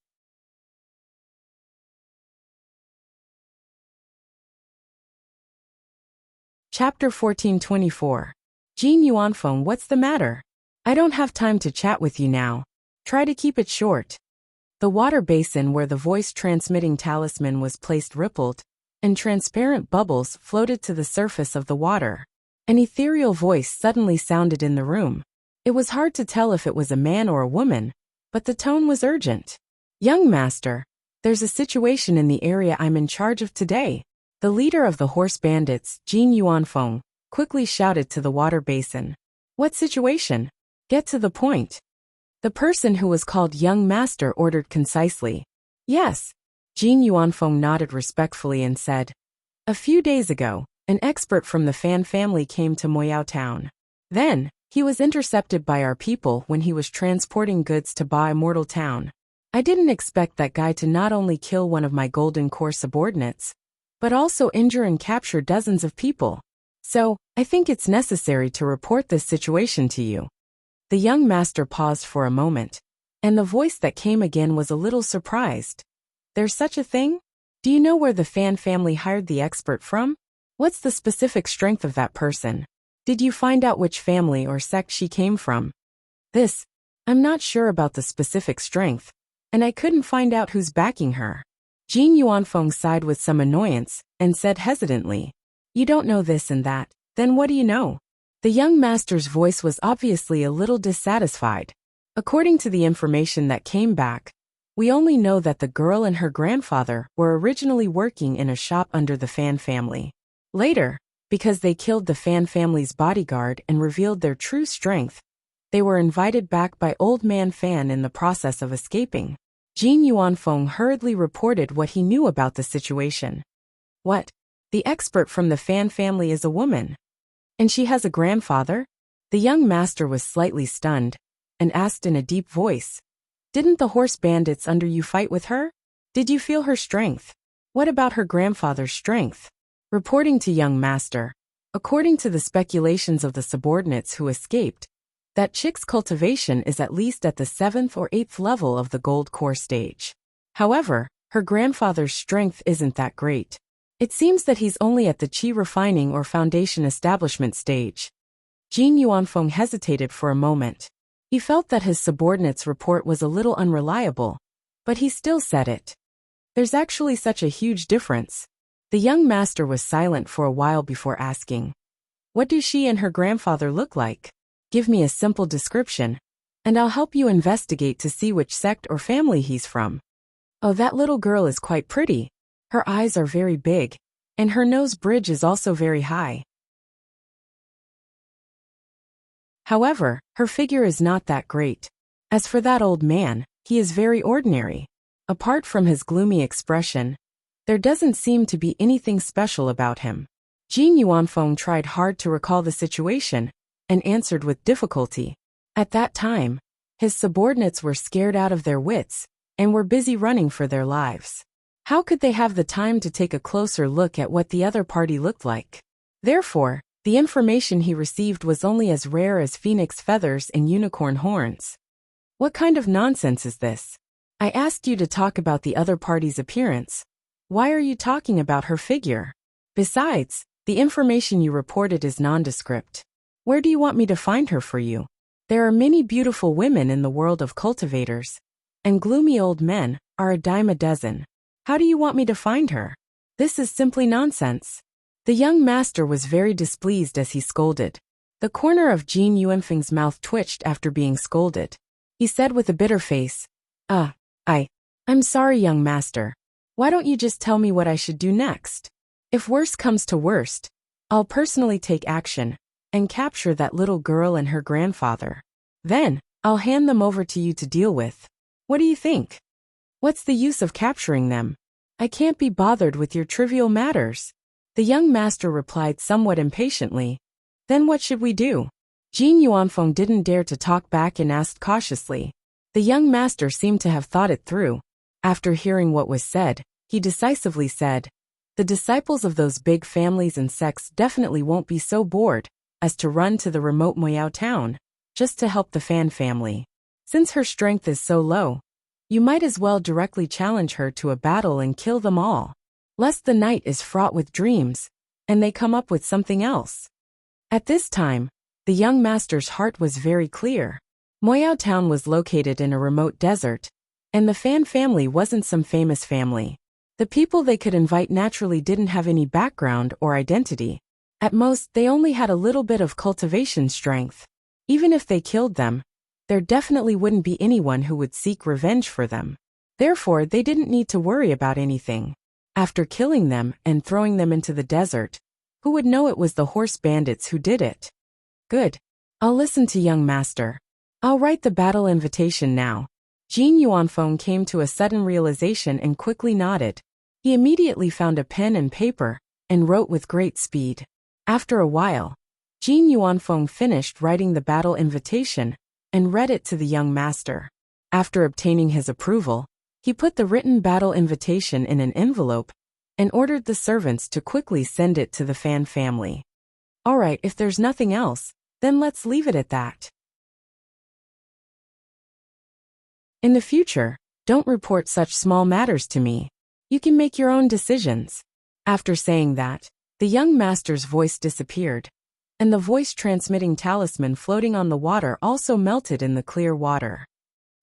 Chapter 1424. Jin Yuanfeng, what's the matter? I don't have time to chat with you now. Try to keep it short. The water basin where the voice-transmitting talisman was placed rippled, and transparent bubbles floated to the surface of the water. An ethereal voice suddenly sounded in the room. It was hard to tell if it was a man or a woman, but the tone was urgent. Young master, there's a situation in the area I'm in charge of today. The leader of the horse bandits, Jin Yuanfeng, quickly shouted to the water basin. What situation? Get to the point. The person who was called young master ordered concisely. Yes. Jin Yuanfeng nodded respectfully and said, a few days ago, an expert from the Fan family came to Moyao Town. Then, he was intercepted by our people when he was transporting goods to Ba Immortal Town. I didn't expect that guy to not only kill one of my Golden Core subordinates, but also injure and capture dozens of people. So, I think it's necessary to report this situation to you. The young master paused for a moment, and the voice that came again was a little surprised. There's such a thing? Do you know where the Fan family hired the expert from? What's the specific strength of that person? Did you find out which family or sect she came from? I'm not sure about the specific strength, and I couldn't find out who's backing her. Jin Yuanfeng sighed with some annoyance and said hesitantly, "You don't know this and that, then what do you know?" The young master's voice was obviously a little dissatisfied. "According to the information that came back, we only know that the girl and her grandfather were originally working in a shop under the Fan family. Later, because they killed the Fan family's bodyguard and revealed their true strength, they were invited back by Old Man Fan in the process of escaping." Jin Yuanfeng hurriedly reported what he knew about the situation. "What? The expert from the Fan family is a woman? And she has a grandfather?" The young master was slightly stunned and asked in a deep voice, "Didn't the horse bandits under you fight with her? Did you feel her strength? What about her grandfather's strength?" Reporting to young master, according to the speculations of the subordinates who escaped, that chick's cultivation is at least at the 7th or 8th level of the gold core stage. However, her grandfather's strength isn't that great. It seems that he's only at the chi refining or foundation establishment stage. Jin Yuanfeng hesitated for a moment. He felt that his subordinate's report was a little unreliable, but he still said it. "There's actually such a huge difference." The young master was silent for a while before asking, "What do she and her grandfather look like? Give me a simple description, and I'll help you investigate to see which sect or family he's from." "Oh, that little girl is quite pretty. Her eyes are very big, and her nose bridge is also very high. However, her figure is not that great. As for that old man, he is very ordinary. Apart from his gloomy expression, there doesn't seem to be anything special about him." Jin Yuanfeng tried hard to recall the situation and answered with difficulty. At that time, his subordinates were scared out of their wits and were busy running for their lives. How could they have the time to take a closer look at what the other party looked like? Therefore, the information he received was only as rare as phoenix feathers and unicorn horns. "What kind of nonsense is this? I asked you to talk about the other party's appearance. Why are you talking about her figure? Besides, the information you reported is nondescript. Where do you want me to find her for you? There are many beautiful women in the world of cultivators, and gloomy old men are a dime a dozen. How do you want me to find her? This is simply nonsense." The young master was very displeased as he scolded. The corner of Jin Yuanfeng's mouth twitched after being scolded. He said with a bitter face, I'm sorry, young master. Why don't you just tell me what I should do next? If worse comes to worst, I'll personally take action and capture that little girl and her grandfather. Then, I'll hand them over to you to deal with. What do you think? What's the use of capturing them? I can't be bothered with your trivial matters." The young master replied somewhat impatiently. "Then what should we do?" Jin Yuanfeng didn't dare to talk back and asked cautiously. The young master seemed to have thought it through. After hearing what was said, he decisively said, "The disciples of those big families and sects definitely won't be so bored as to run to the remote Moyao town just to help the Fan family. Since her strength is so low, you might as well directly challenge her to a battle and kill them all, lest the night is fraught with dreams, and they come up with something else." At this time, the young master's heart was very clear. Moyao town was located in a remote desert, and the Fan family wasn't some famous family. The people they could invite naturally didn't have any background or identity. At most, they only had a little bit of cultivation strength. Even if they killed them, there definitely wouldn't be anyone who would seek revenge for them. Therefore, they didn't need to worry about anything. After killing them and throwing them into the desert, who would know it was the horse bandits who did it? Good. I'll listen to young master. I'll write the battle invitation now. Jin Yuanfeng came to a sudden realization and quickly nodded. He immediately found a pen and paper and wrote with great speed. After a while, Jin Yuanfeng finished writing the battle invitation and read it to the young master. After obtaining his approval, he put the written battle invitation in an envelope and ordered the servants to quickly send it to the Fan family. All right, if there's nothing else, then let's leave it at that. In the future, don't report such small matters to me. You can make your own decisions. After saying that, the young master's voice disappeared, and the voice-transmitting talisman floating on the water also melted in the clear water.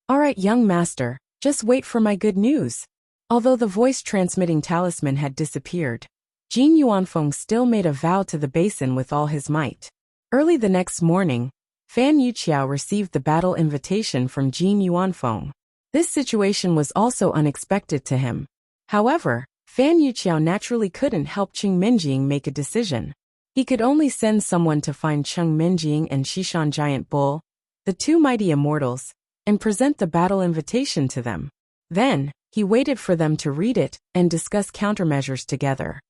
All right, young master, Just wait for my good news. Although the voice-transmitting talisman had disappeared, Jin Yuanfeng still made a vow to the basin with all his might. Early the next morning, Fan Yuqiao received the battle invitation from Jin Yuanfeng. This situation was also unexpected to him. However, Fan Yuqiao naturally couldn't help Cheng Minjing make a decision. He could only send someone to find Cheng Minjing and Xishan Giant Bull, the two mighty immortals, and present the battle invitation to them. Then, he waited for them to read it and discuss countermeasures together.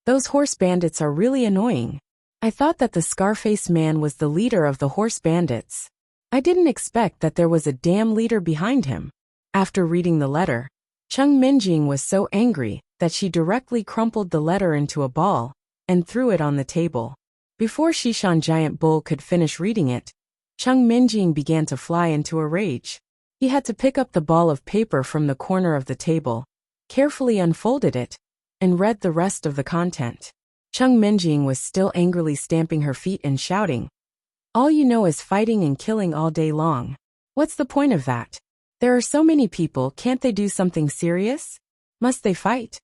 Those horse bandits are really annoying. I thought that the Scarface man was the leader of the horse bandits. I didn't expect that there was a damn leader behind him. After reading the letter, Cheng Minjing was so angry that she directly crumpled the letter into a ball and threw it on the table. Before Xishan Giant Bull could finish reading it, Cheng Minjing began to fly into a rage. He had to pick up the ball of paper from the corner of the table, carefully unfolded it, and read the rest of the content. Cheng Minjing was still angrily stamping her feet and shouting, "All you know is fighting and killing all day long. What's the point of that? There are so many people, can't they do something serious? Must they fight?"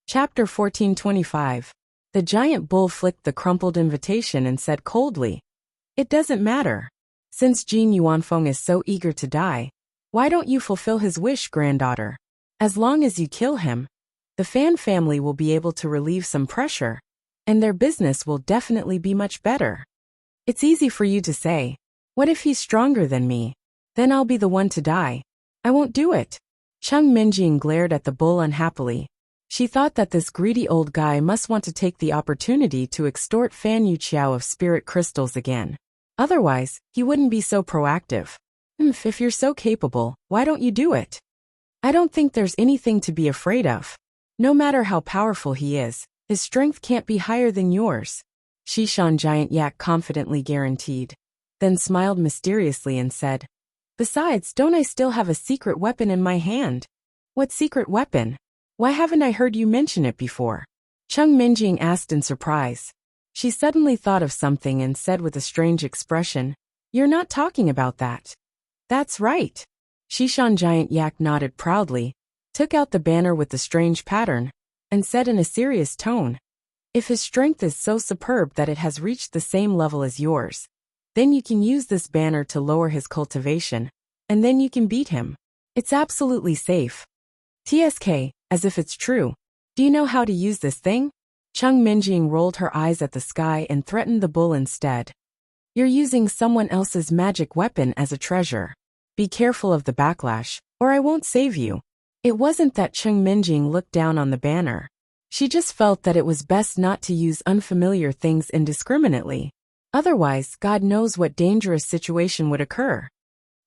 Chapter 1425. The giant bull flicked the crumpled invitation and said coldly, "It doesn't matter. Since Jin Yuanfeng is so eager to die, why don't you fulfill his wish, granddaughter? As long as you kill him, the Fan family will be able to relieve some pressure, and their business will definitely be much better. It's easy for you to say, what if he's stronger than me? Then I'll be the one to die. I won't do it." Cheng Minjing glared at the bull unhappily. She thought that this greedy old guy must want to take the opportunity to extort Fan Yuqiao of spirit crystals again. Otherwise, he wouldn't be so proactive. If you're so capable, why don't you do it? I don't think there's anything to be afraid of. No matter how powerful he is, his strength can't be higher than yours, Xishan Giant Yak confidently guaranteed, then smiled mysteriously and said, "Besides, don't I still have a secret weapon in my hand?" "What secret weapon? Why haven't I heard you mention it before?" Cheng Minjing asked in surprise. She suddenly thought of something and said with a strange expression, "You're not talking about that." "That's right." Xishan Giant Yak nodded proudly, took out the banner with the strange pattern, and said in a serious tone, "If his strength is so superb that it has reached the same level as yours, then you can use this banner to lower his cultivation, and then you can beat him. It's absolutely safe." "TSK, as if it's true. Do you know how to use this thing?" Cheng Minjing rolled her eyes at the sky and threatened the bull instead. "You're using someone else's magic weapon as a treasure. Be careful of the backlash, or I won't save you." It wasn't that Cheng Minjing looked down on the banner. She just felt that it was best not to use unfamiliar things indiscriminately. Otherwise, God knows what dangerous situation would occur.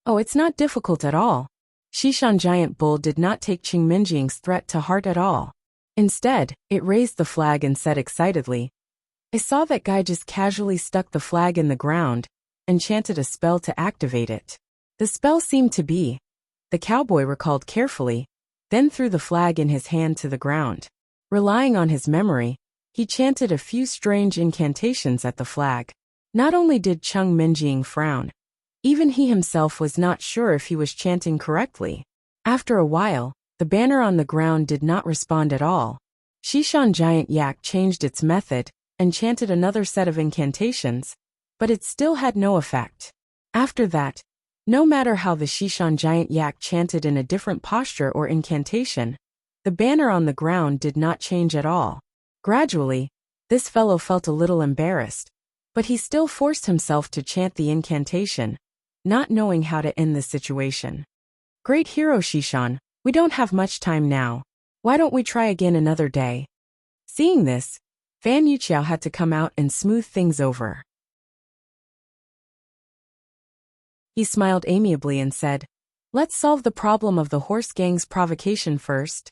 "Oh, it's not difficult at all." Xishan Giant Bull did not take Cheng Minjing's threat to heart at all. Instead, it raised the flag and said excitedly, "I saw that guy just casually stuck the flag in the ground and chanted a spell to activate it. The spell seemed to be," the cowboy recalled carefully, then threw the flag in his hand to the ground. Relying on his memory, he chanted a few strange incantations at the flag. Not only did Cheng Minjing frown, even he himself was not sure if he was chanting correctly. After a while, the banner on the ground did not respond at all. Xishan Giant Yak changed its method and chanted another set of incantations, but it still had no effect. After that, no matter how the Xishan Giant Yak chanted in a different posture or incantation, the banner on the ground did not change at all. Gradually, this fellow felt a little embarrassed, but he still forced himself to chant the incantation, not knowing how to end the situation. "Great hero Xishan, we don't have much time now. Why don't we try again another day?" Seeing this, Fan Yuqiao had to come out and smooth things over. He smiled amiably and said, "Let's solve the problem of the horse gang's provocation first.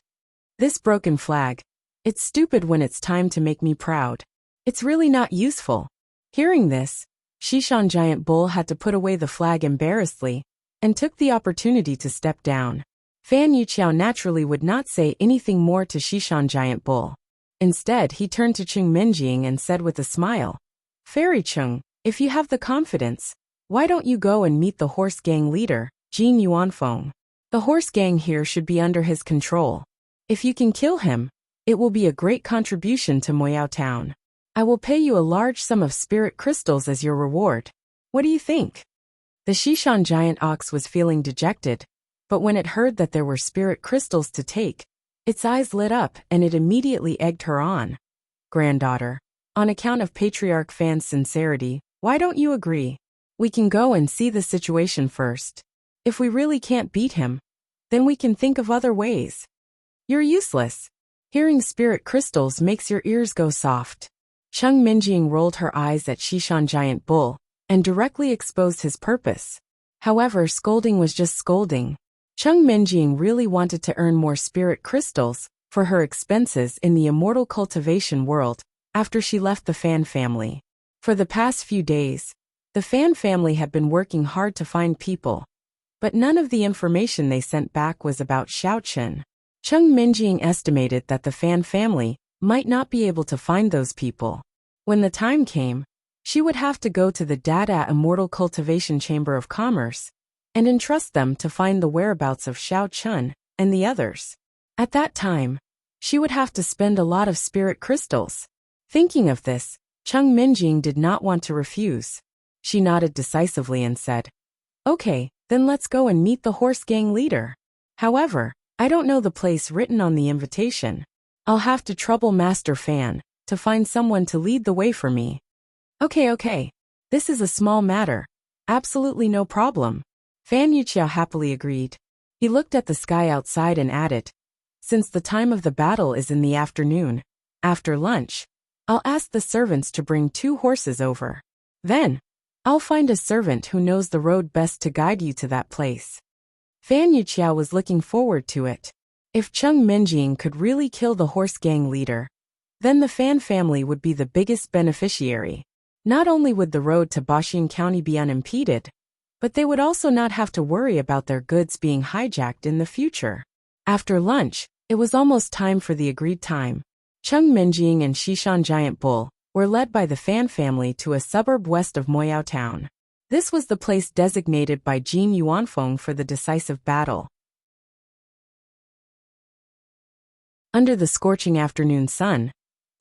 This broken flag. It's stupid when it's time to make me proud. It's really not useful." Hearing this, Xishan Giant Bull had to put away the flag embarrassedly and took the opportunity to step down. Fan Yuqiao naturally would not say anything more to Xishan Giant Bull. Instead, he turned to Cheng Minjing and said with a smile, "Fairy Cheng, If you have the confidence, why don't you go and meet the horse gang leader, Jin Yuanfeng? The horse gang here should be under his control. If you can kill him, it will be a great contribution to Moyao Town. I will pay you a large sum of spirit crystals as your reward. What do you think? The Shishan giant ox was feeling dejected, but when it heard that there were spirit crystals to take, its eyes lit up and it immediately egged her on. Granddaughter, on account of Patriarch Fan's sincerity, why don't you agree? We can go and see the situation first. If we really can't beat him, then we can think of other ways. You're useless. Hearing spirit crystals makes your ears go soft. Cheng Minjing rolled her eyes at Shishan Giant Bull and directly exposed his purpose. However, scolding was just scolding. Cheng Minjing really wanted to earn more spirit crystals for her expenses in the immortal cultivation world after she left the Fan family. For the past few days, the Fan family had been working hard to find people, but none of the information they sent back was about Xiaochen. Cheng Minjing estimated that the Fan family might not be able to find those people. When the time came, she would have to go to the Dada Immortal Cultivation Chamber of Commerce and entrust them to find the whereabouts of Xiao Chun and the others. At that time, she would have to spend a lot of spirit crystals. Thinking of this, Cheng Minjing did not want to refuse. She nodded decisively and said, "Okay, then let's go and meet the horse gang leader. However, I don't know the place written on the invitation. I'll have to trouble Master Fan to find someone to lead the way for me." Okay. This is a small matter. Absolutely no problem. Fan Yuqiao happily agreed. He looked at the sky outside and added, "Since the time of the battle is in the afternoon, after lunch, I'll ask the servants to bring 2 horses over. Then, I'll find a servant who knows the road best to guide you to that place." Fan Yuqiao was looking forward to it. If Cheng Minjing could really kill the horse gang leader, then the Fan family would be the biggest beneficiary. Not only would the road to Baoxing County be unimpeded, but they would also not have to worry about their goods being hijacked in the future. After lunch, it was almost time for the agreed time. Cheng Minjing and Shishan Giant Bull were led by the Fan family to a suburb west of Moyao Town. This was the place designated by Jin Yuanfeng for the decisive battle. Under the scorching afternoon sun,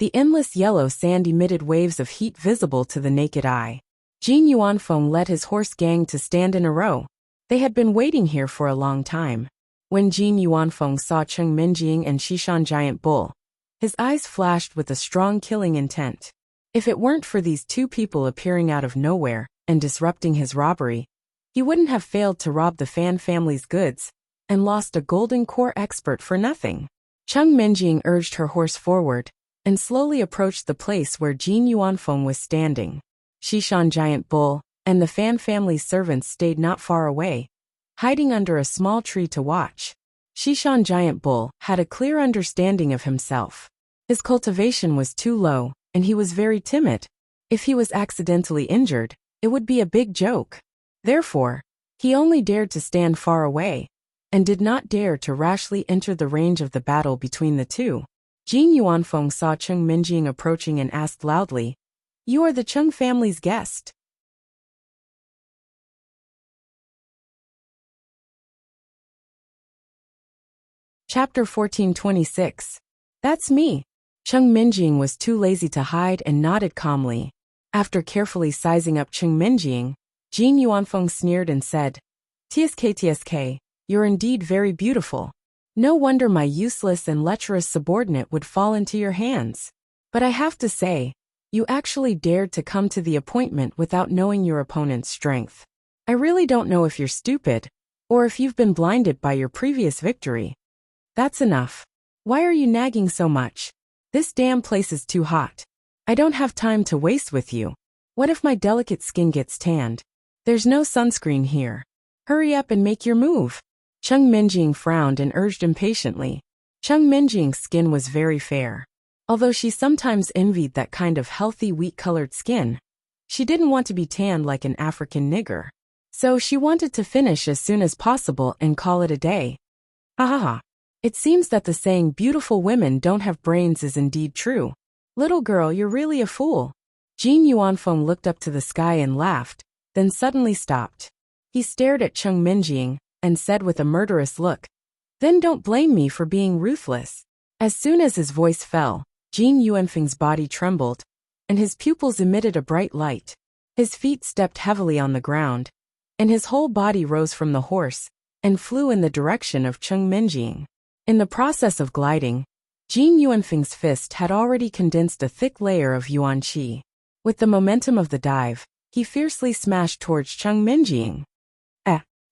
the endless yellow sand emitted waves of heat visible to the naked eye. Jin Yuanfeng led his horse gang to stand in a row. They had been waiting here for a long time. When Jin Yuanfeng saw Cheng Minjing and Shishan Giant Bull, his eyes flashed with a strong killing intent. If it weren't for these 2 people appearing out of nowhere and disrupting his robbery, he wouldn't have failed to rob the Fan family's goods and lost a golden core expert for nothing. Cheng Minjing urged her horse forward and slowly approached the place where Jin Yuanfeng was standing. Shishan Giant Bull and the Fan family's servants stayed not far away, hiding under a small tree to watch. Shishan Giant Bull had a clear understanding of himself. His cultivation was too low, and he was very timid. If he was accidentally injured, it would be a big joke. Therefore, he only dared to stand far away, and did not dare to rashly enter the range of the battle between the 2. Jin Yuanfeng saw Cheng Minjing approaching and asked loudly, "You are the Cheng family's guest?" Chapter 1426. That's me. Cheng Minjing was too lazy to hide and nodded calmly. After carefully sizing up Cheng Minjing, Jin Yuanfeng sneered and said, "TSK, you're indeed very beautiful. No wonder my useless and lecherous subordinate would fall into your hands. But I have to say, you actually dared to come to the appointment without knowing your opponent's strength. I really don't know if you're stupid, or if you've been blinded by your previous victory. That's enough. Why are you nagging so much? This damn place is too hot. I don't have time to waste with you. What if my delicate skin gets tanned? There's no sunscreen here. Hurry up and make your move." Cheng Minjing frowned and urged impatiently. Cheng Minjing's skin was very fair. Although she sometimes envied that kind of healthy wheat-colored skin, she didn't want to be tanned like an African nigger. So she wanted to finish as soon as possible and call it a day. Ha ha ha. It seems that the saying beautiful women don't have brains is indeed true. Little girl, you're really a fool. Jin Yuanfeng looked up to the sky and laughed, then suddenly stopped. He stared at Cheng Minjing and said with a murderous look, "Then don't blame me for being ruthless." As soon as his voice fell, Jin Yuanfeng's body trembled, and his pupils emitted a bright light. His feet stepped heavily on the ground, and his whole body rose from the horse and flew in the direction of Cheng Minjing. In the process of gliding, Jin Yuanfeng's fist had already condensed a thick layer of yuan qi. With the momentum of the dive, he fiercely smashed towards Cheng Minjing.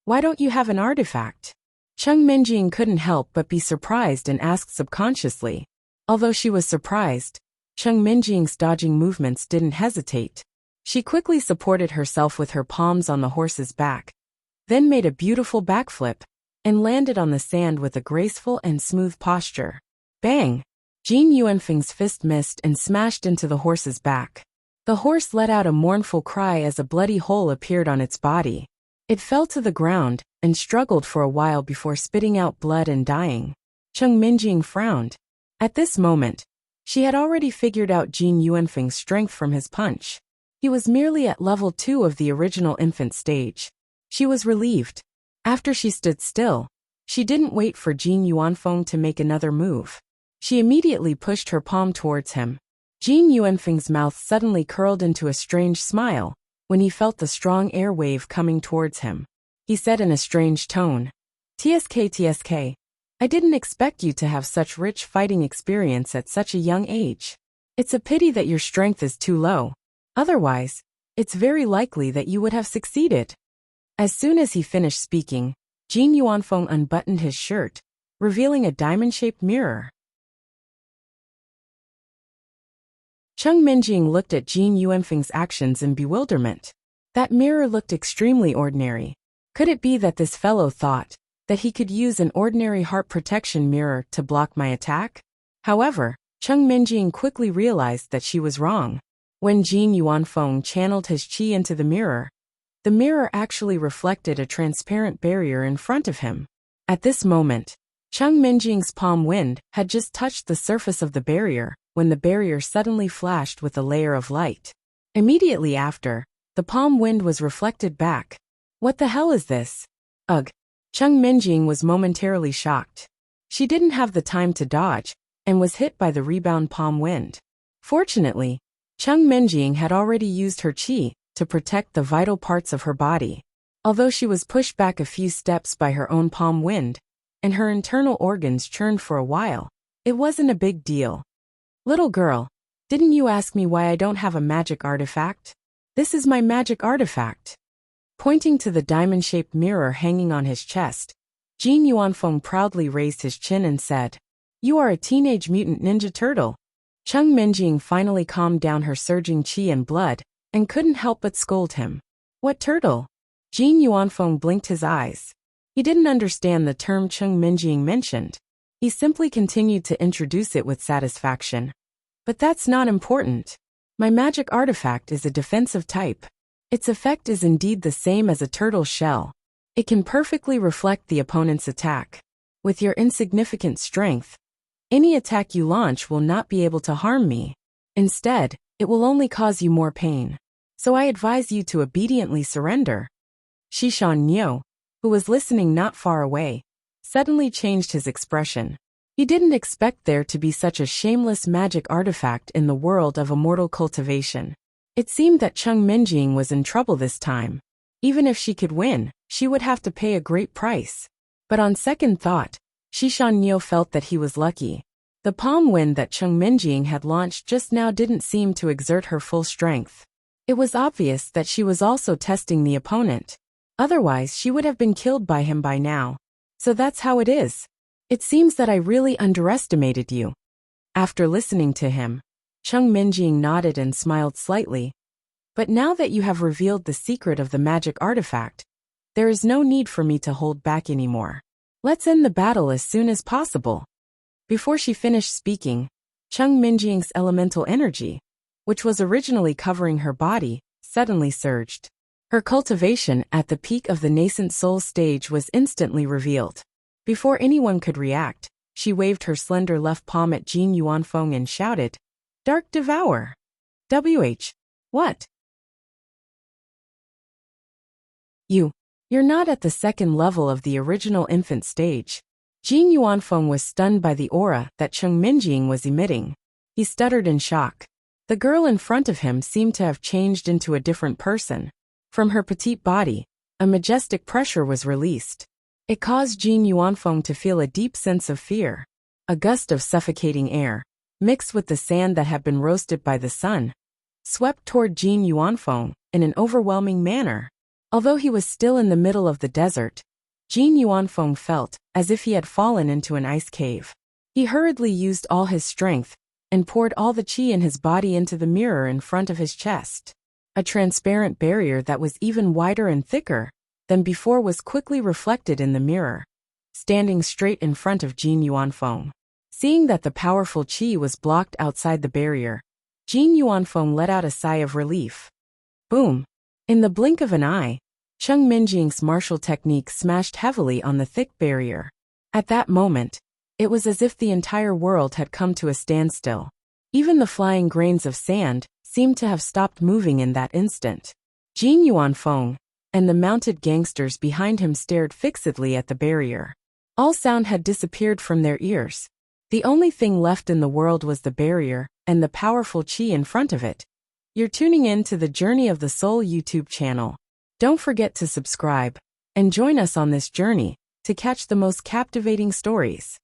Why don't you have an artifact?" Cheng Minjing couldn't help but be surprised and asked subconsciously. Although she was surprised, Cheng Minjing's dodging movements didn't hesitate. She quickly supported herself with her palms on the horse's back, then made a beautiful backflip, and landed on the sand with a graceful and smooth posture. Bang! Jin Yuanfeng's fist missed and smashed into the horse's back. The horse let out a mournful cry as a bloody hole appeared on its body. It fell to the ground and struggled for a while before spitting out blood and dying. Cheng Minjing frowned. At this moment, she had already figured out Jin Yuanfeng's strength from his punch. He was merely at level 2 of the original infant stage. She was relieved. After she stood still, she didn't wait for Jin Yuanfeng to make another move. She immediately pushed her palm towards him. Jin Yuanfeng's mouth suddenly curled into a strange smile when he felt the strong air wave coming towards him. He said in a strange tone, TSK, I didn't expect you to have such rich fighting experience at such a young age. It's a pity that your strength is too low. Otherwise, it's very likely that you would have succeeded." As soon as he finished speaking, Jin Yuanfeng unbuttoned his shirt, revealing a diamond-shaped mirror. Cheng Minjing looked at Jin Yuanfeng's actions in bewilderment. That mirror looked extremely ordinary. Could it be that this fellow thought that he could use an ordinary heart protection mirror to block my attack? However, Cheng Minjing quickly realized that she was wrong. When Jin Yuanfeng channeled his qi into the mirror actually reflected a transparent barrier in front of him. At this moment, Cheng Minjing's palm wind had just touched the surface of the barrier when the barrier suddenly flashed with a layer of light. Immediately after, the palm wind was reflected back. What the hell is this? Ugh! Cheng Minjing was momentarily shocked. She didn't have the time to dodge and was hit by the rebound palm wind. Fortunately, Cheng Minjing had already used her qi to protect the vital parts of her body. Although she was pushed back a few steps by her own palm wind, and her internal organs churned for a while, it wasn't a big deal. "Little girl, didn't you ask me why I don't have a magic artifact? This is my magic artifact." Pointing to the diamond-shaped mirror hanging on his chest, Jin Yuanfeng proudly raised his chin and said, "You are a teenage mutant ninja turtle." Cheng Minjing finally calmed down her surging qi and blood, and couldn't help but scold him. "What turtle?" Jin Yuanfeng blinked his eyes. He didn't understand the term Cheng Minjing mentioned. He simply continued to introduce it with satisfaction. "But that's not important. My magic artifact is a defensive type. Its effect is indeed the same as a turtle's shell. It can perfectly reflect the opponent's attack. With your insignificant strength, any attack you launch will not be able to harm me. Instead, it will only cause you more pain. So I advise you to obediently surrender." Shishan Niu, who was listening not far away, suddenly changed his expression. He didn't expect there to be such a shameless magic artifact in the world of immortal cultivation. It seemed that Cheng Minjing was in trouble this time. Even if she could win, she would have to pay a great price. But on second thought, Shishan Niu felt that he was lucky. The palm wind that Cheng Minjing had launched just now didn't seem to exert her full strength. It was obvious that she was also testing the opponent. Otherwise, she would have been killed by him by now. "So that's how it is. It seems that I really underestimated you." After listening to him, Cheng Minjing nodded and smiled slightly. "But now that you have revealed the secret of the magic artifact, there is no need for me to hold back anymore. Let's end the battle as soon as possible." Before she finished speaking, Cheng Minjing's elemental energy, which was originally covering her body, suddenly surged. Her cultivation at the peak of the nascent soul stage was instantly revealed. Before anyone could react, she waved her slender left palm at Jin Yuanfeng and shouted, "Dark Devour! WH! What? You're not at the second level of the original infant stage. Jin Yuanfeng was stunned by the aura that Cheng Minjing was emitting. He stuttered in shock. The girl in front of him seemed to have changed into a different person. From her petite body, a majestic pressure was released. It caused Jin Yuanfeng to feel a deep sense of fear. A gust of suffocating air, mixed with the sand that had been roasted by the sun, swept toward Jin Yuanfeng in an overwhelming manner. Although he was still in the middle of the desert, Jin Yuanfeng felt as if he had fallen into an ice cave. He hurriedly used all his strength and poured all the qi in his body into the mirror in front of his chest. A transparent barrier that was even wider and thicker than before was quickly reflected in the mirror, standing straight in front of Jin Yuanfeng. Seeing that the powerful qi was blocked outside the barrier, Jin Yuanfeng let out a sigh of relief. Boom! In the blink of an eye, Cheng Minjing's martial technique smashed heavily on the thick barrier. At that moment, it was as if the entire world had come to a standstill. Even the flying grains of sand seemed to have stopped moving in that instant. Jin Yuanfeng and the mounted gangsters behind him stared fixedly at the barrier. All sound had disappeared from their ears. The only thing left in the world was the barrier and the powerful qi in front of it. You're tuning in to the Journey of the Soul YouTube channel. Don't forget to subscribe and join us on this journey to catch the most captivating stories.